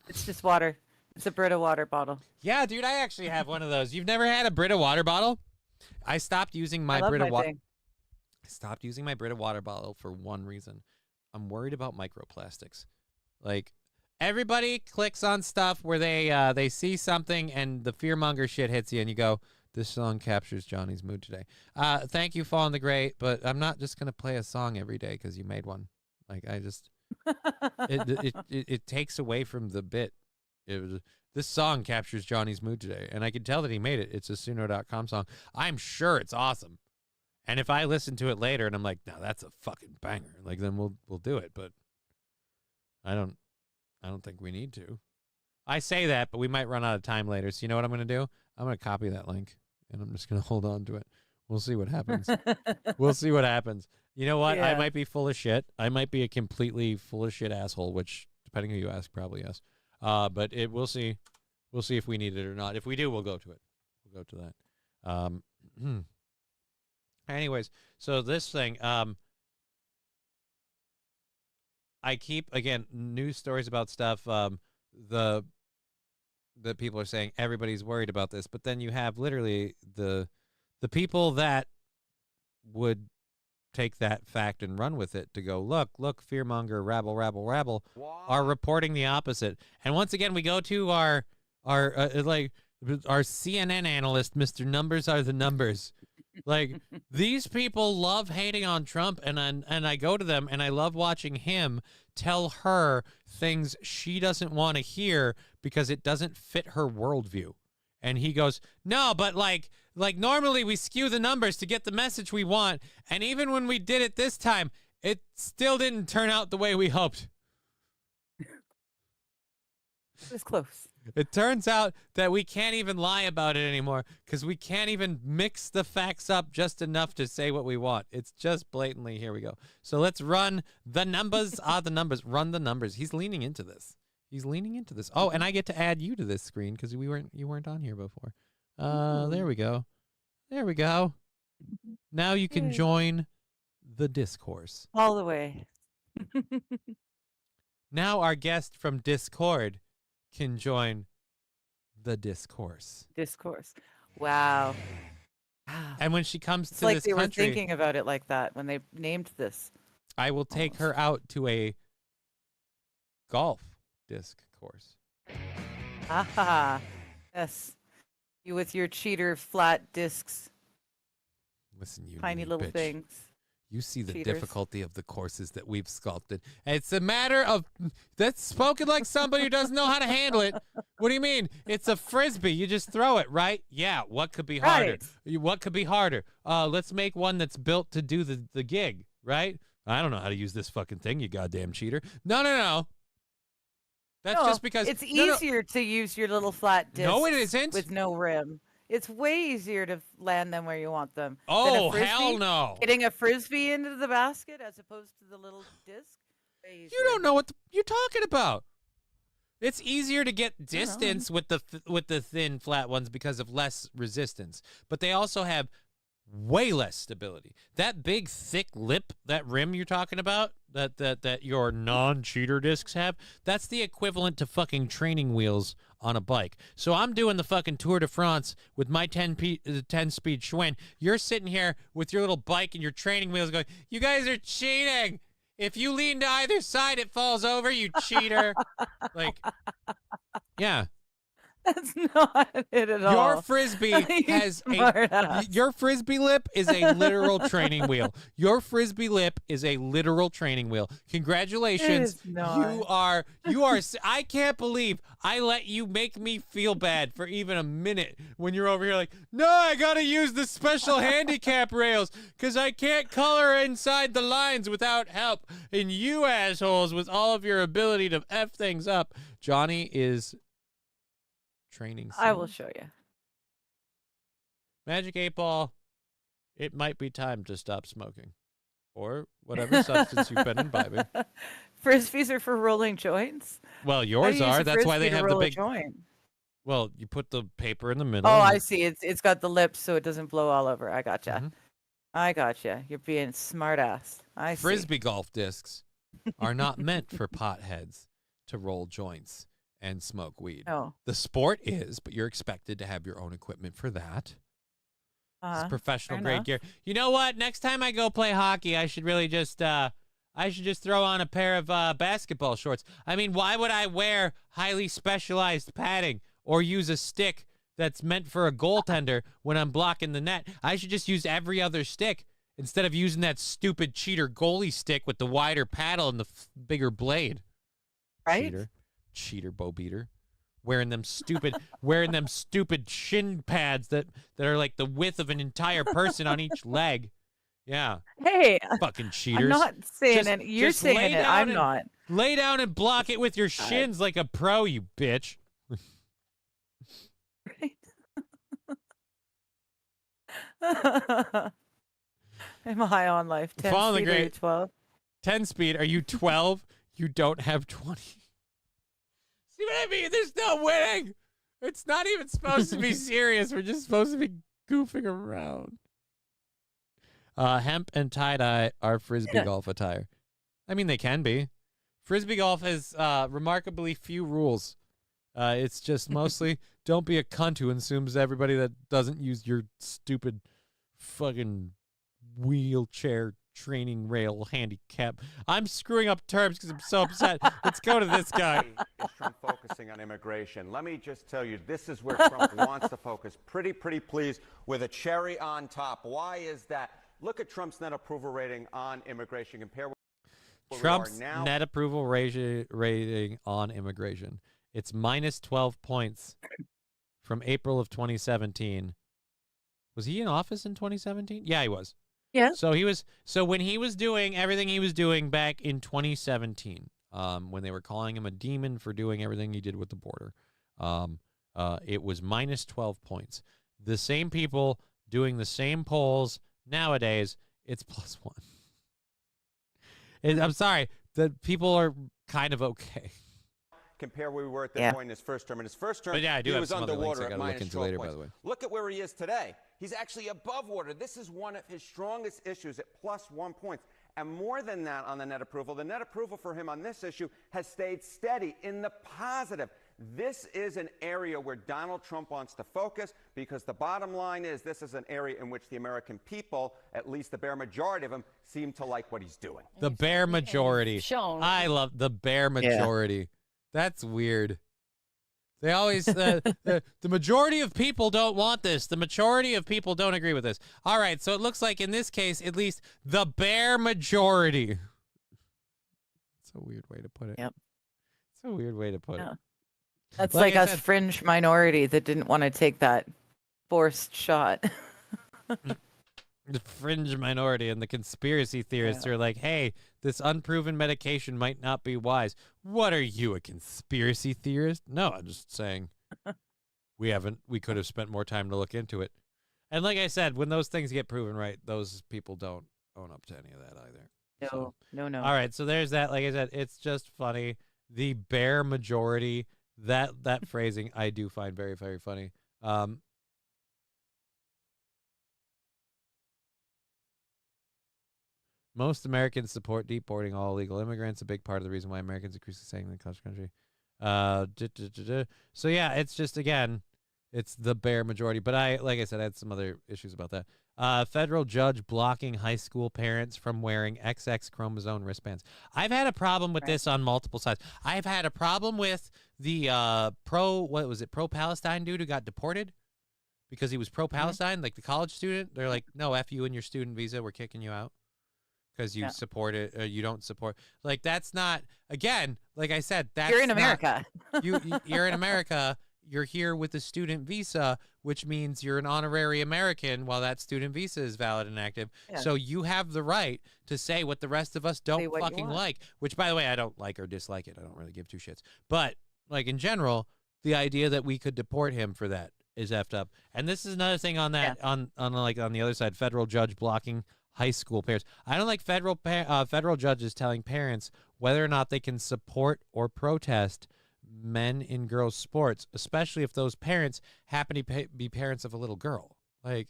It's just water. It's a Brita water bottle. Yeah, dude, I actually have one of those. You've never had a Brita water bottle? I stopped using my Brita water. I stopped using my Brita water bottle for one reason. I'm worried about microplastics. Like, everybody clicks on stuff where they see something and the fearmonger shit hits you and you go, this song captures Johnny's mood today. Thank you, Fallen the Great, but I'm not just going to play a song every day because you made one. Like, I just, it takes away from the bit. This song captures Johnny's mood today. And I can tell that he made it. It's a Suno.com song. I'm sure it's awesome. And if I listen to it later and I'm like, no, that's a fucking banger, like, then we'll do it. But I don't think we need to. I say that, but we might run out of time later. So you know what I'm going to do? I'm going to copy that link, and I'm just going to hold on to it. We'll see what happens. We'll see what happens. You know what? Yeah. I might be full of shit. I might be a completely full of shit asshole, which, depending who you ask, probably yes. But we'll see. We'll see if we need it or not. If we do, we'll go to it. We'll go to that. Anyways, so this thing, I keep, again, news stories about stuff, the people are saying everybody's worried about this, but then you have literally the people that would take that fact and run with it to go, look, fearmonger, rabble, are reporting the opposite. And once again, we go to our CNN analyst, Mr. Numbers are the numbers. Like, these people love hating on Trump, and I go to them, and I love watching him tell her things she doesn't want to hear because it doesn't fit her worldview. And he goes, no, but like normally we skew the numbers to get the message we want, and even when we did it this time, it still didn't turn out the way we hoped. It was close. It turns out that we can't even lie about it anymore because we can't even mix the facts up just enough to say what we want. It's just blatantly, here we go. So let's run the numbers are the numbers. Run the numbers. He's leaning into this. Oh, and I get to add you to this screen because you weren't on here before. There we go. Now you can join the discourse. All the way. Now our guest from Discord can join the discourse. Wow. And when she comes it's to like this they country, were thinking about it like that when they named this. I will take her out to a golf disc course. Aha. Yes. You with your cheater flat discs. Listen, you tiny little bitch. Things. You see the Cheaters. difficulty of the courses that we've sculpted. It's a matter of, that's spoken like somebody who doesn't know how to handle it. What do you mean? It's a Frisbee. You just throw it, right? Yeah. What could be harder? Right. What could be harder? Let's make one that's built to do the gig, right? I don't know how to use this fucking thing, you goddamn cheater. No. That's just because it's easier to use your little flat discs. No, it isn't. With no rim. It's way easier to land them where you want them. Oh, hell no. Getting a Frisbee into the basket as opposed to the little disc. You don't know what you're talking about. It's easier to get distance with the thin flat ones because of less resistance. But they also have way less stability. That big thick lip, that rim you're talking about, that your non-cheater discs have, that's the equivalent to fucking training wheels on a bike. So I'm doing the fucking Tour de France with my 10-speed Schwinn. You're sitting here with your little bike and your training wheels going, you guys are cheating. If you lean to either side, it falls over, you cheater. Like, yeah. That's not it at all. Your Frisbee has your Frisbee lip is a literal training wheel. Your Frisbee lip is a literal training wheel. Congratulations. You are I can't believe I let you make me feel bad for even a minute when you're over here like, no, I gotta use the special handicap rails because I can't color inside the lines without help. And you assholes with all of your ability to F things up. Johnny is training scene. I will show you. Magic 8 Ball, it might be time to stop smoking. Or whatever substance you've been imbibing. Frisbees are for rolling joints? Well, yours are. That's why they have the big joint? Well, you put the paper in the middle. Oh, I see. It's got the lips so it doesn't blow all over. I gotcha. Mm-hmm. I gotcha. You're being smart ass. I see. Frisbee golf discs are not meant for potheads to roll joints and smoke weed. No. The sport is, but you're expected to have your own equipment for that. It's professional grade gear. You know what? Next time I go play hockey, I should really just throw on a pair of basketball shorts. I mean, why would I wear highly specialized padding or use a stick that's meant for a goaltender when I'm blocking the net? I should just use every other stick instead of using that stupid cheater goalie stick with the wider paddle and the bigger blade. Right? Cheater bow beater, wearing them stupid shin pads that are like the width of an entire person on each leg. Yeah. Hey, fucking cheaters. I'm not saying it. You're saying it. I'm not. Lay down and block it with your shins like a pro, you bitch. I'm high on life. 10 speed or you 12? 10 speed. Are you 12? You don't have 20. See what I mean? There's no winning. It's not even supposed to be serious. We're just supposed to be goofing around. Hemp and tie-dye are Frisbee golf attire. I mean, they can be. Frisbee golf has remarkably few rules. It's just mostly don't be a cunt who assumes everybody that doesn't use your stupid fucking wheelchair training rail handicap. I'm screwing up terms because I'm so upset. Let's go to this guy. Is Trump focusing on immigration? Let me just tell you, this is where Trump wants to focus. Pretty please, with a cherry on top. Why is that? Look at Trump's net approval rating on immigration. Compare with Trump's net approval rating on immigration. It's minus 12 points from April of 2017. Was he in office in 2017? Yeah, he was. Yeah. So when he was doing everything he was doing back in 2017, when they were calling him a demon for doing everything he did with the border, it was minus 12 points. The same people doing the same polls nowadays, it's plus 1. I'm sorry, the people are kind of okay. Compare where we were at that point in his first term. In his first term, he was underwater at minus 12 points. Look at where he is today. He's actually above water. This is one of his strongest issues at plus 1 point. And more than that on the net approval for him on this issue has stayed steady in the positive. This is an area where Donald Trump wants to focus because the bottom line is this is an area in which the American people, at least the bare majority of them, seem to like what he's doing. The bare majority. I love the bare majority. Yeah. That's weird. They always, the majority of people don't want this. The majority of people don't agree with this. All right, so it looks like in this case, at least the bare majority. That's a weird way to put it. Yep. It's a weird way to put it. That's like us fringe minority that didn't want to take that forced shot. The fringe minority and the conspiracy theorists are like, hey, this unproven medication might not be wise. What are you, a conspiracy theorist? No, I'm just saying we could have spent more time to look into it. And like I said, when those things get proven right, those people don't own up to any of that either. No. All right, so there's that. Like I said, it's just funny. The bare majority, that phrasing I do find very, very funny. Most Americans support deporting all illegal immigrants. A big part of the reason why Americans increasingly saying in the country. So yeah, it's just, again, it's the bare majority. But like I said, I had some other issues about that. Federal judge blocking high school parents from wearing XX chromosome wristbands. I've had a problem with this on multiple sides. I've had a problem with the pro-Palestine dude who got deported because he was pro-Palestine, like the college student. They're like, no, F you and your student visa, we're kicking you out because you support it, or you don't support. Like, that's not, again, like I said, that's you're in America. You're in America. You're here with a student visa, which means you're an honorary American while that student visa is valid and active. Yeah. So you have the right to say what the rest of us don't fucking like, which, by the way, I don't like or dislike it. I don't really give two shits. But, like, in general, the idea that we could deport him for that is effed up. And this is another thing on that, on the other side, federal judge blocking high school parents. I don't like federal judges telling parents whether or not they can support or protest men in girls' sports, especially if those parents happen to be parents of a little girl. Like,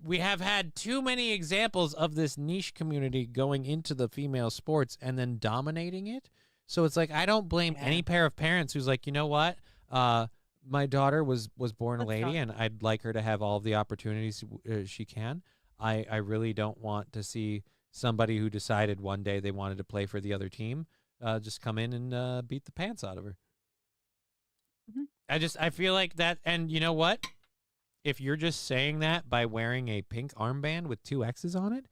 we have had too many examples of this niche community going into the female sports and then dominating it. So it's like, I don't blame any pair of parents who's like, you know what? My daughter was born a lady, and I'd like her to have all of the opportunities she can. I really don't want to see somebody who decided one day they wanted to play for the other team just come in and beat the pants out of her. I feel like that, and you know what? If you're just saying that by wearing a pink armband with 2 X's on it,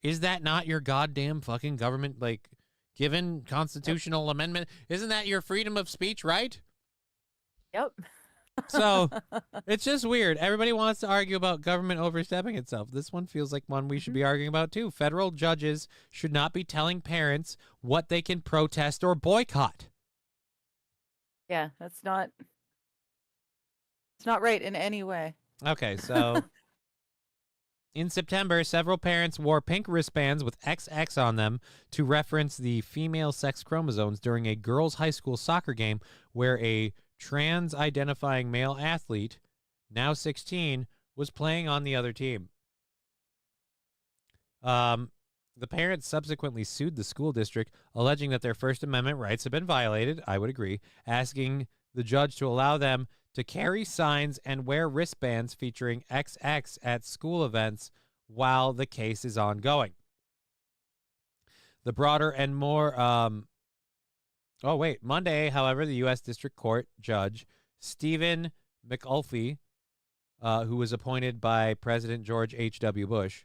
is that not your goddamn fucking government, like, given constitutional amendment? Isn't that your freedom of speech, right? Yep. So it's just weird. Everybody wants to argue about government overstepping itself. This one feels like one we should be arguing about too. Federal judges should not be telling parents what they can protest or boycott. Yeah, it's not right in any way. Okay, so in September, several parents wore pink wristbands with XX on them to reference the female sex chromosomes during a girls' high school soccer game where a trans-identifying male athlete, now 16, was playing on the other team. The parents subsequently sued the school district, alleging that their First Amendment rights have been violated, I would agree, asking the judge to allow them to carry signs and wear wristbands featuring XX at school events while the case is ongoing. The broader and more... Monday, however, the U.S. District Court Judge Stephen McAuliffe, who was appointed by President George H.W. Bush,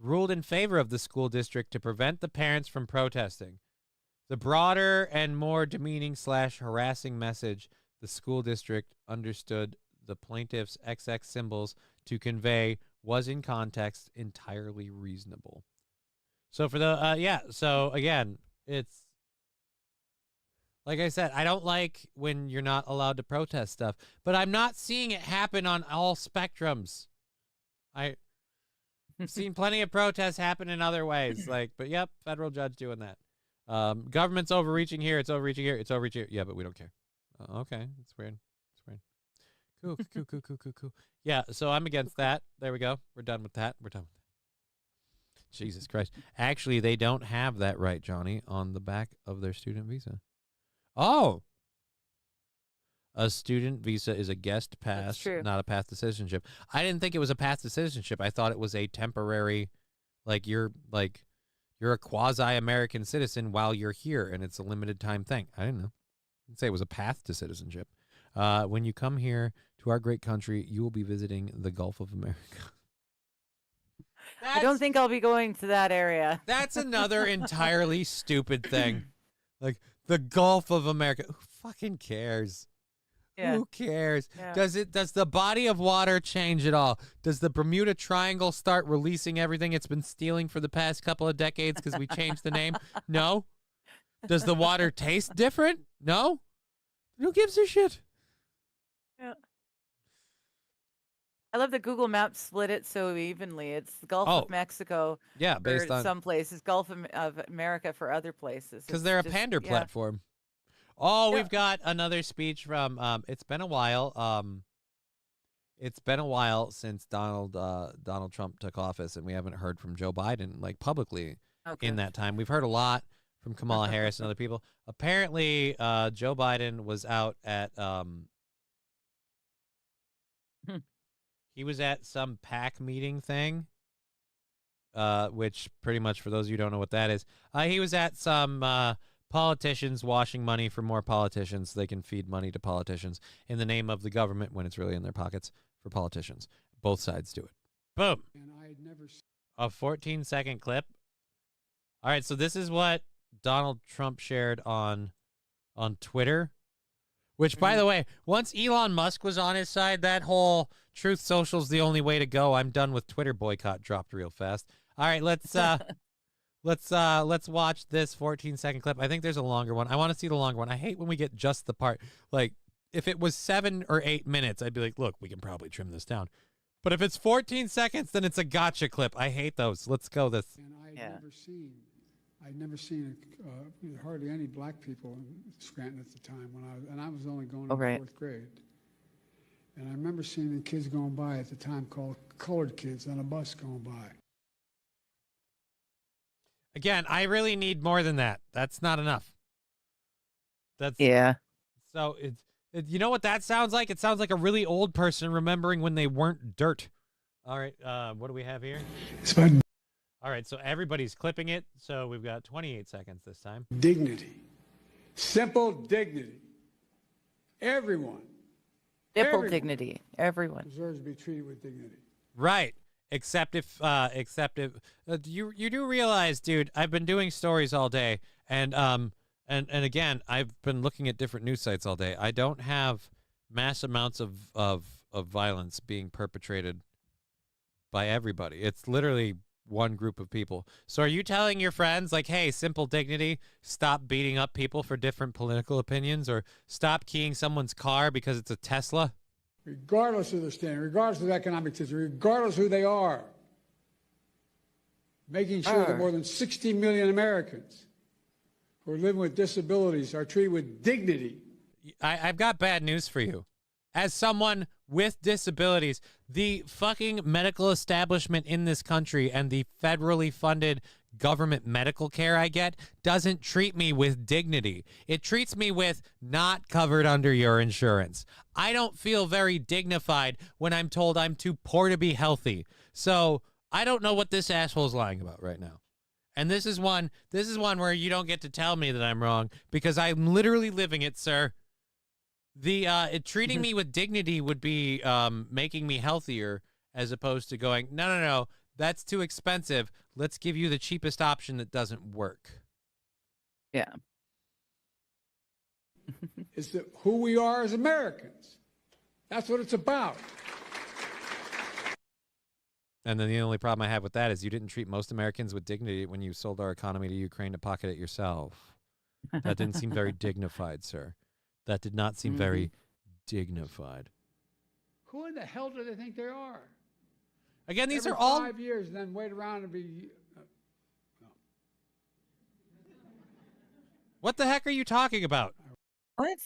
ruled in favor of the school district to prevent the parents from protesting. The broader and more demeaning / harassing message the school district understood the plaintiff's XX symbols to convey was in context entirely reasonable. So for the, so again, it's, like I said, I don't like when you're not allowed to protest stuff, but I'm not seeing it happen on all spectrums. I've seen plenty of protests happen in other ways, but yep, federal judge doing that. Government's overreaching here, it's overreaching here, it's overreaching here. Yeah, but we don't care. Okay, it's weird. It's weird. Cool. Yeah, so I'm against that. There we go. We're done with that. Jesus Christ. Actually, they don't have that right, Johnny, on the back of their student visa. Oh. A student visa is a guest pass, not a path to citizenship. I didn't think it was a path to citizenship. I thought it was a temporary, you're a quasi-American citizen while you're here, and it's a limited time thing. I didn't know. I didn't say it was a path to citizenship. When you come here to our great country, you will be visiting the Gulf of America. I don't think I'll be going to that area. That's another entirely stupid thing. Like, the Gulf of America. Who fucking cares? Yeah. Who cares? Yeah. Does the body of water change at all? Does the Bermuda Triangle start releasing everything it's been stealing for the past couple of decades because we changed the name? No. Does the water taste different? No. Who gives a shit? Yeah. I love that Google Maps split it so evenly. It's the Gulf of Mexico. Yeah, based for on some places, Gulf of America for other places. Because they're a pander platform. Oh, we've got another speech from. It's been a while. It's been a while since Donald Trump took office, and we haven't heard from Joe Biden publicly. in that time. We've heard a lot from Kamala Harris and other people. Apparently, Joe Biden was out at he was at some PAC meeting thing, which pretty much, for those of you who don't know what that is, he was at some politicians washing money for more politicians so they can feed money to politicians in the name of the government when it's really in their pockets for politicians. Both sides do it. Boom. And I had never a 14-second clip. All right, so this is what Donald Trump shared on Twitter, which, by the way, once Elon Musk was on his side, that whole Truth Social's the only way to go, I'm done with Twitter boycott dropped real fast. All right, let's watch this 14-second clip. I think there's a longer one. I want to see the longer one. I hate when we get just the part. Like, if it was 7 or 8 minutes, I'd be like, look, we can probably trim this down. But if it's 14 seconds, then it's a gotcha clip. I hate those. Let's go this. And I'd never seen hardly any black people in Scranton at the time when I was only going in fourth grade. And I remember seeing the kids going by at the time called colored kids on a bus going by. Again, I really need more than that. That's not enough. So you know what that sounds like? It sounds like a really old person remembering when they weren't dirt. All right, what do we have here? All right, so everybody's clipping it. So we've got 28 seconds this time. Dignity. Simple dignity. Everyone. Simple dignity. Everyone deserves to be treated with dignity. Right. Except if you do realize, dude, I've been doing stories all day, and again, I've been looking at different news sites all day. I don't have mass amounts of violence being perpetrated by everybody. It's literally one group of people. So are you telling your friends, like, hey, simple dignity, stop beating up people for different political opinions, or stop keying someone's car because it's a Tesla? Regardless of their standing, regardless of economic system, regardless of who they are, making sure that more than 60 million Americans who are living with disabilities are treated with dignity. I've got bad news for you. As someone with disabilities, the fucking medical establishment in this country and the federally funded government medical care I get doesn't treat me with dignity. It treats me with not covered under your insurance. I don't feel very dignified when I'm told I'm too poor to be healthy. So I don't know what this asshole's lying about right now. And this is one where you don't get to tell me that I'm wrong, because I'm literally living it, sir. Treating me with dignity would be making me healthier, as opposed to going, no, that's too expensive. Let's give you the cheapest option that doesn't work. Yeah. It's who we are as Americans. That's what it's about. And then the only problem I have with that is you didn't treat most Americans with dignity when you sold our economy to Ukraine to pocket it yourself. That didn't seem very dignified, sir. That did not seem very dignified. Who in the hell do they think they are? Again, these Every are all 5 years, and then wait around and be. What the heck are you talking about? What?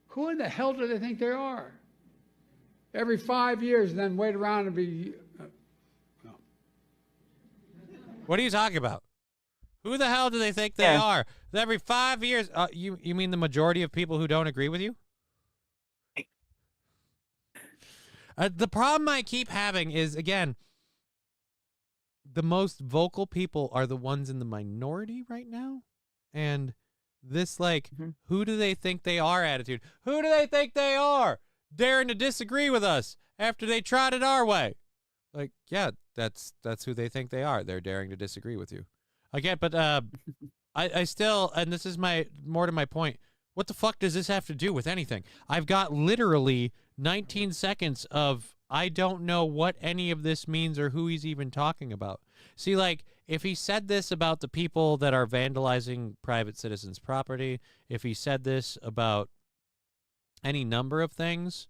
Who in the hell do they think they are? Every 5 years, and then wait around and be. What are you talking about? Who the hell do they think they are? Every 5 years, you mean the majority of people who don't agree with you? The problem I keep having is, again, the most vocal people are the ones in the minority right now. And this, who do they think they are attitude. Who do they think they are? Daring to disagree with us after they tried it our way. Like, yeah, that's who they think they are. They're daring to disagree with you. Again, but I still, and this is more to my point, what the fuck does this have to do with anything? I've got literally 19 seconds of I don't know what any of this means or who he's even talking about. See, if he said this about the people that are vandalizing private citizens' property, if he said this about any number of things,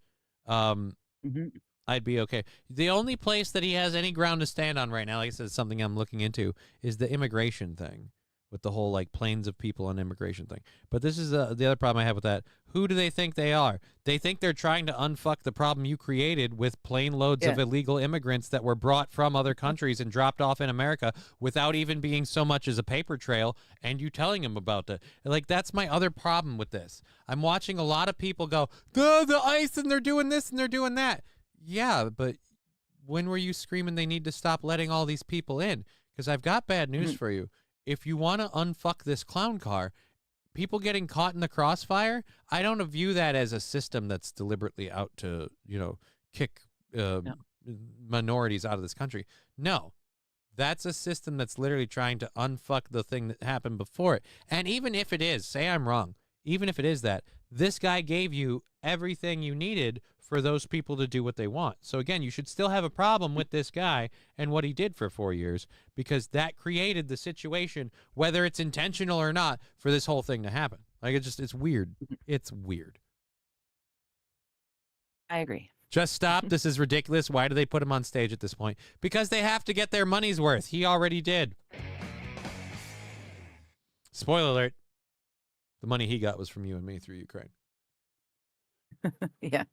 I'd be okay. The only place that he has any ground to stand on right now, like I said, something I'm looking into, is the immigration thing, with the whole like planes of people on immigration thing. But this is the other problem I have with that. Who do they think they are? They think they're trying to unfuck the problem you created with plane loads of illegal immigrants that were brought from other countries and dropped off in America without even being so much as a paper trail, and you telling them about that. Like, that's my other problem with this. I'm watching a lot of people go, the ICE, and they're doing this and they're doing that. Yeah, but when were you screaming they need to stop letting all these people in? Because I've got bad news for you. If you want to unfuck this clown car, people getting caught in the crossfire, I don't view that as a system that's deliberately out to, kick minorities out of this country. No, that's a system that's literally trying to unfuck the thing that happened before it. And even if it is, say I'm wrong, even if it is that, this guy gave you everything you needed for those people to do what they want. So again, you should still have a problem with this guy and what he did for 4 years, because that created the situation, whether it's intentional or not, for this whole thing to happen. Like, it's weird. It's weird. I agree. Just stop. This is ridiculous. Why do they put him on stage at this point? Because they have to get their money's worth. He already did. Spoiler alert. The money he got was from you and me through Ukraine. Yeah.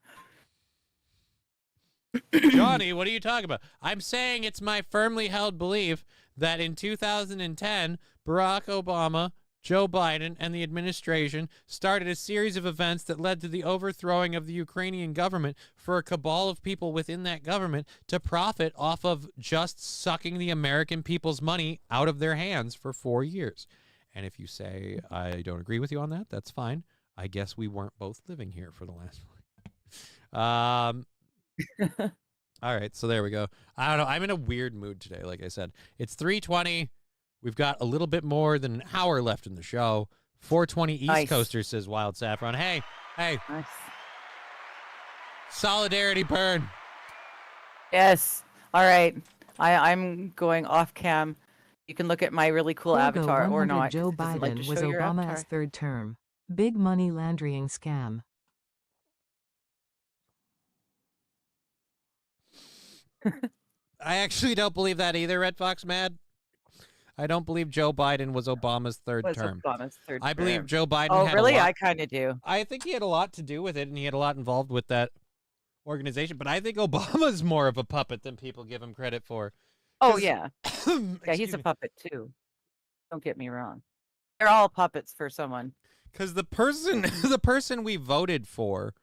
Johnny, what are you talking about? I'm saying it's my firmly held belief that in 2010, Barack Obama, Joe Biden, and the administration started a series of events that led to the overthrowing of the Ukrainian government for a cabal of people within that government to profit off of just sucking the American people's money out of their hands for 4 years. And if you say I don't agree with you on that, that's fine. I guess we weren't both living here for the last one. All right, so there we go. I don't know. I'm in a weird mood today, like I said. It's 3:20. We've got a little bit more than an hour left in the show. 420 East Coaster, says Wild Saffron. Hey. Nice. Solidarity burn. Yes. All right. I'm going off cam. You can look at my really cool avatar or not. Joe Biden was Obama's third term. Big money laundering scam. I actually don't believe that either, Red Fox Mad. I don't believe Joe Biden was Obama's third term. I believe Joe Biden had really? a lot. I kind of do. I think he had a lot to do with it, and he had a lot involved with that organization. But I think Obama's more of a puppet than people give him credit for. Oh, yeah. Yeah, he's a puppet, too. Don't get me wrong. They're all puppets for someone. Because the person we voted for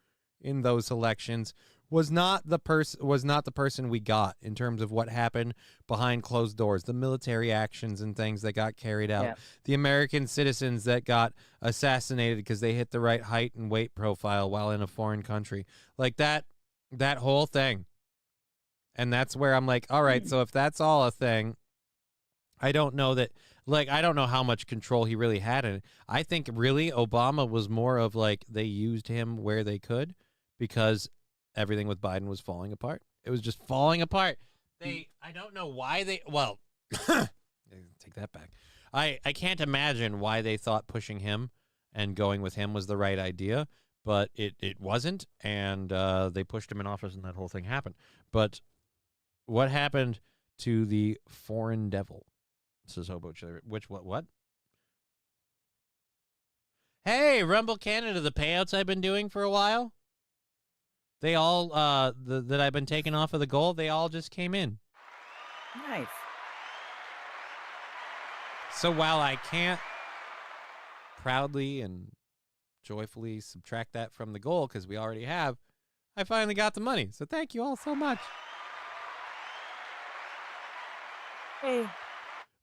in those elections was not the person we got in terms of what happened behind closed doors, the military actions and things that got carried out, the American citizens that got assassinated because they hit the right height and weight profile while in a foreign country, like that whole thing. And that's where I'm like, all right, so if that's all a thing, I don't know that, like, I don't know how much control he really had in it. I think really Obama was more of like they used him where they could because everything with Biden was falling apart. It was just falling apart. I don't know why well, take that back. I can't imagine why they thought pushing him and going with him was the right idea, but it wasn't, and they pushed him in office and that whole thing happened. But what happened to the foreign devil? Says Hobo Chiller. What? Hey, Rumble Canada, the payouts I've been doing for a while, they all, that I've been taking off of the goal, they all just came in. Nice. So while I can't proudly and joyfully subtract that from the goal because we already have, I finally got the money. So thank you all so much. Hey.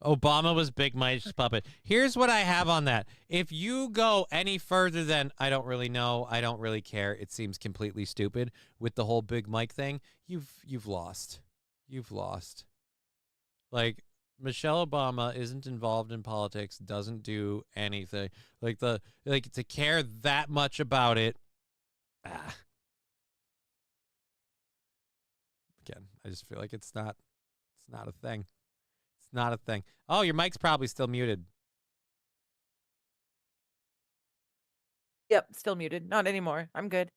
Obama was Big Mike's puppet. Here's what I have on that. If you go any further than I don't really know, I don't really care, it seems completely stupid with the whole Big Mike thing, you've lost. You've lost. Like, Michelle Obama isn't involved in politics, doesn't do anything. Like to care that much about it. Again, I just feel like it's not a thing. Not a thing. Oh, your mic's probably still muted. Yep, still muted. Not anymore. I'm good.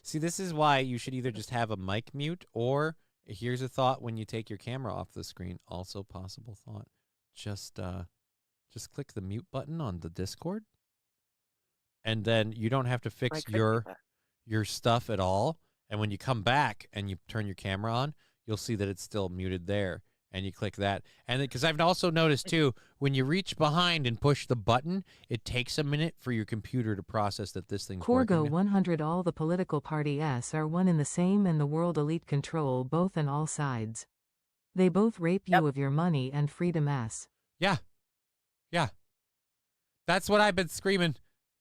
See, this is why you should either just have a mic mute, or here's a thought when you take your camera off the screen. Also possible thought. Just just click the mute button on the Discord, and then you don't have to fix your stuff at all. And when you come back and you turn your camera on, you'll see that it's still muted there. And you click that. And because I've also noticed, too, when you reach behind and push the button, it takes a minute for your computer to process that this thing's Corgo working. 100 All the political party S are one in the same, and the world elite control both and all sides. They both rape you of your money and freedom S. Yeah. Yeah. That's what I've been screaming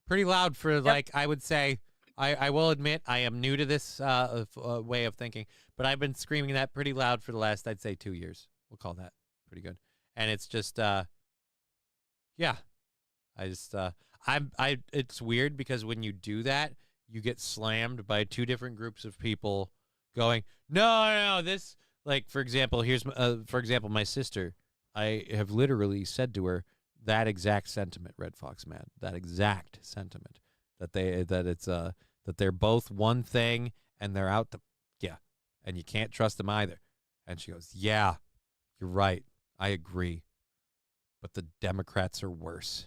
pretty loud for, like, I would say, I will admit I am new to this way of thinking, but I've been screaming that pretty loud for the last, I'd say, 2 years. We'll call that pretty good. And it's just, yeah. It's weird because when you do that, you get slammed by two different groups of people going, no, this, like, for example, my sister, I have literally said to her that exact sentiment, Red Fox Mad, that exact sentiment, that they're both one thing and they're out to, and you can't trust them either. And she goes, yeah, you're right. I agree. But the Democrats are worse.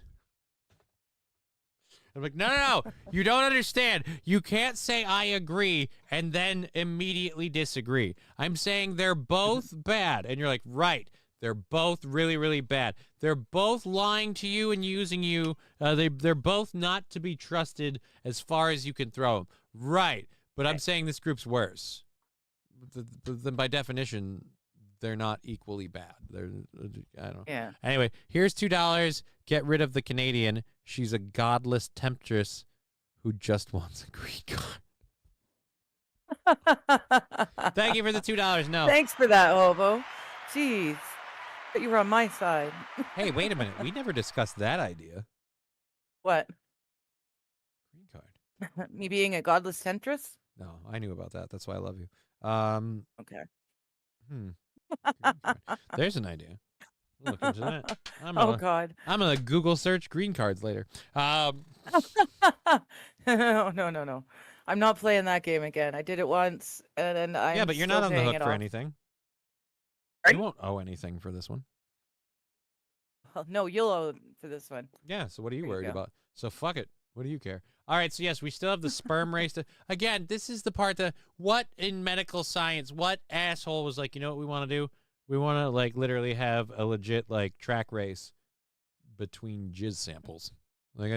I'm like, no, you don't understand. You can't say I agree and then immediately disagree. I'm saying they're both bad. And you're like, right. They're both really, really bad. They're both lying to you and using you. They're both not to be trusted as far as you can throw them. Right. But I'm saying this group's worse. Then by definition, they're not equally bad. I don't know. Yeah. Anyway, here's $2. Get rid of the Canadian. She's a godless temptress who just wants a green card. Thank you for the $2. No. Thanks for that, Hobo. Jeez. But you were on my side. Hey, wait a minute. We never discussed that idea. What? Green card. Me being a godless temptress? No, I knew about that. That's why I love you. Okay. There's an idea. We'll look into that. God. I'm gonna Google search green cards later. No. I'm not playing that game again. I did it once, and I'm yeah, but you're not on the hook for off. anything. Right? You won't owe anything for this one. Well, no, you'll owe for this one. Yeah. So what are you worried about? So fuck it. What do you care? All right, so yes, we still have the sperm race. Again, this is the part that, what in medical science, what asshole was like, you know what we want to do? We want to, like, literally have a legit, like, track race between jizz samples. Like,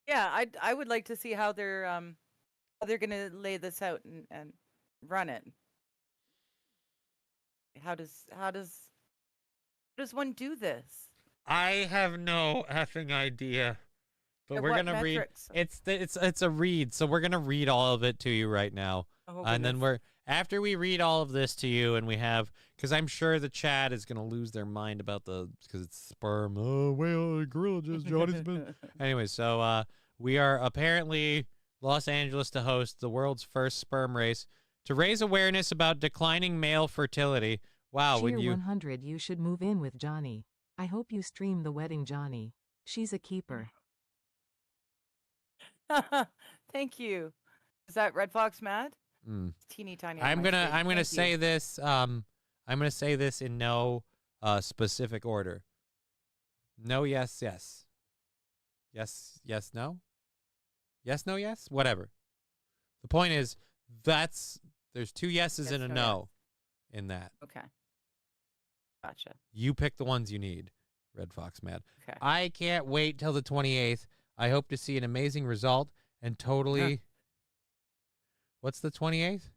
Yeah, I would like to see how they're going to lay this out and run it. How does one do this? I have no effing idea. But we're gonna metrics? read. It's a read, so we're gonna read all of it to you right now, and then after we read all of this to you, and we have, because I'm sure the chat is gonna lose their mind about because it's sperm. Oh, well, gorilla just Johnny's been. Anyway, so we are apparently Los Angeles to host the world's first sperm race to raise awareness about declining male fertility. Wow, Cheer 100, you should move in with Johnny. I hope you stream the wedding, Johnny. She's a keeper. Thank you. Is that Red Fox Mad? Teeny tiny. I'm gonna say this. I'm gonna say this in no specific order. No, yes, yes. Yes, yes, no. Yes, no, yes. Whatever. The point is, there's two yeses and a no in that. Okay. Gotcha. You pick the ones you need, Red Fox Mad. Okay. I can't wait till the 28th. I hope to see an amazing result and totally. What's the 28th?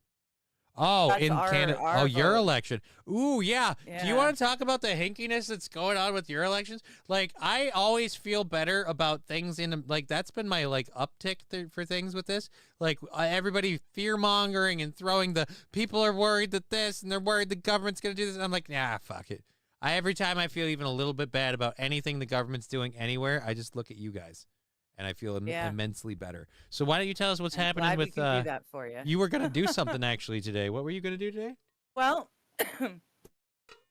Oh, that's in Canada. Oh, your vote. election. Ooh, yeah. Do you want to talk about the hinkiness that's going on with your elections? Like, I always feel better about things like, that's been my, like, uptick for things with this. Like, everybody fear-mongering and throwing people are worried that this, and they're worried the government's going to do this. And I'm like, nah, fuck it. Every time I feel even a little bit bad about anything the government's doing anywhere, I just look at you guys. And I feel immensely better. So why don't you tell us what's happening with? We can do that for you. You were going to do something actually today. What were you going to do today? Well,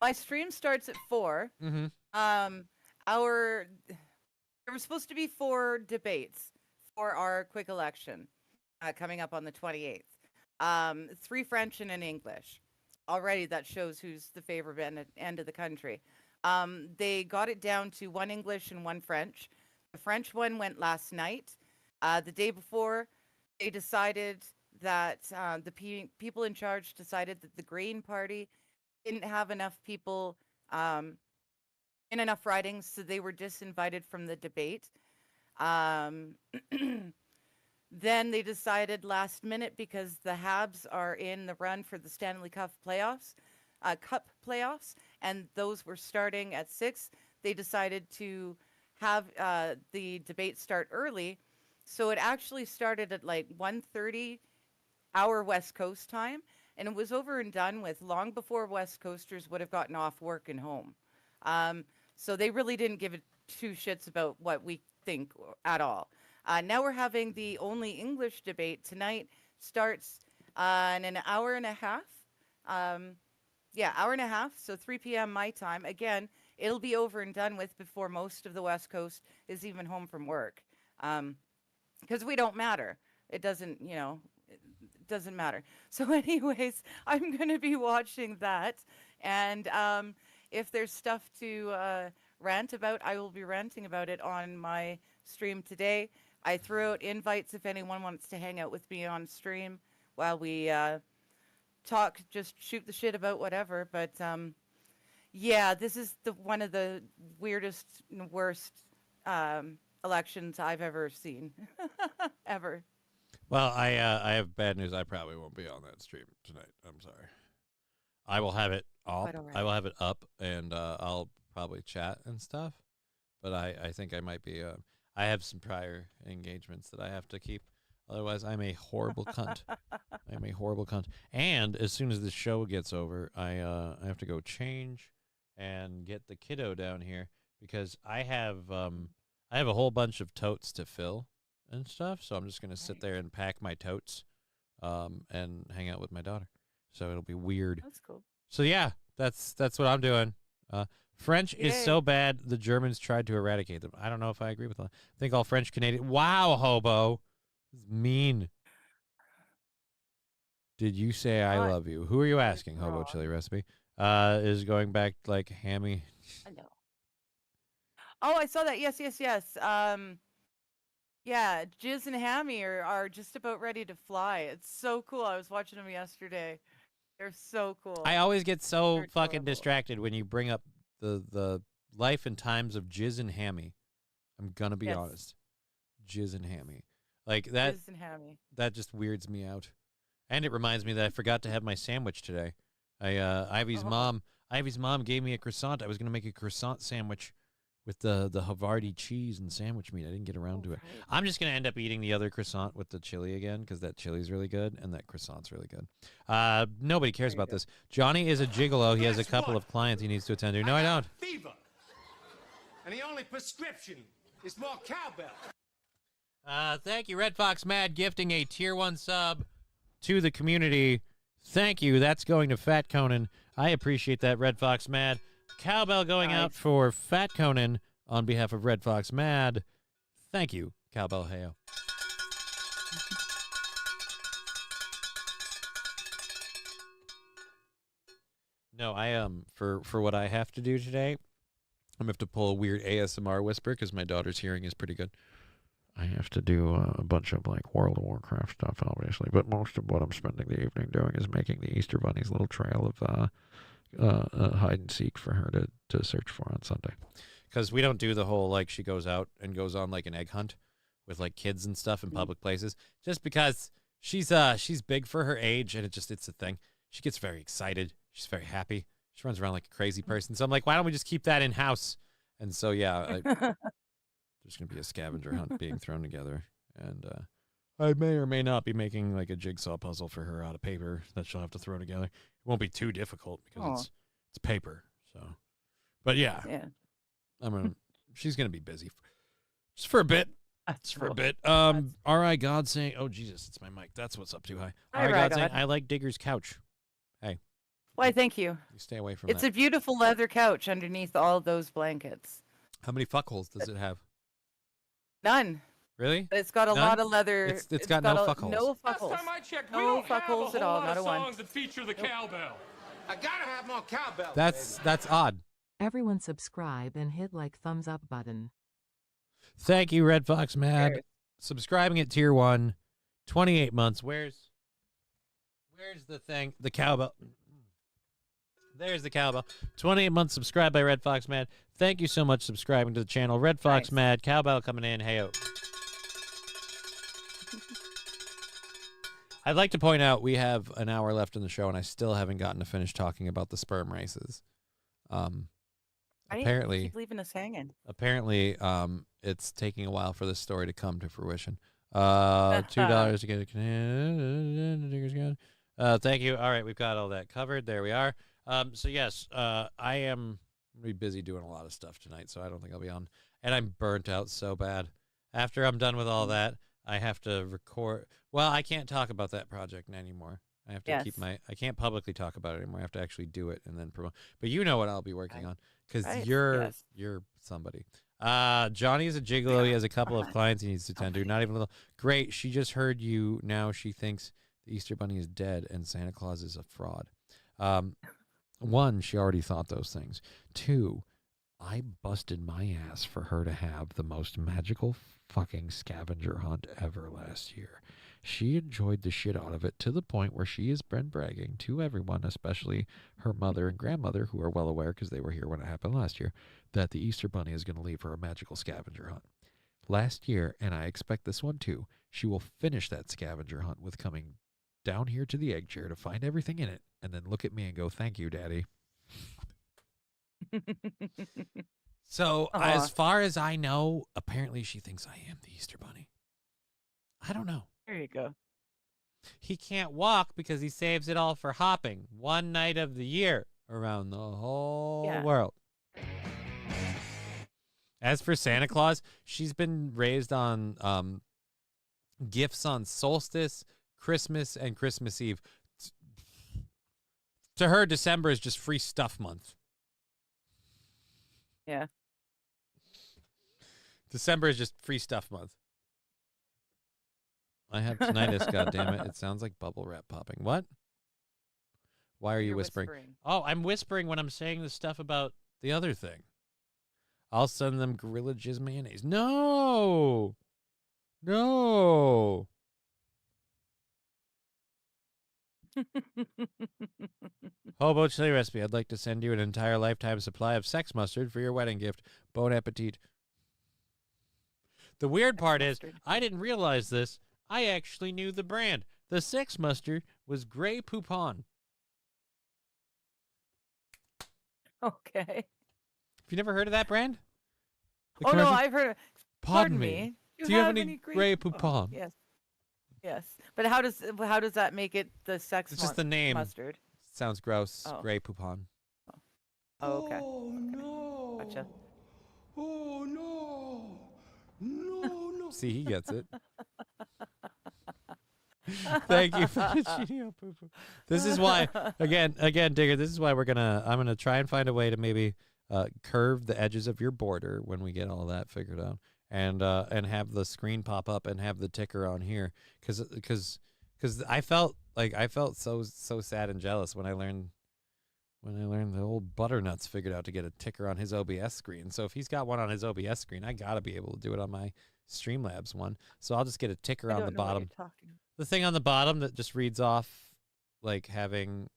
my stream starts at 4. Mm-hmm. There were supposed to be 4 debates for our quick election coming up on the 28th. 3 French and an English. Already that shows who's the favorite end of the country. They got it down to 1 English and 1 French. The French one went last night. The day before, they decided that the people in charge decided that the Green Party didn't have enough people in enough ridings, so they were disinvited from the debate. Then they decided last minute, because the Habs are in the run for the Stanley Cup playoffs, and those were starting at 6. They decided to have the debate start early, so it actually started at like 1:30 our West Coast time, and it was over and done with long before West Coasters would have gotten off work and home. So they really didn't give it 2 shits about what we think at all. Now we're having the only English debate tonight. Starts in an hour and a half. Hour and a half, so 3 p.m. my time. Again, it'll be over and done with before most of the West Coast is even home from work. Because we don't matter. It doesn't, it doesn't matter. So anyways, I'm going to be watching that. And if there's stuff to rant about, I will be ranting about it on my stream today. I threw out invites if anyone wants to hang out with me on stream while we talk, just shoot the shit about whatever. But yeah, this is one of the weirdest and worst elections I've ever seen, ever. Well, I have bad news. I probably won't be on that stream tonight. I'm sorry. I will have it up. I will have it up, and I'll probably chat and stuff. But I think I might be. I have some prior engagements that I have to keep. Otherwise, I'm a horrible cunt. I'm a horrible cunt. And as soon as this show gets over, I have to go change and get the kiddo down here because I have a whole bunch of totes to fill and stuff. So I'm just gonna sit there and pack my totes, and hang out with my daughter. So it'll be weird. That's cool. So yeah, that's what I'm doing. French is so bad, the Germans tried to eradicate them. I don't know if I agree with that. I think all French Canadian. Wow, hobo. This is mean. Did you say I love you? Who are you asking, Hobo Chili Recipe? Is going back like hammy. I know. Oh, I saw that. Yes. Yeah, Jizz and Hammy are just about ready to fly. It's so cool. I was watching them yesterday. They're so cool. I always get so fucking distracted when you bring up the life and times of Jizz and Hammy. I'm gonna be honest. Jizz and Hammy. Like that. Jizz and Hammy. That just weirds me out. And it reminds me that I forgot to have my sandwich today. Ivy's mom gave me a croissant. I was gonna make a croissant sandwich with the Havarti cheese and sandwich meat. I didn't get around to it. I'm just going to end up eating the other croissant with the chili again because that chili's really good and that croissant's really good. Nobody cares about this. Johnny is a gigolo. He has a couple of clients he needs to attend to. No, I don't. Fever. And the only prescription is more cowbell. Thank you, Red Fox Mad, gifting a tier 1 sub to the community. Thank you. That's going to Fat Conan. I appreciate that, Red Fox Mad. Cowbell going out for Fat Conan on behalf of Red Fox Mad. Thank you, Cowbell Heyo. No, I for what I have to do today, I'm gonna have to pull a weird ASMR whisper because my daughter's hearing is pretty good. I have to do a bunch of like World of Warcraft stuff, obviously, but most of what I'm spending the evening doing is making the Easter Bunny's little trail of hide and seek for her to search for on Sunday. Because we don't do the whole like she goes out and goes on like an egg hunt with like kids and stuff in public places. Just because she's big for her age and it's a thing. She gets very excited. She's very happy. She runs around like a crazy person. So I'm like, why don't we just keep that in house? And so yeah, there's gonna be a scavenger hunt being thrown together, and I may or may not be making like a jigsaw puzzle for her out of paper that she'll have to throw together. It won't be too difficult because it's paper. So, but yeah. She's gonna be busy just for a bit. Just for a bit. R.I. God saying, oh Jesus, it's my mic. That's what's up too high. R.I. God saying, I like Digger's couch. Hey. Why? Thank you. You stay away from It's that. a beautiful leather couch underneath all those blankets. How many fuckholes does it have? None. Really? It's got a lot of leather. It's got no fuckholes. No fuckholes. Last time I checked, no fuckholes at all. Not a one. songs that feature the cowbell. I gotta have more cowbell. That's odd. Everyone subscribe and hit like thumbs up button. Thank you, Red Fox Mad. Subscribing at tier 1, 28 months. Where's the thing? The cowbell. There's the cowbell. 28 months subscribed by Red Fox Mad. Thank you so much subscribing to the channel. Red Fox Mad, cowbell coming in. Hey-o. I'd like to point out we have an hour left in the show, and I still haven't gotten to finish talking about the sperm races. Apparently, keep leaving us hanging. Apparently, it's taking a while for this story to come to fruition. $2 to get a thank you. All right, we've got all that covered. There we are. So yes, I am gonna be busy doing a lot of stuff tonight, so I don't think I'll be on. And I'm burnt out so bad. After I'm done with all that, I have to record. Well, I can't talk about that project anymore. I have to keep my. I can't publicly talk about it anymore. I have to actually do it and then promote. But you know what I'll be working on because you're somebody. Johnny is a gigolo. He has a couple of clients he needs to tend to. Not even a little. Great. She just heard you. Now she thinks the Easter Bunny is dead and Santa Claus is a fraud. 1, she already thought those things. 2, I busted my ass for her to have the most magical fucking scavenger hunt ever last year. She enjoyed the shit out of it to the point where she has been bragging to everyone, especially her mother and grandmother, who are well aware because they were here when it happened last year, that the Easter Bunny is going to leave her a magical scavenger hunt. Last year, and I expect this one too, she will finish that scavenger hunt with coming down here to the egg chair to find everything in it and then look at me and go, "Thank you, Daddy." So, as far as I know, apparently she thinks I am the Easter Bunny. I don't know. There you go. He can't walk because he saves it all for hopping one night of the year around the whole world. As for Santa Claus, she's been raised on gifts on solstice, Christmas, and Christmas Eve. To her, December is just free stuff month. Yeah. December is just free stuff month. I have tinnitus, goddammit. It sounds like bubble wrap popping. What? Why are you whispering? Oh, I'm whispering when I'm saying the stuff about the other thing. I'll send them Gorilla Jizz mayonnaise. No! No! Hobo chili recipe. I'd like to send you an entire lifetime supply of sex mustard for your wedding gift. Bon appetit. The weird part is, I didn't realize this. I actually knew the brand. The sex mustard was Grey Poupon. Okay. Have you never heard of that brand? Oh, no, I've heard of. Pardon me. Do you have any Grey Poupon? Yes. Yes. But how does that make it the sex It's just the name. mustard? Sounds gross. Oh. Grey Poupon. Oh, okay. Oh, no. Gotcha. Oh, no. No, no. See, he gets it. Thank you, Fettuccine Poo Poo. This is why, again, Digger, this is why I'm going to try and find a way to maybe curve the edges of your border when we get all that figured out. And have the screen pop up and have the ticker on here, because I felt so sad and jealous when I learned the old Butternuts figured out to get a ticker on his OBS screen. So if he's got one on his OBS screen, I gotta be able to do it on my Streamlabs one. So I'll just get a ticker on the bottom. The thing on the bottom that just reads off like having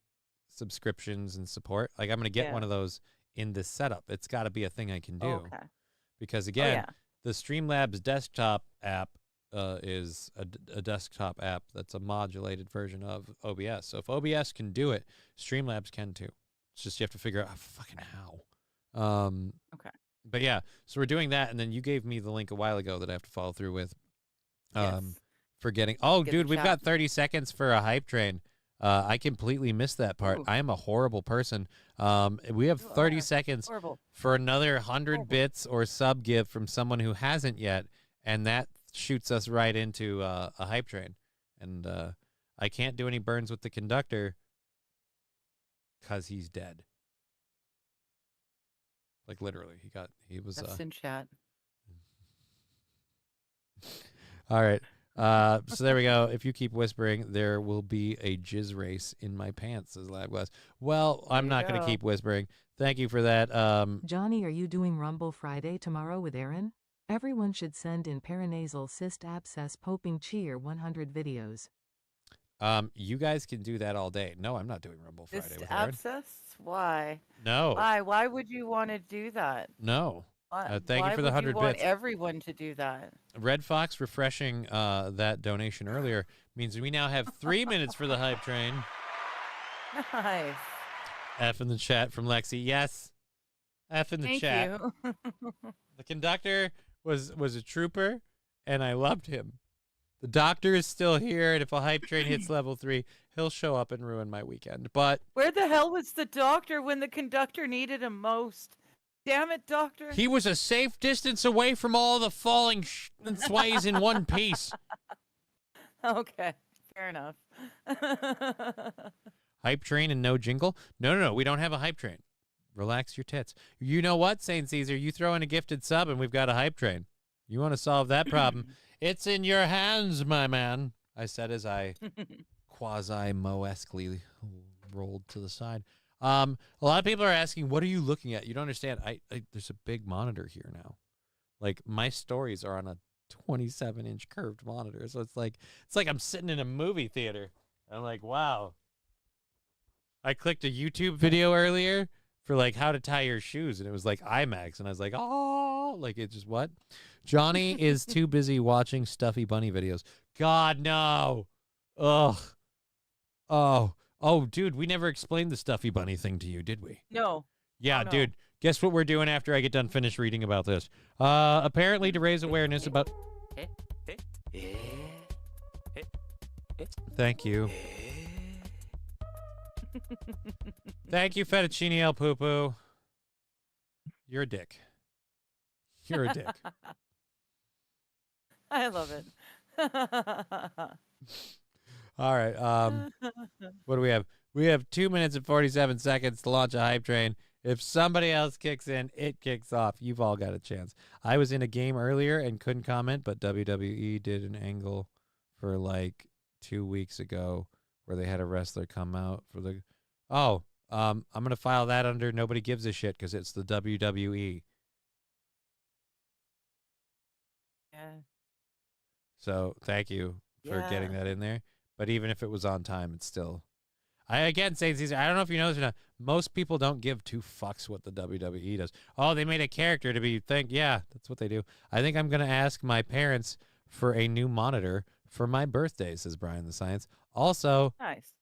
subscriptions and support. Like I'm gonna get one of those in this setup. It's got to be a thing I can do. Okay. Because again. The Streamlabs desktop app is a desktop app that's a modulated version of OBS. So if OBS can do it, Streamlabs can too. It's just you have to figure out fucking how. Okay. But yeah, so we're doing that, and then you gave me the link a while ago that I have to follow through with. For getting. Oh, dude, we've got 30 seconds for a hype train. I completely missed that part. I am a horrible person. We have 30 seconds for another 100 bits or sub gift from someone who hasn't yet, and that shoots us right into a hype train. And I can't do any burns with the conductor because he's dead. Like literally, he was. That's in chat. All right. So there we go. If you keep whispering, there will be a jizz race in my pants, says Labglass. Well, I'm not going to keep whispering. Thank you for that. Johnny, are you doing Rumble Friday tomorrow with Aaron? Everyone should send in paranasal cyst abscess poping cheer 100 videos. You guys can do that all day. No, I'm not doing Rumble Friday Cyst with Aaron. abscess? Why? No. Why? Why would you want to do that? No. Thank Why you for the would 100 you want bits. everyone to do that. Red Fox refreshing that donation earlier means we now have 3 minutes for the hype train. Nice. F in the chat from Lexi. Yes. F in the chat. Thank you. The conductor was a trooper, and I loved him. The doctor is still here, and if a hype train hits level 3, he'll show up and ruin my weekend. But where the hell was the doctor when the conductor needed him most? Damn it, doctor. He was a safe distance away from all the falling and sways in one piece. Okay, fair enough. Hype train and no jingle? No, we don't have a hype train. Relax your tits. You know what, St. Caesar? You throw in a gifted sub and we've got a hype train. You want to solve that problem? It's in your hands, my man, I said as I quasi-Mo-esquely rolled to the side. A lot of people are asking, what are you looking at? You don't understand. There's a big monitor here now. Like, my stories are on a 27-inch curved monitor. So it's like I'm sitting in a movie theater. I'm like, wow. I clicked a YouTube video earlier for like how to tie your shoes, and it was like IMAX, and I was like, oh, like it just what? Johnny is too busy watching Stuffy Bunny videos. God, no. Ugh. Oh, dude, we never explained the Stuffy Bunny thing to you, did we? No. Yeah, Oh, no. dude. Guess what we're doing after I get done finished reading about this? Apparently to raise awareness about... Thank you. Thank you, Fettuccine El Poo-Poo. You're a dick. You're a dick. I love it. All right. What do we have? We have 2 minutes and 47 seconds to launch a hype train. If somebody else kicks in, it kicks off. You've all got a chance. I was in a game earlier and couldn't comment, but WWE did an angle for like 2 weeks ago where they had a wrestler come out for the... Oh, I'm going to file that under nobody gives a shit because it's the WWE. Yeah. So thank you for getting that in there. But even if it was on time, it's still... I don't know if you know this or not. Most people don't give two fucks what the WWE does. Oh, they made a character to be yeah, that's what they do. I think I'm going to ask my parents for a new monitor for my birthday, says Brian the Science. Also, nice.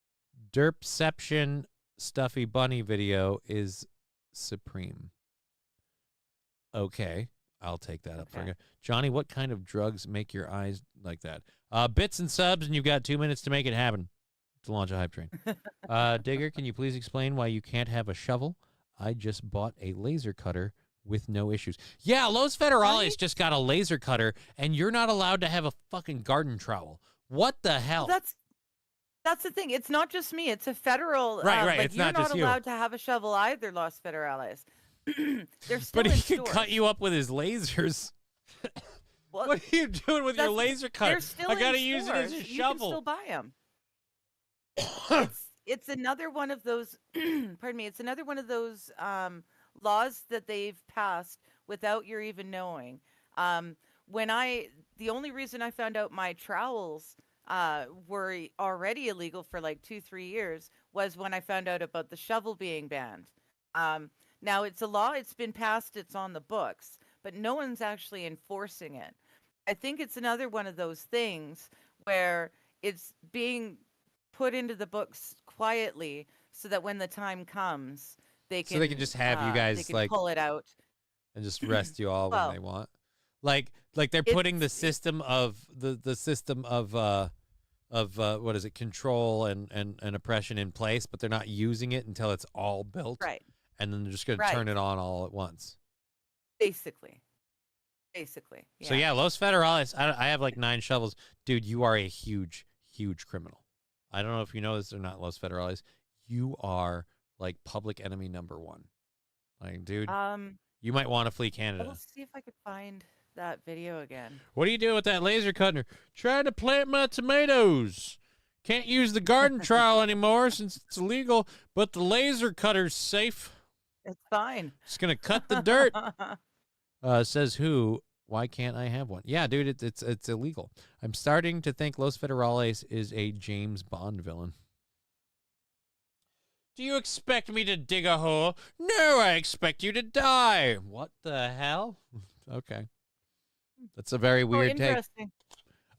Derpception Stuffy Bunny video is supreme. Okay, I'll take that up for you. Johnny, what kind of drugs make your eyes like that? Bits and subs, and you've got 2 minutes to make it happen. To launch a hype train. Digger, can you please explain why you can't have a shovel? I just bought a laser cutter with no issues. Yeah, Los Federales just got a laser cutter, and you're not allowed to have a fucking garden trowel. What the hell? That's the thing. It's not just me. It's a federal... Right. Like, it's you're not just you. You're not allowed to have a shovel either, Los Federales. They're still but in he can stores. cut you up with his lasers. What are you doing with your laser cutter? Still I gotta in use it as a stores. shovel. You can still buy them. It's another one of those pardon me, it's another one of those laws that they've passed without your even knowing. The only reason I found out my trowels were already illegal for like 2-3 years was when I found out about the shovel being banned. Now it's a law, it's been passed, it's on the books, but no one's actually enforcing it. I think it's another one of those things where it's being put into the books quietly so that when the time comes, they can just have you guys like pull it out and just rest you all when they want. Like they're putting the system of the system of what is it, control and oppression in place, but they're not using it until it's all built. Right. And then they're just going to turn it on all at once. Basically. Yeah. So yeah, Los Federales, I have like 9 shovels. Dude, you are a huge, huge criminal. I don't know if you know this or not, Los Federales. You are like public enemy number 1. Like, dude, you might want to flee Canada. Let's see if I could find that video again. What are you doing with that laser cutter? Trying to plant my tomatoes. Can't use the garden trowel anymore since it's illegal, but the laser cutter's safe. It's fine. Just gonna cut the dirt. Says who? Why can't I have one? Yeah, dude, it's illegal. I'm starting to think Los Federales is a James Bond villain. Do you expect me to dig a hole? No, I expect you to die. What the hell? Okay. That's a very weird take.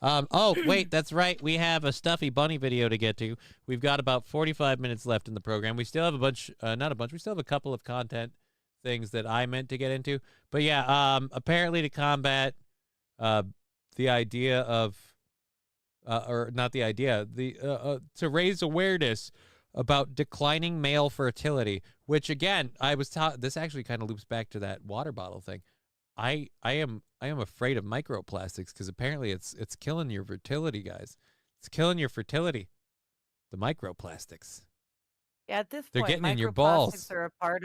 Oh, wait, that's right. We have a Stuffy Bunny video to get to. We've got about 45 minutes left in the program. We still have a bunch, not a bunch, we still have a couple of content things that I meant to get into. But yeah, apparently to combat the idea of, or not the idea, to raise awareness about declining male fertility, which again, I was taught, this actually kind of loops back to that water bottle thing. I am afraid of microplastics because apparently it's killing your fertility, guys. It's killing your fertility. The microplastics. Yeah, at this They're point, getting in your balls. microplastics are a part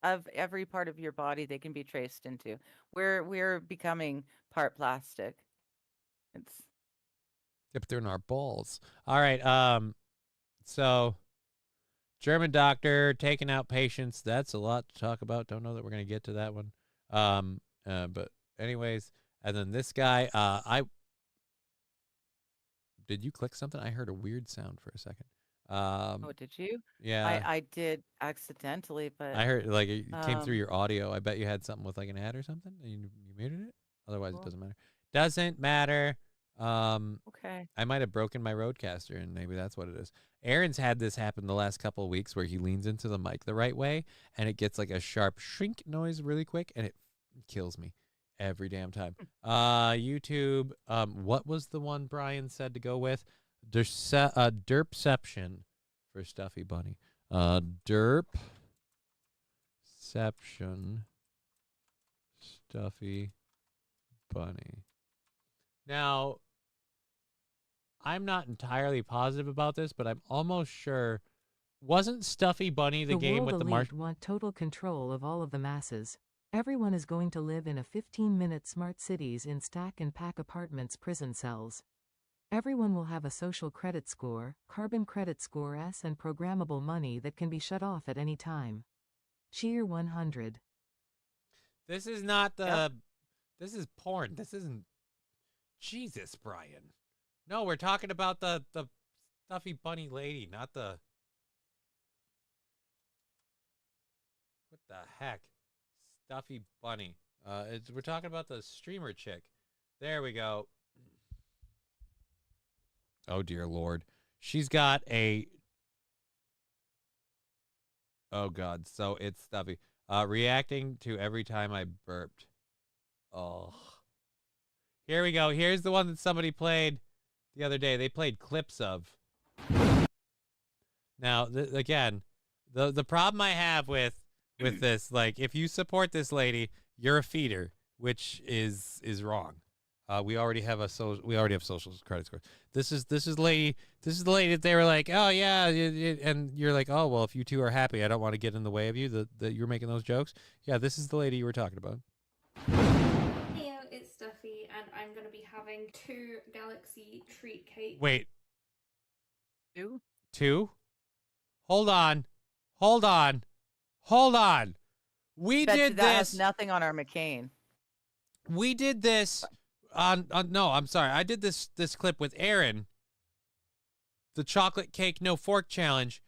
of every part of your body they can be traced into. We're becoming part plastic. It's Yep, they're in our balls. All right. So German doctor taking out patients. That's a lot to talk about. Don't know that we're gonna get to that one. But anyways, and then this guy, did you click something? I heard a weird sound for a second. oh, did you? Yeah. I did accidentally, but I heard like it came through your audio. I bet you had something with like an ad or something. And you muted it. Otherwise, it doesn't matter. Doesn't matter. Okay. I might have broken my Rodecaster, and maybe that's what it is. Aaron's had this happen the last couple of weeks where he leans into the mic the right way, and it gets like a sharp shrink noise really quick, and it kills me every damn time. YouTube, what was the one Brian said to go with? Derpception for Stuffy Bunny. Derpception Stuffy Bunny. Now, I'm not entirely positive about this, but I'm almost sure. Wasn't Stuffy Bunny the game with the Martian? Want total control of all of the masses. Everyone is going to live in a 15-minute smart cities in stack and pack apartments prison cells. Everyone will have a social credit score, carbon credit score S, and programmable money that can be shut off at any time. Cheer 100. This is not the... Yep. This is porn. This isn't... Jesus, Brian. No, we're talking about the Stuffy Bunny lady, not the... What the heck? Stuffy Bunny. We're talking about the streamer chick. There we go. Oh, dear Lord. She's got a... Oh, God. So it's Stuffy. Reacting to every time I burped. Oh. Here we go. Here's the one that somebody played the other day. They played clips of. Now, again, the problem I have with this, like, if you support this lady, you're a feeder, which is wrong. We already have social credit scores. This is the lady that they were like, oh yeah, and you're like, oh well, if you two are happy, I don't want to get in the way of you. That you're making those jokes. Yeah, this is the lady you were talking about. Hey, it's Stuffy, and I'm gonna be having 2 Galaxy treat cakes. Wait. 2? 2? Hold on. We did that this. has nothing on our McCain. We did this on no, I'm sorry. I did this clip with Aaron. The chocolate cake no fork challenge.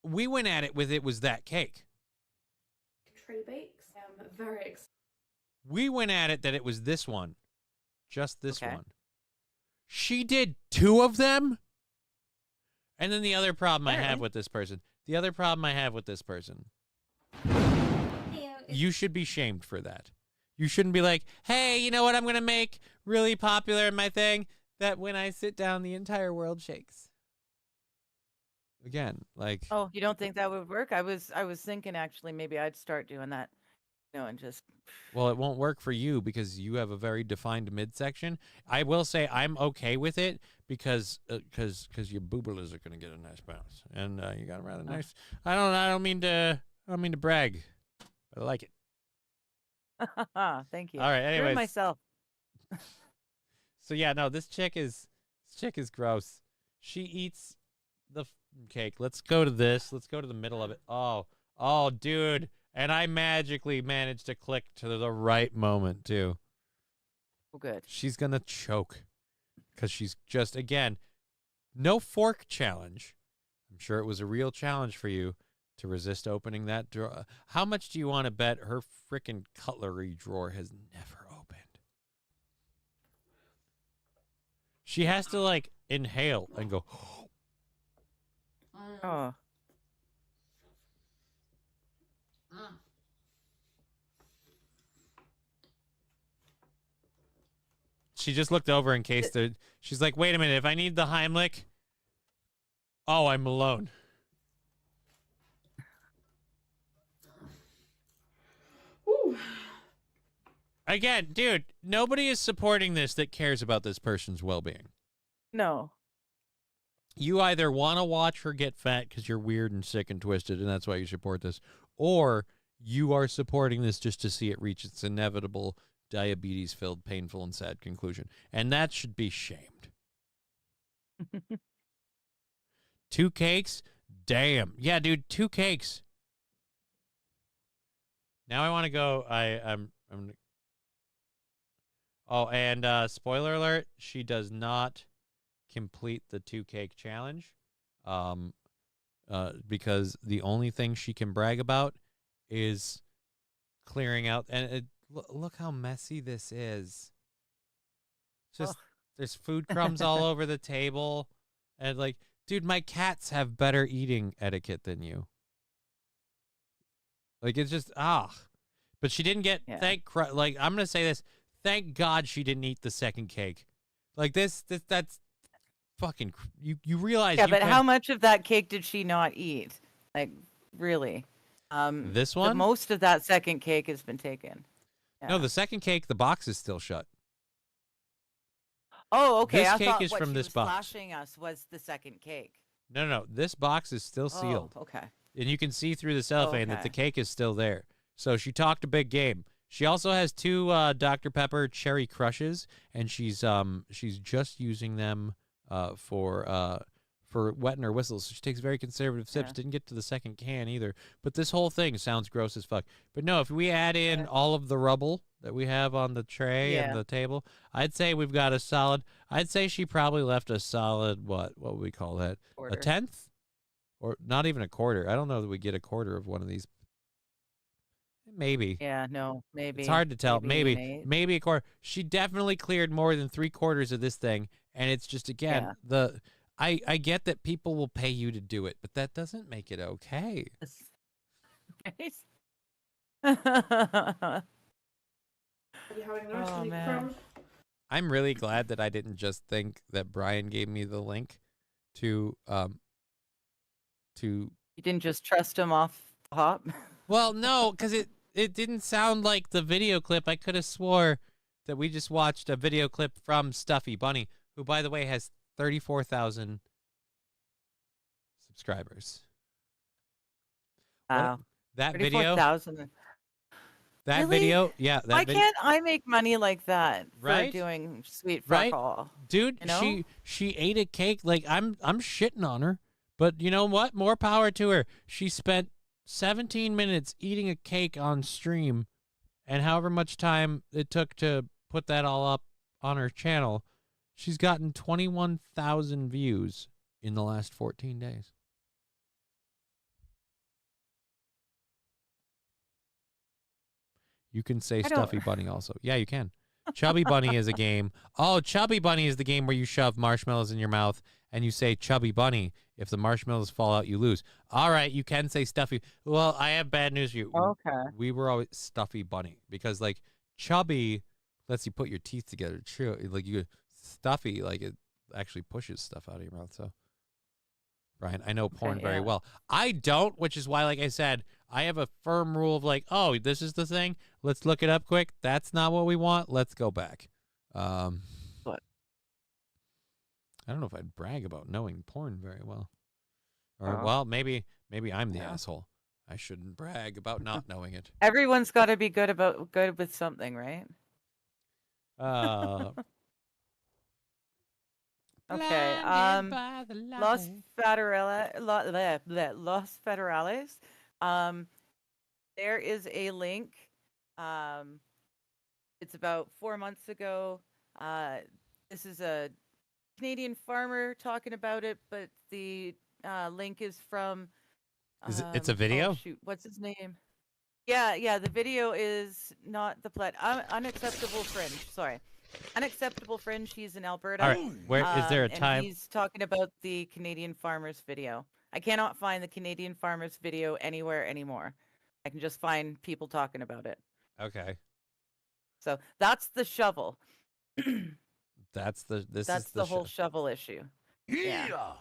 We went at it with it was that cake. Tray bakes. I'm very excited. We went at it that it was this one. Just this one. She did 2 of them. And then the other problem I have with this person. You should be shamed for that. You shouldn't be like, hey, you know what I'm going to make really popular in my thing? That when I sit down, the entire world shakes. Again, like... Oh, you don't think that would work? I was thinking, actually, maybe I'd start doing that. And just... Well, it won't work for you because you have a very defined midsection. I will say I'm okay with it because your booblers are going to get a nice bounce. And you got a rather nice... I don't mean to brag, but I like it. Thank you. All right, anyways. Myself. So yeah, no, this chick is gross. She eats the cake. Let's go to this. Let's go to the middle of it. Oh, Oh, dude. And I magically managed to click to the right moment, too. Oh, good. She's going to choke. Because she's just, again, no fork challenge. I'm sure it was a real challenge for you to resist opening that drawer. How much do you want to bet her frickin' cutlery drawer has never opened? She has to, like, inhale and go, Oh. She just looked over in case she's like, wait a minute, if I need the Heimlich, oh, I'm alone. Ooh. Again, dude, nobody is supporting this that cares about this person's well-being. No. You either want to watch her get fat because you're weird and sick and twisted, and that's why you support this, or you are supporting this just to see it reach its inevitable diabetes-filled, painful, and sad conclusion. And that should be shamed. 2 cakes? Damn. Yeah, dude, 2 cakes. Now I want to go. I'm Oh, and spoiler alert, she does not complete the 2 cake challenge. Because the only thing she can brag about is clearing out, and look how messy this is. Just there's food crumbs all over the table, and like, dude, my cats have better eating etiquette than you. Like, it's just but she didn't get like, I'm gonna say this. Thank God she didn't eat the second cake. Like that's fucking you realize. Yeah, but how much of that cake did she not eat? Like, really? This one? Most of that second cake has been taken. Yeah. No, the second cake, the box is still shut. Oh, okay. This I cake thought is what from she this was box. flashing us was the second cake. No. This box is still sealed. Oh, okay. And you can see through the cellophane that okay. the cake is still there. So she talked a big game. She also has 2 Dr. Pepper cherry crushes, and she's just using them for wetting her whistles. So she takes very conservative sips. Didn't get to the second can either. But this whole thing sounds gross as fuck. But no, if we add in all of the rubble that we have on the tray and the table, I'd say we've got a solid. I'd say she probably left a solid what would we call that? Quarter. A 1/10, or not even a quarter. I don't know that we get a quarter of one of these. Maybe. Yeah, no, maybe. It's hard to tell. Maybe Maybe a quarter. She definitely cleared more than 3/4 of this thing, and it's just, again, I get that people will pay you to do it, but that doesn't make it okay. Oh, man. I'm really glad that I didn't just think that Brian gave me the link to You didn't just trust him off the hop? Well, no, because it didn't sound like the video clip. I could have swore that we just watched a video clip from Stuffy Bunny, who, by the way, has 34,000 subscribers. Wow. That video. 34,000. That Really? video, yeah. Why can't I make money like that Right? for doing sweet fuck Right? all? Dude, You know? she ate a cake. Like, I'm shitting on her, but you know what? More power to her. She spent 17 minutes eating a cake on stream, and however much time it took to put that all up on her channel, she's gotten 21,000 views in the last 14 days. You can say Stuffy Bunny also. Yeah, you can. Chubby Bunny is a game. Oh, Chubby Bunny is the game where you shove marshmallows in your mouth and you say Chubby Bunny. If the marshmallows fall out, you lose. All right, you can say Stuffy. Well, I have bad news for you. Okay. We were always Stuffy Bunny because, like, Chubby lets you put your teeth together. True. Like, you Stuffy, like, it actually pushes stuff out of your mouth. So, Brian, I know porn very well. I don't, which is why, like I said, I have a firm rule of like, oh, this is the thing. Let's look it up quick. That's not what we want. Let's go back. What? I don't know if I'd brag about knowing porn very well. Or well, maybe I'm the asshole. I shouldn't brag about not knowing it. Everyone's got to be good with something, right? Okay. Los Federales There is a link. It's about 4 months ago. This is a Canadian farmer talking about it, but the link is from. It's a video? Oh, shoot, what's his name? Yeah. The video is not the plat. Unacceptable Fringe. Sorry, Unacceptable Fringe. He's in Alberta. All right. Where is there a time? And he's talking about the Canadian farmers video. I cannot find the Canadian farmers video anywhere anymore. I can just find people talking about it. Okay. So that's the shovel. That's the whole shovel issue. Yeah.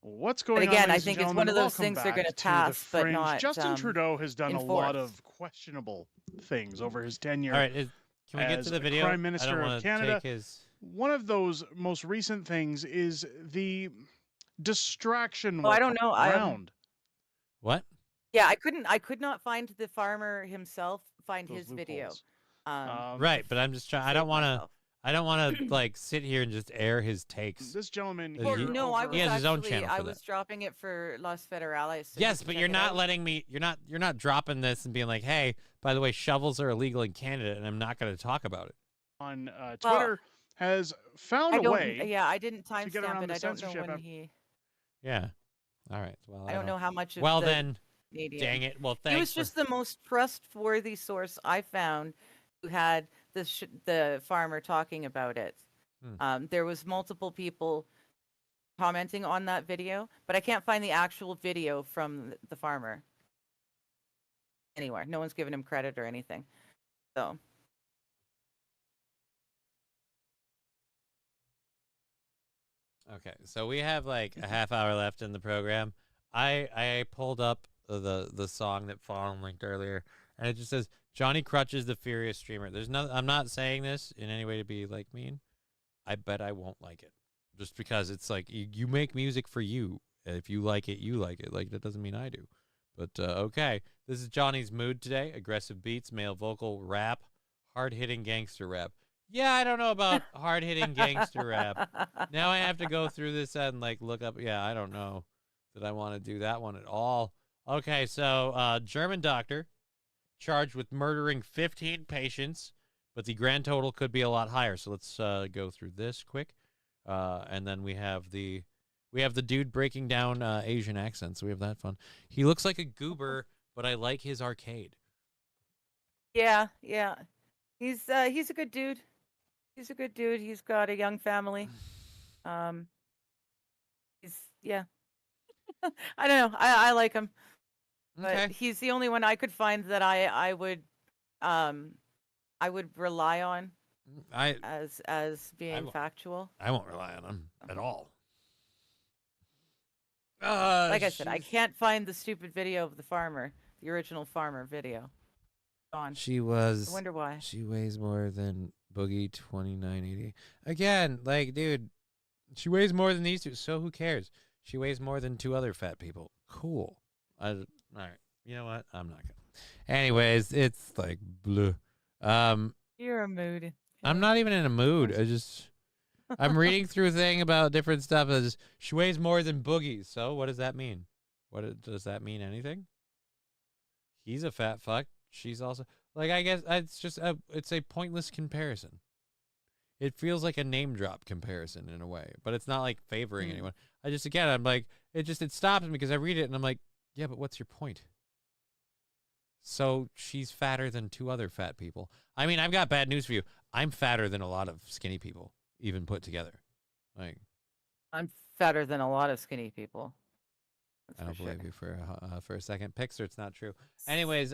What's going on? Again, I ladies think and it's one of gentlemen? those things Welcome they're going to back pass, the but Fringe. not. Justin Trudeau has done a lot enforce. of questionable things over his tenure. All right. Can we get as to the video? Prime Minister of Canada. Take his... One of those most recent things is the distraction. I don't know. Around. What? Yeah, I could not find the farmer himself. Find Those his video. Right, but I'm just trying. I don't want to like sit here and just air his takes. This gentleman. No, I was he has his own actually, channel for I that. was dropping it for Los Federales. So Yes, but you're not letting me. You're not dropping this and being like, "Hey, by the way, shovels are illegal in Canada," and I'm not going to talk about it. On Twitter has found a way. Yeah, I didn't to get timestamp around it. the I don't know censorship when he. Yeah. All right. Well, I don't know how much. Well, of then. Canadian. Dang it. Well, thanks. He was just the most trustworthy source I found who had the farmer talking about it. There was multiple people commenting on that video, but I can't find the actual video from the farmer anywhere. No one's given him credit or anything. So. Okay, so we have like a half hour left in the program. I pulled up the song that Fawn linked earlier, and it just says johnny-krutches the furious streamer. There's no. I'm not saying this in any way to be like mean. I bet I won't like it, just because it's like you make music for you. If you like it, you like it. Like that doesn't mean I do. But okay, this is Johnny's mood today. Aggressive beats, male vocal, rap, hard-hitting gangster rap. Yeah, I don't know about hard-hitting gangster rap. Now I have to go through this and like look up. Yeah, I don't know that I want to do that one at all. Okay, so German doctor charged with murdering 15 patients, but the grand total could be a lot higher. So let's go through this quick, and then we have the dude breaking down Asian accents. So we have that fun. He looks like a goober, but I like his arcade. Yeah. He's a good dude. He's a good dude. He's got a young family. I don't know. I like him. But he's the only one I could find that I would rely on as being factual. I won't rely on him at all. Like I said, I can't find the stupid video of the farmer, the original farmer video. Gone. She was. I wonder why. She weighs more than Boogie 2980. Again, like, dude, she weighs more than these two. So who cares? She weighs more than two other fat people. Cool. All right. You know what? I'm not gonna. Anyways, it's like blue. You're a mood. I'm not even in a mood. I'm reading through a thing about different stuff. She weighs more than Boogie. So what does that mean? Does that mean anything? He's a fat fuck. She's also like, I guess it's a pointless comparison. It feels like a name drop comparison in a way, but it's not like favoring anyone. I'm like, it stops me because I read it and I'm like, yeah, but what's your point? So she's fatter than two other fat people. I mean, I've got bad news for you. I'm fatter than a lot of skinny people, even put together. Like, I'm fatter than a lot of skinny people. I don't believe you for a second. Pixar, it's not true. Anyways,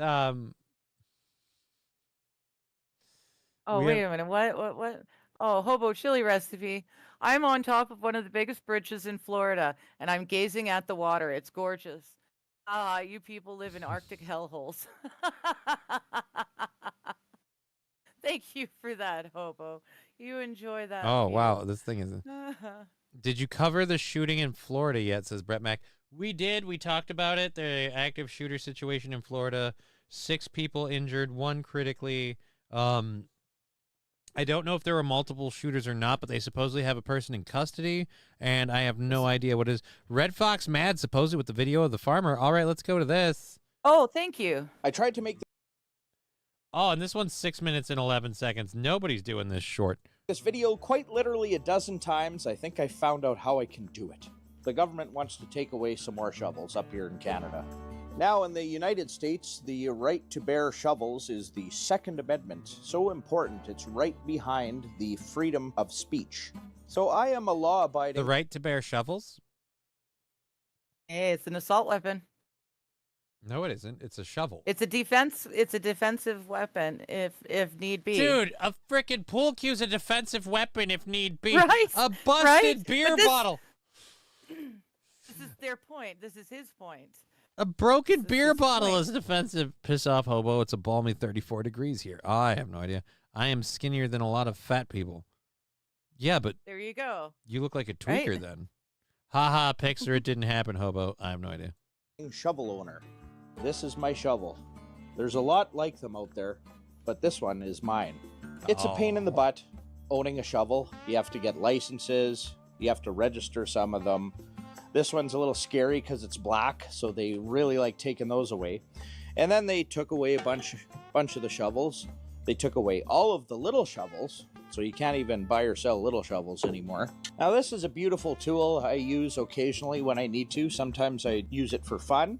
Oh, wait a minute. What? Oh, hobo chili recipe. I'm on top of one of the biggest bridges in Florida, and I'm gazing at the water. It's gorgeous. Ah, you people live in Arctic hellholes. Thank you for that, hobo. You enjoy that. Oh, wow. This thing is... Did you cover the shooting in Florida yet, says Brett Mack. We did. We talked about it. The active shooter situation in Florida. 6 people injured, 1 critically. I don't know if there were multiple shooters or not, but they supposedly have a person in custody, and I have no idea what it is. Red Fox mad supposedly with the video of the farmer. All right, let's go to this. Oh, thank you. I tried to make Oh, and this one's 6 minutes and 11 seconds. Nobody's doing this short. this video quite literally a dozen times. I think I found out how I can do it. The government wants to take away some more shovels up here in Canada. Now, in the United States, the right to bear shovels is the Second Amendment. So important, it's right behind the freedom of speech. So I am a law-abiding... The right to bear shovels? Hey, it's an assault weapon. No, it isn't. It's a shovel. It's a defense. It's a defensive weapon if need be. Dude, a frickin' pool cue's a defensive weapon if need be. Right. A busted beer bottle. This is their point. This is his point. A broken beer bottle is defensive. Piss off, hobo. It's a balmy 34 degrees here. I have no idea. I am skinnier than a lot of fat people. Yeah, but There you go. you look like a tweaker then. Haha, Pixar, it didn't happen, hobo. I have no idea. shovel owner. This is my shovel. There's a lot like them out there, but this one is mine. It's a pain in the butt owning a shovel. You have to get licenses. You have to register some of them. This one's a little scary because it's black, so they really like taking those away. And then they took away a bunch of the shovels. They took away all of the little shovels, so you can't even buy or sell little shovels anymore. Now this is a beautiful tool I use occasionally when I need to. Sometimes I use it for fun.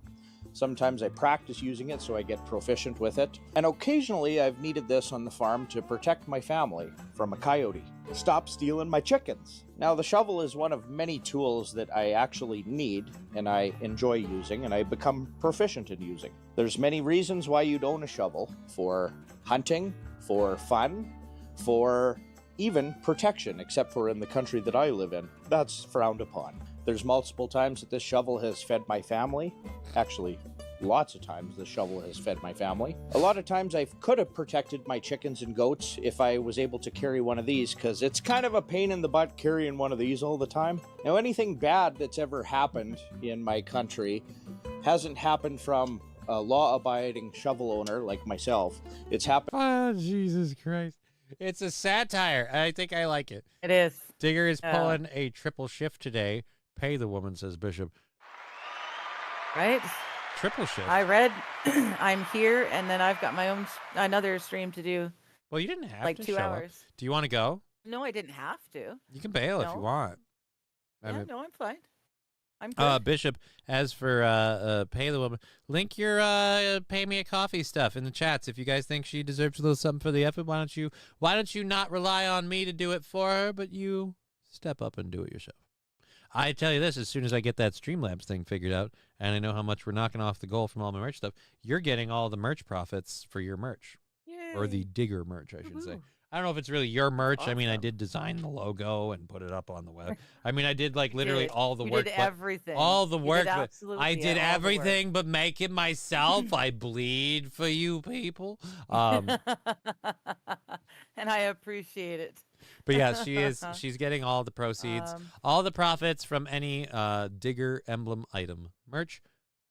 Sometimes I practice using it so I get proficient with it. And occasionally I've needed this on the farm to protect my family from a coyote. Stop stealing my chickens. Now the shovel is one of many tools that I actually need and I enjoy using and I become proficient in using. There's many reasons why you'd own a shovel: for hunting, for fun, for even protection, except for in the country that I live in. That's frowned upon. There's multiple times that this shovel has fed my family. Actually, lots of times this shovel has fed my family. A lot of times I could have protected my chickens and goats if I was able to carry one of these, because it's kind of a pain in the butt carrying one of these all the time. Now, anything bad that's ever happened in my country hasn't happened from a law-abiding shovel owner like myself. It's happened... Oh, Jesus Christ. It's a satire. I think I like it. It is. Digger is pulling a triple shift today. Pay the woman, says Bishop. Right? Triple shift. I read I'm here, and then I've got my own another stream to do. Well, you didn't have like to 2 show hours. Up. Do you want to go? No, I didn't have to. You can bail if you want. Yeah, no, I'm fine. I'm good. Bishop, as for pay the woman, link your pay me a coffee stuff in the chats. If you guys think she deserves a little something for the effort, why don't you not rely on me to do it for her, but you step up and do it yourself. I tell you this, as soon as I get that Streamlabs thing figured out, and I know how much we're knocking off the goal from all my merch stuff, you're getting all the merch profits for your merch. Yay. Or the Digger merch, I should say. I don't know if it's really your merch. Awesome. I mean, I did design the logo and put it up on the web. I mean, I did like literally all the work. You did everything. All the work. I did all everything but make it myself. I bleed for you people. And I appreciate it. But yeah, she's getting all the proceeds, all the profits from any Digger emblem item merch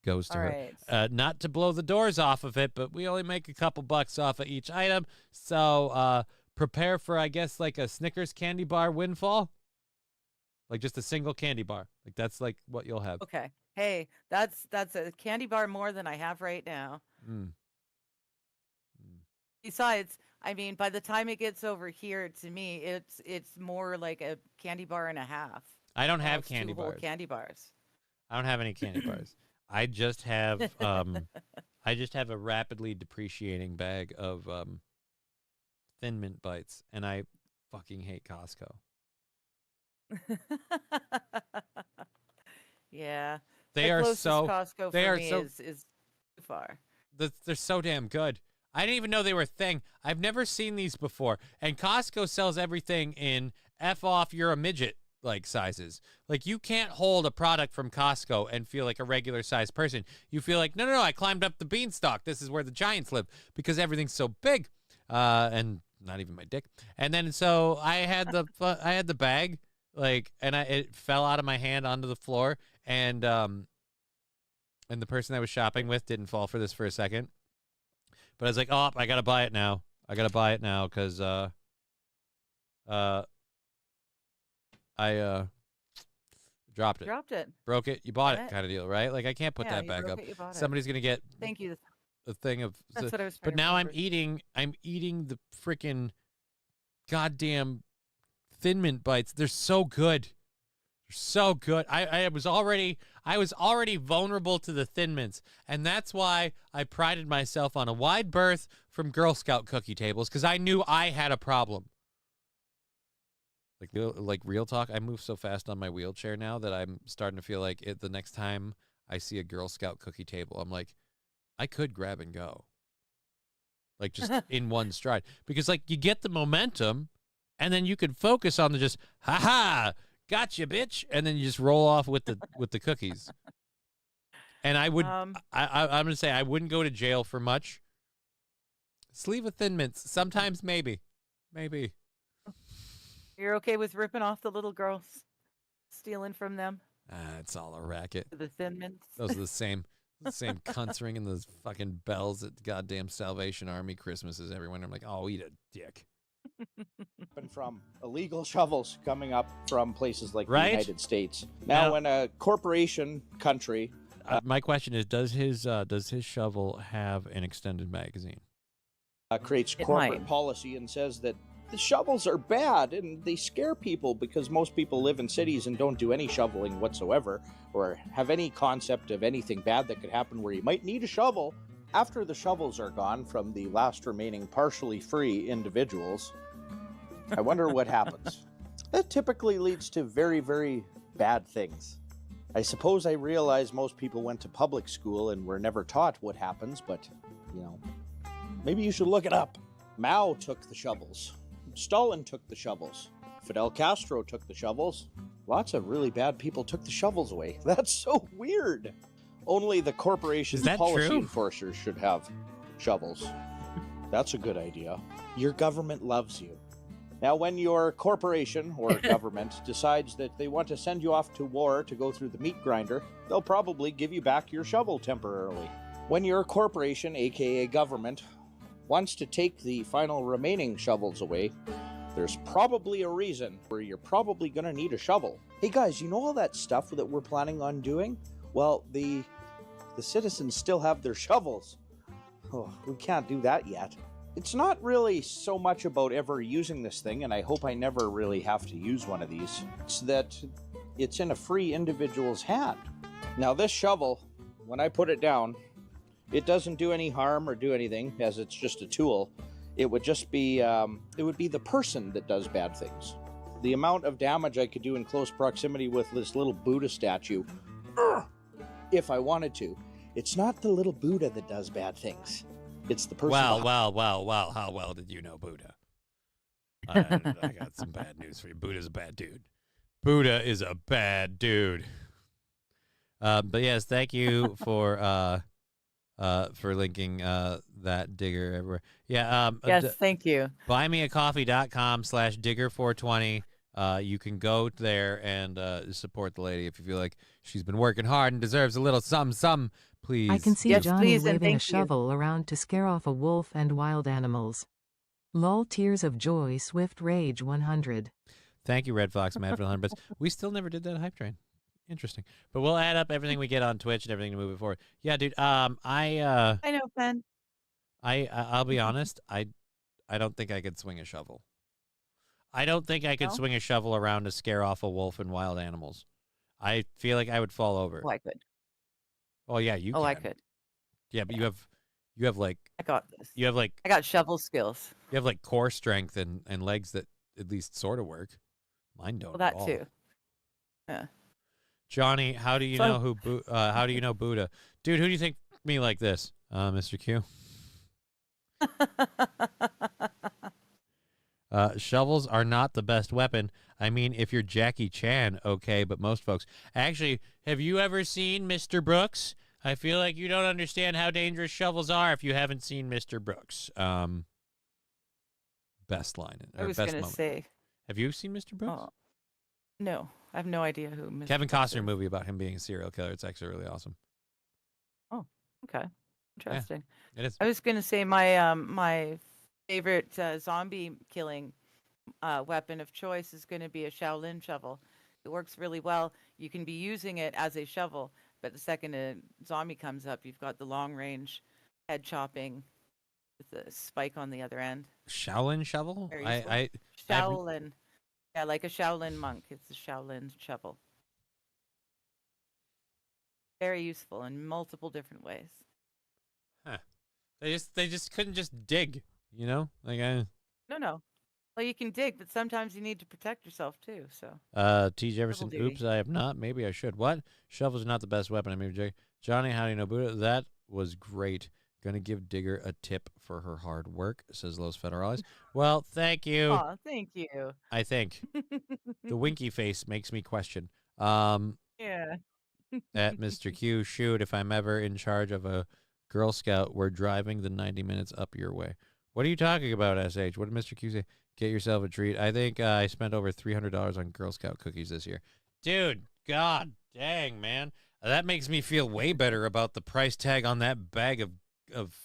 goes to her. Right. Not to blow the doors off of it, but we only make a couple bucks off of each item. So prepare for, I guess, like a Snickers candy bar windfall. Like just a single candy bar. Like that's like what you'll have. Okay. Hey, that's a candy bar more than I have right now. Besides, I mean, by the time it gets over here to me, it's more like a candy bar and a half. I don't have candy bars. Candy bars. I don't have any candy bars. I just have a rapidly depreciating bag of Thin Mint Bites, and I fucking hate Costco. Yeah. They are so Costco for me is too far. They're so damn good. I didn't even know they were a thing. I've never seen these before. And Costco sells everything in F off, you're a midget like sizes. Like you can't hold a product from Costco and feel like a regular sized person. You feel like, no, I climbed up the beanstalk. This is where the giants live, because everything's so big. And not even my dick. And then so I had the bag, like, and it fell out of my hand onto the floor, and the person I was shopping with didn't fall for this for a second. But I was like, oh, I got to buy it now. Because I Dropped it. Dropped it. Broke it. You bought it, kind of deal, right? Like I can't put that you back broke up. it, you bought it. Somebody's gonna get. Thank you. A thing of. That's what I was trying But to now I'm remember. eating the freaking goddamn Thin Mint bites. They're so good. They're so good. I was already vulnerable to the Thin Mints, and that's why I prided myself on a wide berth from Girl Scout cookie tables, because I knew I had a problem. Like real talk, I move so fast on my wheelchair now that I'm starting to feel like the next time I see a Girl Scout cookie table, I'm like, I could grab and go. Like just in one stride. Because like you get the momentum and then you can focus on the just, ha-ha, gotcha, bitch. And then you just roll off with the cookies. And I would, I'm going to say I wouldn't go to jail for much. Sleeve of Thin Mints. Sometimes maybe. Maybe. You're okay with ripping off the little girls, stealing from them? It's all a racket. The Thin Mints. Those are the same cunts ringing those fucking bells at goddamn Salvation Army Christmases every winter. I'm like, oh, eat a dick. And from illegal shovels coming up from places like Right? the United States. Now, when a corporation country... my question is, does his shovel have an extended magazine? Creates corporate policy and says that the shovels are bad and they scare people because most people live in cities and don't do any shoveling whatsoever or have any concept of anything bad that could happen where you might need a shovel. After the shovels are gone from the last remaining partially free individuals, I wonder what happens. That typically leads to very, very bad things. I suppose I realize most people went to public school and were never taught what happens, but, you know, maybe you should look it up. Mao took the shovels. Stalin took the shovels. Fidel Castro took the shovels. Lots of really bad people took the shovels away. That's so weird. Only the corporation's policy enforcers should have shovels. That's a good idea. Your government loves you. Now, when your corporation or government decides that they want to send you off to war to go through the meat grinder, they'll probably give you back your shovel temporarily. When your corporation, aka government, wants to take the final remaining shovels away, there's probably a reason where you're probably going to need a shovel. Hey guys, you know all that stuff that we're planning on doing? Well, the citizens still have their shovels. Oh, we can't do that yet. It's not really so much about ever using this thing, and I hope I never really have to use one of these. It's that it's in a free individual's hand. Now this shovel, when I put it down, it doesn't do any harm or do anything, as it's just a tool. It would just be, it would be the person that does bad things. The amount of damage I could do in close proximity with this little Buddha statue, if I wanted to. It's not the little Buddha that does bad things. It's the person. Wow. How well did you know Buddha? I got some bad news for you. Buddha's a bad dude. Buddha is a bad dude. But yes, thank you for linking that digger everywhere. Yeah. Yes, thank you. buymeacoffee.com/digger420. You can go there and support the lady if you feel like she's been working hard and deserves a little something. Please. I can see Yes, Johnny please, and waving a thank you. shovel around to scare off a wolf and wild animals. Lol, tears of joy, swift rage 100. Thank you, Red Fox, Mad for the 100 bits. We still never did that hype train. Interesting. But we'll add up everything we get on Twitch and everything to move it forward. Yeah, dude. I know, Ben. I'll be honest. I don't think I could swing a shovel. I don't think I could swing a shovel around to scare off a wolf and wild animals. I feel like I would fall over. Oh, I could. Oh yeah, you. Oh, can. I could. Yeah, but you have like. I got this. You have like. I got shovel skills. You have like core strength and legs that at least sort of work. Mine don't. Well, that at all. too. Yeah. Johnny, how do you know who? How do you know Buddha, dude? Who do you think me like this, Mr. Q? Shovels are not the best weapon. I mean, if you're Jackie Chan, okay, but most folks. Actually, have you ever seen Mr. Brooks? I feel like you don't understand how dangerous shovels are if you haven't seen Mr. Brooks. Best line. I was going to say. Have you seen Mr. Brooks? Oh, no, I have no idea who Mr. Kevin Brooks Costner is. movie about him being a serial killer. It's actually really awesome. Oh, okay. Interesting. Yeah, it is. I was going to say my my favorite zombie killing weapon of choice is going to be a Shaolin shovel, It works really well. You can be using it as a shovel, but the second a zombie comes up, you've got the long range head chopping with the spike on the other end. Shaolin shovel? Very useful. Shaolin. Yeah, like a Shaolin monk. It's a Shaolin shovel. Very useful in multiple different ways. Huh. They just couldn't just dig, you know? Like No. Well, you can dig, but sometimes you need to protect yourself too. So. T. Jefferson. Oops, I have not. Maybe I should. What? Shovels are not the best weapon. I mean, Johnny, how do you know Buddha? That was great. Gonna give Digger a tip for her hard work, says Los Federales. Well, thank you. Aw, thank you. I think the winky face makes me question. Yeah. At Mr. Q, shoot, if I'm ever in charge of a Girl Scout, we're driving the 90 minutes up your way. What are you talking about, SH? What did Mr. Q say? Get yourself a treat. I think I spent over $300 on Girl Scout cookies this year. Dude, god dang, man. That makes me feel way better about the price tag on that bag of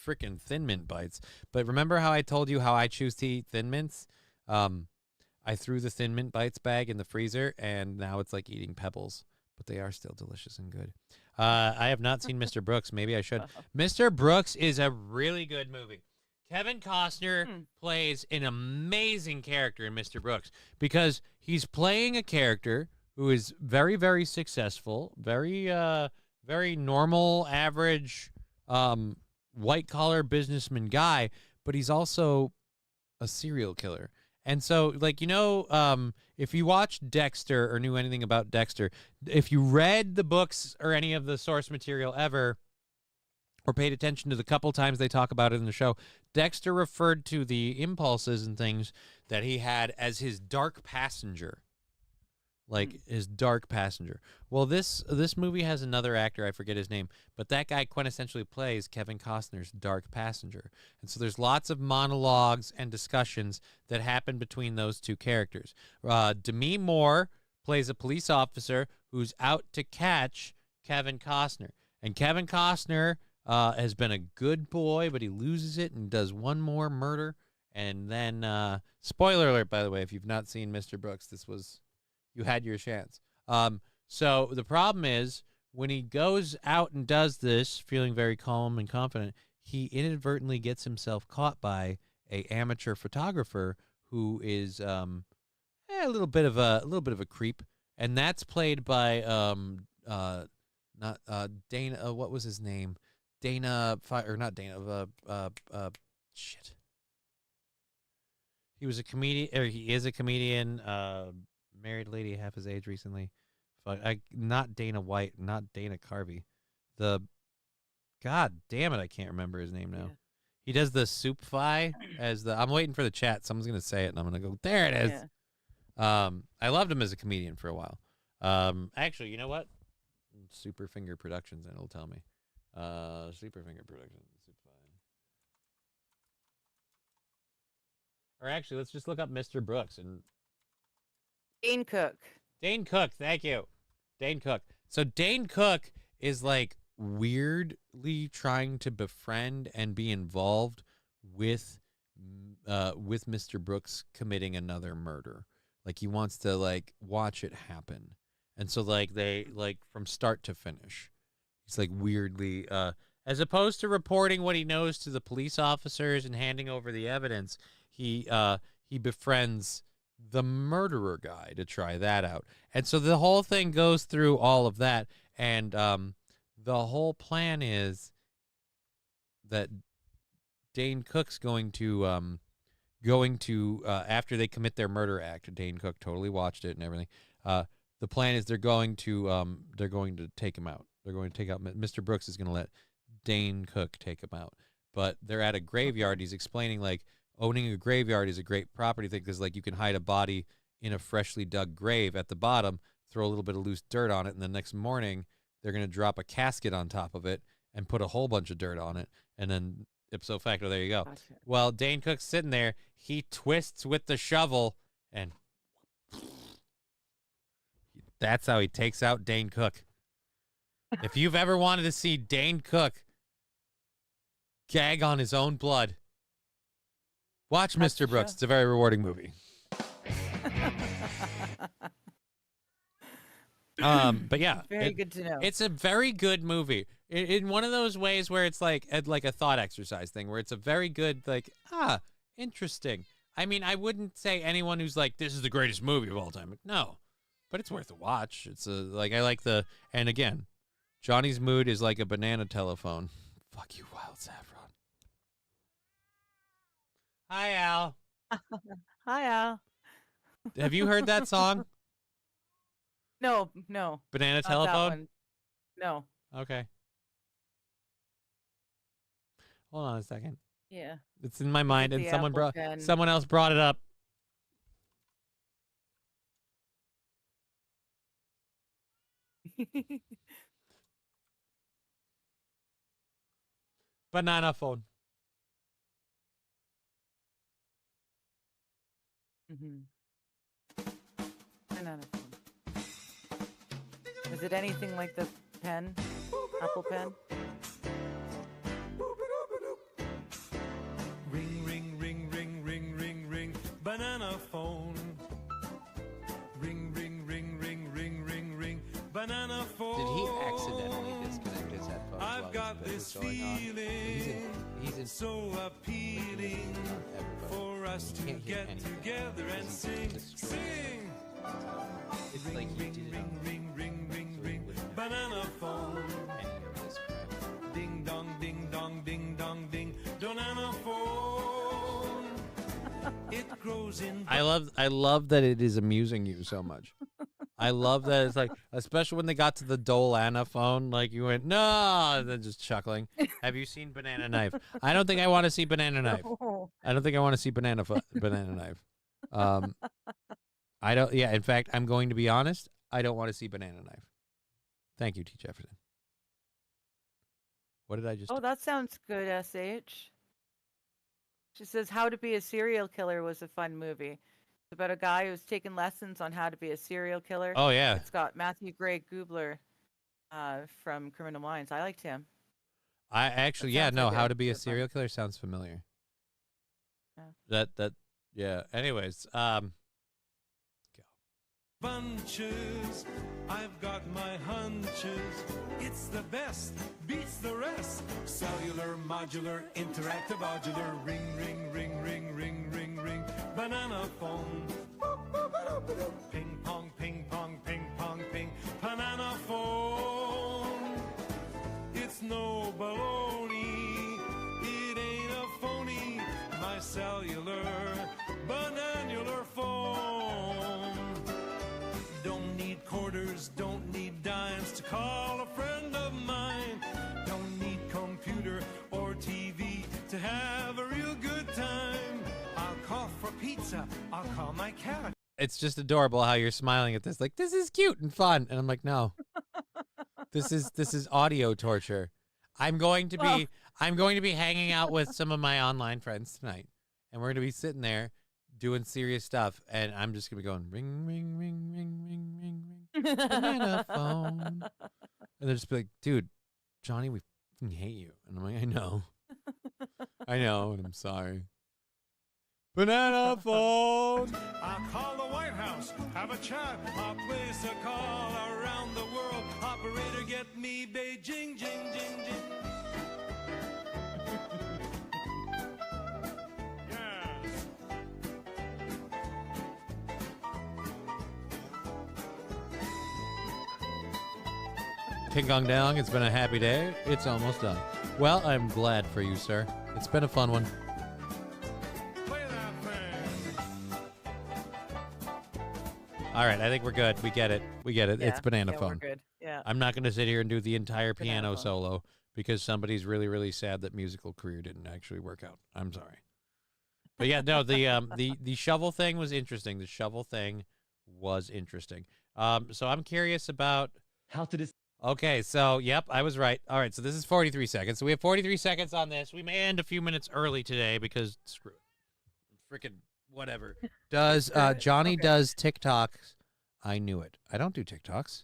freaking Thin Mint bites. But remember how I told you how I choose to eat Thin Mints? I threw the Thin Mint bites bag in the freezer, and now it's like eating Pebbles. But they are still delicious and good. I have not seen Mr. Brooks. Maybe I should. Mr. Brooks is a really good movie. Kevin Costner plays an amazing character in Mr. Brooks because he's playing a character who is very, very successful, very normal, average, white-collar businessman guy, but he's also a serial killer. And so, like, you know, if you watched Dexter or knew anything about Dexter, if you read the books or any of the source material ever, or paid attention to the couple times they talk about it in the show, Dexter referred to the impulses and things that he had as his dark passenger. Like his dark passenger. Well, this movie has another actor, I forget his name, but that guy quintessentially plays Kevin Costner's dark passenger. And so there's lots of monologues and discussions that happen between those two characters. Demi Moore plays a police officer who's out to catch Kevin Costner. And Kevin Costner has been a good boy, but he loses it and does one more murder. And then, spoiler alert, by the way, if you've not seen Mr. Brooks, you had your chance. So the problem is when he goes out and does this, feeling very calm and confident, he inadvertently gets himself caught by a amateur photographer who is a little bit of a creep, and that's played by Dana. What was his name? Shit. He was a comedian, or he is a comedian. Married lady half his age recently. Not Dana White, not Dana Carvey. God damn it, I can't remember his name now. Yeah. He does the soup fi as I'm waiting for the chat. Someone's gonna say it, and I'm gonna go. There it is. Yeah. I loved him as a comedian for a while. Actually, you know what? Superfinger Productions, and it'll tell me. Superfinger Productions. Or actually, let's just look up Mr. Brooks and. Dane Cook. Dane Cook, thank you. Dane Cook. So Dane Cook is like weirdly trying to befriend and be involved with Mr. Brooks committing another murder. Like he wants to like watch it happen. And so like they like from start to finish. He's like weirdly as opposed to reporting what he knows to the police officers and handing over the evidence, he befriends the murderer guy to try that out. And so the whole thing goes through all of that. And the whole plan is that Dane Cook's going to after they commit their murder act, Dane Cook totally watched it and everything. The plan is they're going to take him out. They're going to take out Mr. Brooks is going to let Dane Cook take him out. But they're at a graveyard. He's explaining like owning a graveyard is a great property thing because like you can hide a body in a freshly dug grave at the bottom, throw a little bit of loose dirt on it, and the next morning they're going to drop a casket on top of it and put a whole bunch of dirt on it, and then ipso facto, there you go. Gotcha. Well, Dane Cook's sitting there. He twists with the shovel, and that's how he takes out Dane Cook. If you've ever wanted to see Dane Cook gag on his own blood, watch Mr. Brooks. It's a very rewarding movie. But yeah, Very good to know. It's a very good movie. In one of those ways where it's like a thought exercise thing, where it's a very good, like, interesting. I mean, I wouldn't say anyone who's like, this is the greatest movie of all time. No, but it's worth a watch. It's I like and again, Johnny's mood is like a banana telephone. Fuck you, Wild Saffron. Hi, Al. Hi, Al. Have you heard that song? No. Banana Not that telephone? one. No. Okay. Hold on a second. Yeah. It's in my mind, and the someone Apple Pen. someone else brought it up. Banana phone. Banana phone. Is it anything like the pen? Apple Pen? Ring, ring, ring, ring, ring, ring, ring, banana phone. Ring, ring, ring, ring, ring, ring, ring, banana phone. Did he accidentally disconnect his headphones? I've got this feeling, he's so appealing for us to get together and sing, sing. It's like he did it on Ring, ring, ring, ring, banana phone. Ding dong, ding dong, ding dong, ding, banana phone. It grows in. I love that it is amusing you so much. I love that it's like, especially when they got to the Dolana phone, like you went, no, and then just chuckling. Have you seen Banana Knife? I don't think I want to see Banana Knife. No. I don't think I want to see Banana Knife. I don't. Yeah, in fact, I'm going to be honest. I don't want to see Banana Knife. Thank you, T. Jefferson. What did I just? Oh, that sounds good, SH. She says, How to Be a Serial Killer was a fun movie. It's about a guy who's taken lessons on how to be a serial killer. Oh, yeah. It's got Matthew Gray Gubler from Criminal Minds. I liked him. I actually, That yeah, sounds no. like How a to Be a good Serial Killer sounds familiar. Yeah. Yeah. Anyways, Bunches, I've got my hunches. It's the best, beats the rest. Cellular, modular, interactive, modular. Ring, ring, ring, ring, ring, ring, ring. Banana phone. Ping pong, ping pong, ping pong, ping. Banana phone. It's no baloney. It ain't a phony. My cellular, bananular phone. Don't need quarters, don't need dimes to call a friend of mine. Don't need computer or TV to have a real good time. I'll call for pizza, I'll call my cat. it's just adorable how you're smiling at this. Like, this is cute and fun, and I'm like, no, this is audio torture. I'm going to be hanging out with some of my online friends tonight, and we're gonna be sitting there doing serious stuff, and I'm just gonna be going ring, ring, ring, ring, ring, ring, ring, banana phone, and they'll just be like, dude, Johnny, we fucking hate you, and I'm like, I know, and I'm sorry. Banana phone. I'll call the White House, have a chat. I'll place a call around the world. Operator, get me Beijing, jing, jing, jing. Yes. Ting gong dong, it's been a happy day. It's almost done. Well, I'm glad for you, sir. It's been a fun one. All right, I think we're good. We get it. Yeah, It's banana yeah, phone. We're good. Yeah. I'm not going to sit here and do the entire piano Banana phone. solo because somebody's really, really sad that musical career didn't actually work out. I'm sorry. But yeah, no, the shovel thing was interesting. The shovel thing was interesting. So I'm curious about how to Okay, so yep, I was right. All right, so this is 43 seconds. So we have 43 seconds on this. We may end a few minutes early today because screw it. Freaking whatever. Does Johnny does TikToks? I knew it. I don't do TikToks.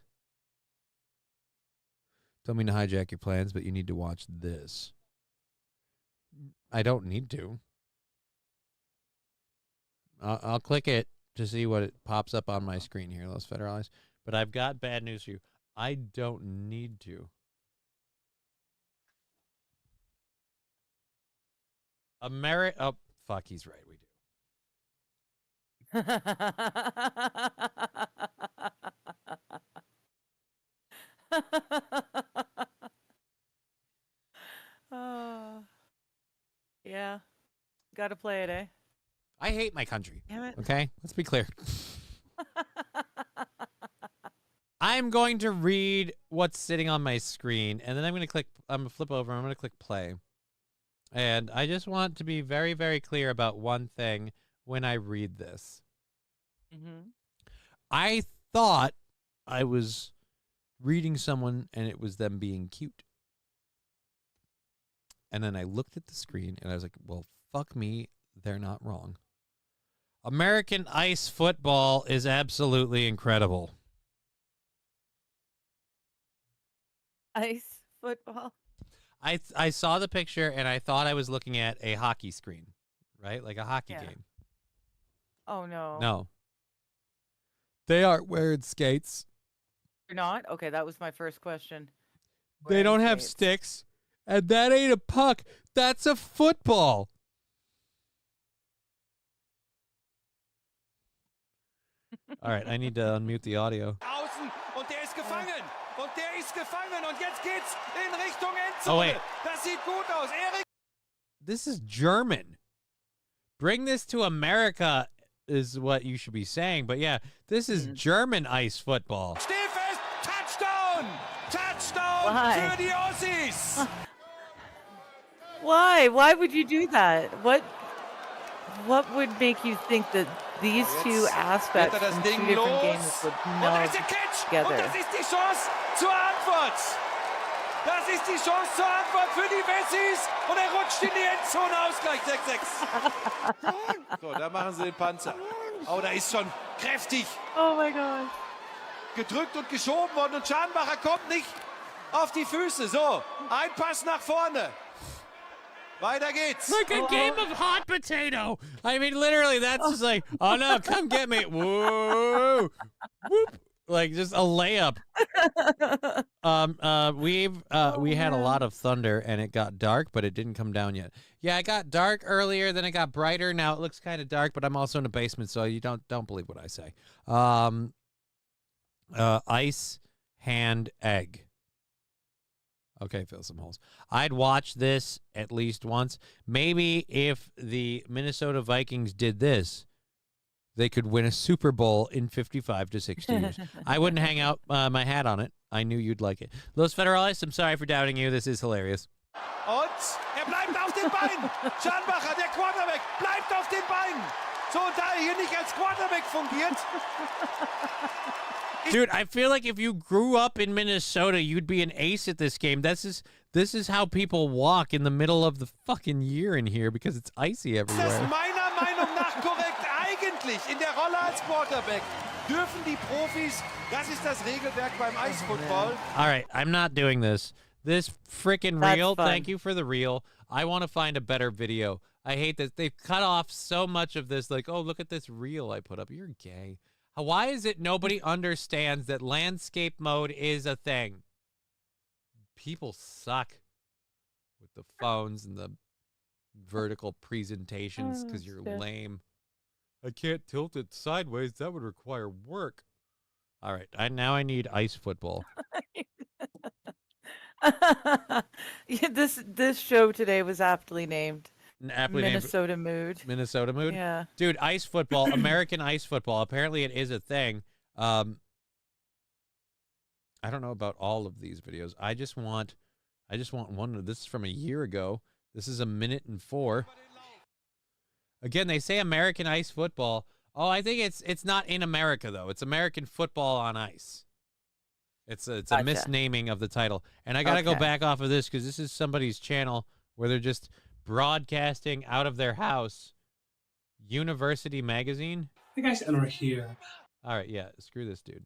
Don't mean to hijack your plans, but you need to watch this. I don't need to. I'll click it to see what it pops up on my screen here, Los Federales. But I've got bad news for you. I don't need to. Oh, fuck, he's right. We do. Yeah. Gotta play it, eh? I hate my country. Damn it. Okay? Let's be clear. I'm going to read what's sitting on my screen, and then I'm going to flip over, I'm going to click play. And I just want to be very, very clear about one thing when I read this. Mm-hmm. I thought I was reading someone and it was them being cute. And then I looked at the screen and I was like, well, fuck me, they're not wrong. American ice football is absolutely incredible. Ice football? I saw the picture and I thought I was looking at a hockey screen, right? Like a hockey game. Oh, no. No. They aren't wearing skates. You're not? Okay, that was my first question. They don't have sticks. And that ain't a puck. That's a football. All right, I need to unmute the audio. Außen und der ist gefangen. Und der ist gefangen. Und jetzt geht's in Richtung Endzone. Oh, wait. Das sieht gut aus. Erik. This is German. Bring this to America is what you should be saying. But yeah, this is German ice football. Steh fest. Touchdown. Touchdown Why? für die Ossis. Why? Why would you do that? What would make you think that these two aspects from two different games would meld together? Und das ist die Chance zur Antwort. Das ist die Chance zur Antwort für die Wessis. Und er rutscht in die Endzone. Ausgleich 6-6. So, da machen sie den Panzer. Oh, da ist schon kräftig. Oh my God. Gedrückt und geschoben worden. Und Scharnbacher kommt nicht auf die Füße. So, ein Pass nach vorne. Weiter geht's. Like a game of hot potato. I mean, literally, that's just like, oh no, come get me. Whoa. Whoop. Like just a layup. We had a lot of thunder and it got dark, but it didn't come down yet. Yeah, it got dark earlier, then it got brighter. Now it looks kind of dark, but I'm also in the basement, so you don't believe what I say. Ice hand egg. Okay, fill some holes. I'd watch this at least once. Maybe if the Minnesota Vikings did this, they could win a Super Bowl in 55 to 60 years. I wouldn't hang out my hat on it. I knew you'd like it. Los Federales, I'm sorry for doubting you. This is hilarious. Und bleibt auf den Beinen. Scharnbacher, der Quarterback, bleibt auf den Beinen. So, und da er hier nicht als Quarterback fungiert. Dude, I feel like if you grew up in Minnesota, you'd be an ace at this game. This is how people walk in the middle of the fucking year in here because it's icy everywhere. Das ist meiner Meinung nach korrekt. Eigentlich in der Rolle als Quarterback dürfen die Profis, das ist das Regelwerk beim Eisfootball. All right, I'm not doing this. This freaking reel, thank you for the reel. I want to find a better video. I hate this. They've cut off so much of this. Like, oh, look at this reel I put up. You're gay. Why is it nobody understands that landscape mode is a thing? People suck with the phones and the vertical presentations because you're lame. I can't tilt it sideways. That would require work. All right. Now I need ice football. Yeah, this show today was aptly named. Minnesota Mood. Minnesota Mood? Yeah. Dude, ice football, American ice football. Apparently it is a thing. I don't know about all of these videos. I just want one. This is from a year ago. This is 1 minute and 4. Again, they say American ice football. Oh, I think it's not in America though. It's American football on ice. It's a misnaming of the title. And I got to go back off of this because this is somebody's channel where they're just broadcasting out of their house. University Magazine. The guys are here. All right, yeah, screw this dude.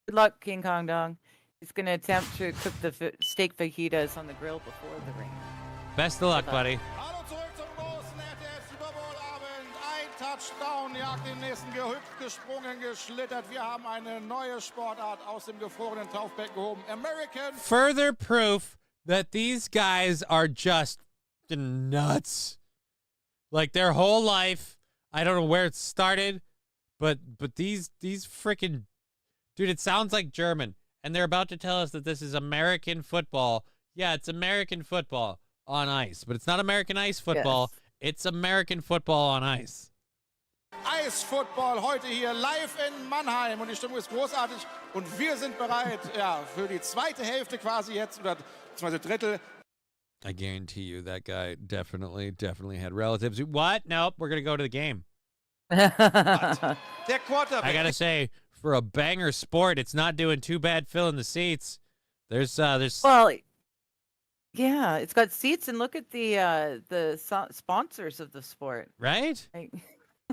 Good luck, King Kong Dong. He's going to attempt to cook the steak fajitas on the grill before the ring. Best of luck, buddy. Hallo zurück zum großen RTL Super Bowl Abend. Ein Touchdown, jagt den nächsten, gehüpft, gesprungen, geschlittert. Wir haben eine neue Sportart aus dem gefrorenen Taufbecken gehoben. American. Further proof that these guys are just nuts. Like their whole life, I don't know where it started, but these freaking dude, it sounds like German, and they're about to tell us that this is American football. Yeah, it's American football on ice, but it's not American ice football. Yes. It's American football on ice. Eisfootball heute hier live in Mannheim und die Stimmung ist großartig und wir sind bereit, ja, für die zweite Hälfte quasi jetzt oder beziehungsweise Drittel. I guarantee you that guy definitely had relatives. What? Nope, we're going to go to the game. Der Quarterback. I got to say, for a banger sport, it's not doing too bad filling the seats. There's Well, yeah, it's got seats, and look at the sponsors of the sport. Right?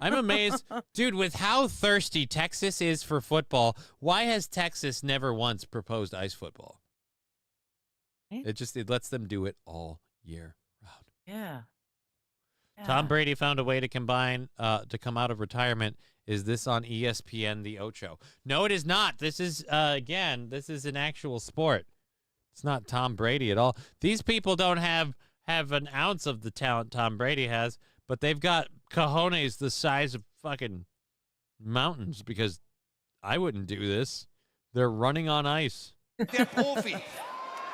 I'm amazed. Dude, with how thirsty Texas is for football, why has Texas never once proposed ice football? It lets them do it all year round. Yeah. Tom Brady found a way to come out of retirement. Is this on ESPN, the Ocho? No, it is not. This is, this is an actual sport. It's not Tom Brady at all. These people don't have an ounce of the talent Tom Brady has, but they've got cojones the size of fucking mountains because I wouldn't do this. They're running on ice. Der Profi.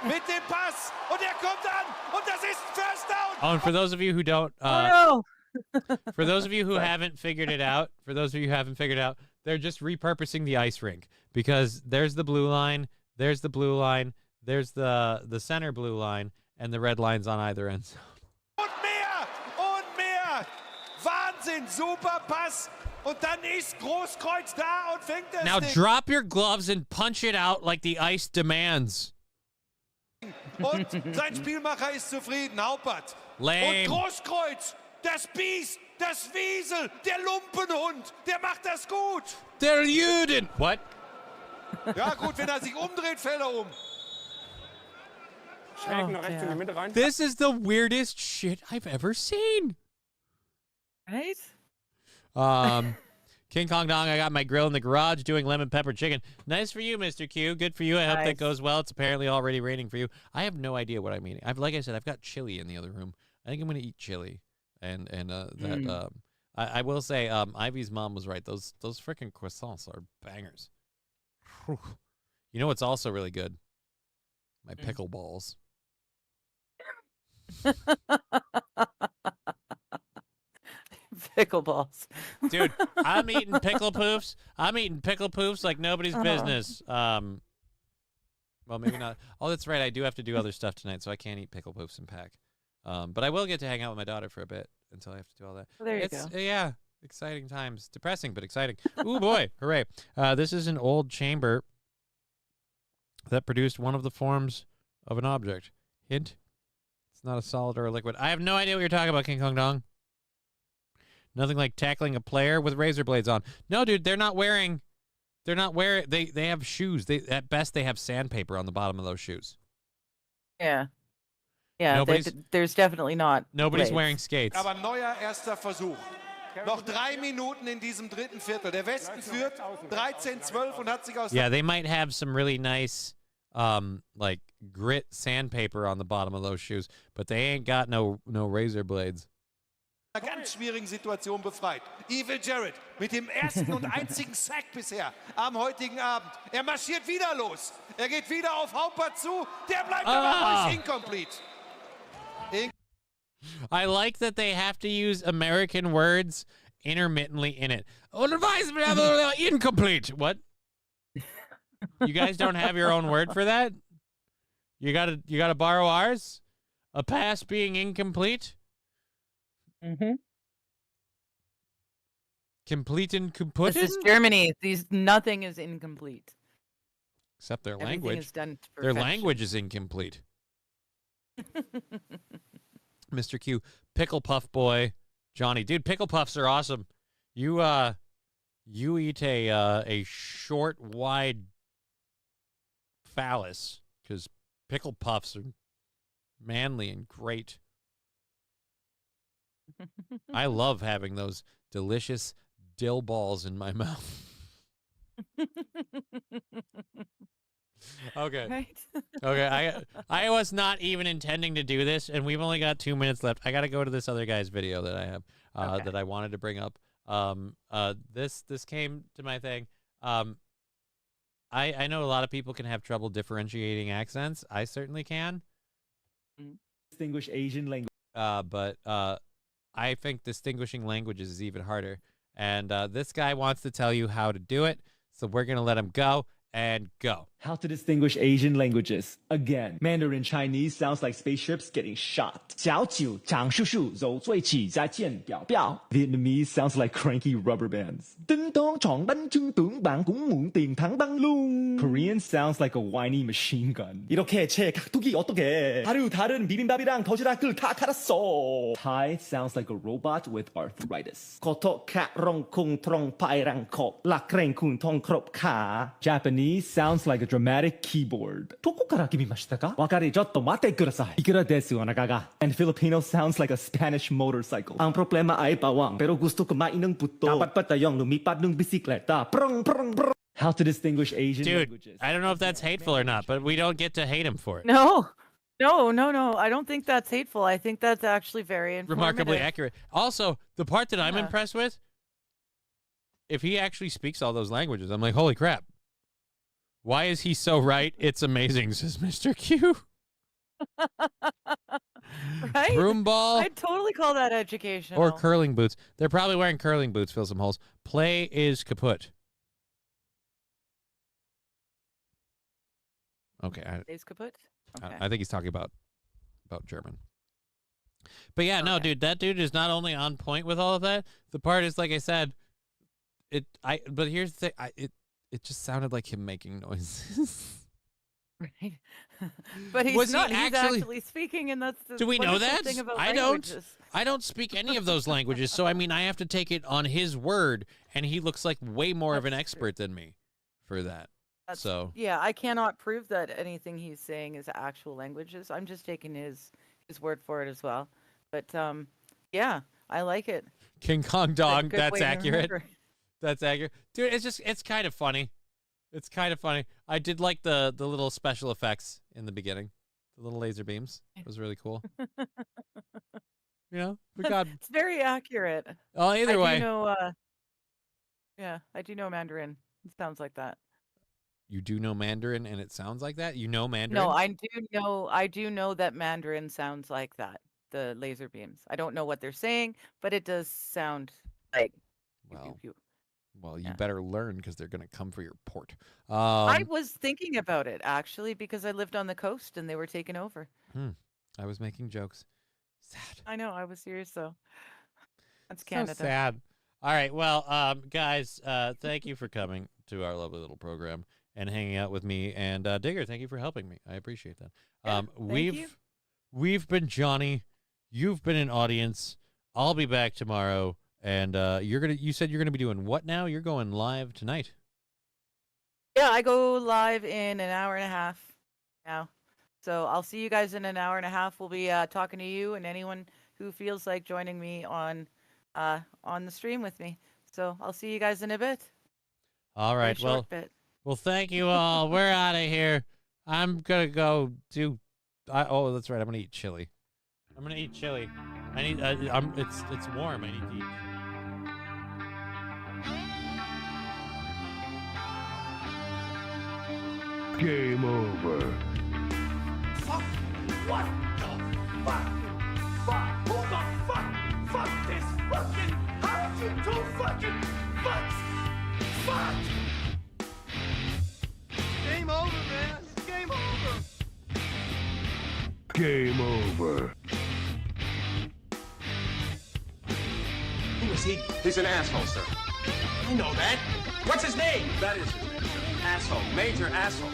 Mit dem Pass und kommt an und das ist First Down. Oh, and for those of you who don't for those of you who haven't figured it out, they're just repurposing the ice rink because there's the blue line, there's the center blue line, and the red lines on either end. Und mehr. Wahnsinn, super Pass. Und dann ist Großkreuz da und fängt das Now Ding. Drop your gloves and punch it out like the ice demands. Und sein Spielmacher ist zufrieden, Haupert. Lame. Und Großkreuz, das Biest, das Wiesel, der Lumpenhund, der macht das gut. Der Juden. What? Ja gut, wenn sich umdreht, fällt um. Schräg nach rechts in die Mitte rein. This is the weirdest shit I've ever seen. Right? King Kong Dong, I got my grill in the garage doing lemon pepper chicken. Nice for you, Mr. Q. Good for you. I hope that goes well. It's apparently already raining for you. I have no idea what I'm eating. Like I said, I've got chili in the other room. I think I'm going to eat chili. I will say, Ivy's mom was right. Those freaking croissants are bangers. Whew. You know what's also really good? My pickle balls. Pickleballs. Dude, I'm eating pickle poofs. Like nobody's business. Well, maybe not. Oh, that's right. I do have to do other stuff tonight, so I can't eat pickle poofs and pack. But I will get to hang out with my daughter for a bit until I have to do all that. Well, there you go. Yeah, exciting times. Depressing, but exciting. Ooh, boy. Hooray. This is an old chamber that produced one of the forms of an object. Hint, it's not a solid or a liquid. I have no idea what you're talking about, King Kong Dong. Nothing like tackling a player with razor blades on. No, dude, they have shoes. At best they have sandpaper on the bottom of those shoes. Yeah. Yeah, there's definitely not. Nobody's blades. Wearing skates. Aber neuer erster Versuch. Noch 3 Minuten in diesem dritten Viertel. Der Westen führt 13-12 und hat sich aus... Yeah, they might have some really nice like grit sandpaper on the bottom of those shoes, but they ain't got no razor blades. Einer ganz schwierigen Situation befreit. Evil Jared mit dem ersten und einzigen Sack bisher am heutigen Abend. Er marschiert wieder los. Er geht wieder auf Haupert zu. Der bleibt aber ruhig incomplete. I like that they have to use American words intermittently in it. Incomplete. What? You guys don't have your own word for that? You gotta borrow ours? A pass being incomplete? Mm-hmm. Complete and kaput? This is Germany. Nothing is incomplete. Except their Everything language. Is done to their perfection. language is incomplete. Mr. Q, Pickle Puff Boy, Johnny. Dude, Pickle Puffs are awesome. You eat a short, wide phallus because Pickle Puffs are manly and great. I love having those delicious dill balls in my mouth. Okay. Right? Okay. I was not even intending to do this, and we've only got 2 minutes left. I got to go to this other guy's video that I have that I wanted to bring up. This came to my thing. I know a lot of people can have trouble differentiating accents. I certainly can. Distinguish Asian language. But I think distinguishing languages is even harder. And this guy wants to tell you how to do it, so we're going to let him go and go. How to distinguish Asian languages. Again, Mandarin Chinese sounds like spaceships getting shot. 小九长叔叔揉最起再见表表. Vietnamese sounds like cranky rubber bands. Korean sounds like a whiny machine gun. 이렇게 제 각도기 어떻게? 하루 다른 비빔밥이랑 도시락을 다 갈았어. Thai sounds like a robot with arthritis. Japanese sounds like a dramatic keyboard. And Filipino sounds like a Spanish motorcycle. Ang problema ay bawang, pero gusto kumain ng puto. Dapat ba tayong lumipad ng bisikleta? How to distinguish Asian languages. I don't know if that's hateful or not, but we don't get to hate him for it. No. I don't think that's hateful. I think that's actually very informative. Remarkably accurate. Also, the part that I'm impressed with, if he actually speaks all those languages, I'm like, holy crap. Why is he so right? It's amazing, says Mr. Q. Right? Broom ball. I'd totally call that educational. Or curling boots. They're probably wearing curling boots, fill some holes. Play is kaput. Okay. Is kaput? Okay. I think he's talking about German. But yeah, no, dude, that dude is not only on point with all of that. The part is, like I said, but here's the thing, it just sounded like him making noises. Right. But he's actually speaking, and that's the Do we know that? thing about I languages. I don't speak any of those languages, so I mean I have to take it on his word, and he looks like way more of an expert than me for that. Yeah, I cannot prove that anything he's saying is actual languages. I'm just taking his word for it as well. But yeah, I like it. King Kong Dong, that's accurate. That's accurate. Dude, it's kind of funny. It's kind of funny. I did like the little special effects in the beginning. The little laser beams. It was really cool. You know, we got it's very accurate. Oh, either way. I do know Mandarin. It sounds like that. You do know Mandarin and it sounds like that? You know Mandarin? No, I do know that Mandarin sounds like that. The laser beams. I don't know what they're saying, but it does sound like Well, you better learn because they're going to come for your port. I was thinking about it, actually, because I lived on the coast and they were taken over. I was making jokes. Sad. I know. I was serious, though. That's Canada. So sad. All right. Well, guys, thank you for coming to our lovely little program and hanging out with me. And Digger, thank you for helping me. I appreciate that. We've been Johnny. You've been an audience. I'll be back tomorrow. And you said you're gonna be doing what now? You're going live tonight. Yeah, I go live in an hour and a half now. So I'll see you guys in an hour and a half. We'll be talking to you and anyone who feels like joining me on the stream with me. So I'll see you guys in a bit. All right. Well, thank you all. We're out of here. I'm gonna go do. Oh, that's right. I'm gonna eat chili. I need. It's warm. I need to eat. Game over. Fuck! What the fuck? Fuck! Who the fuck? Fuck this fucking! How did you do fucking fuck? Fuck! Game over, man. It's game over. Game over. Who is he? He's an asshole, sir. I know that. What's his name? That is his name, sir. Asshole. Major asshole.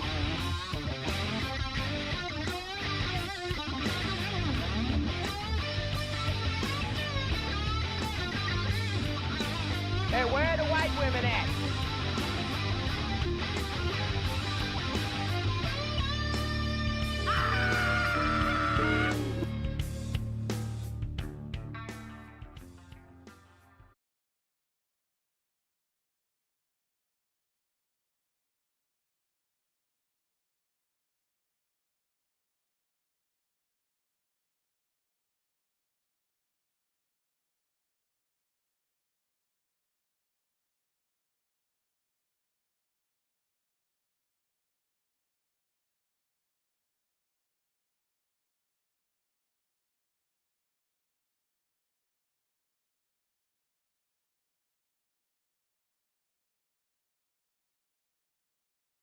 Hey, where are the white women at?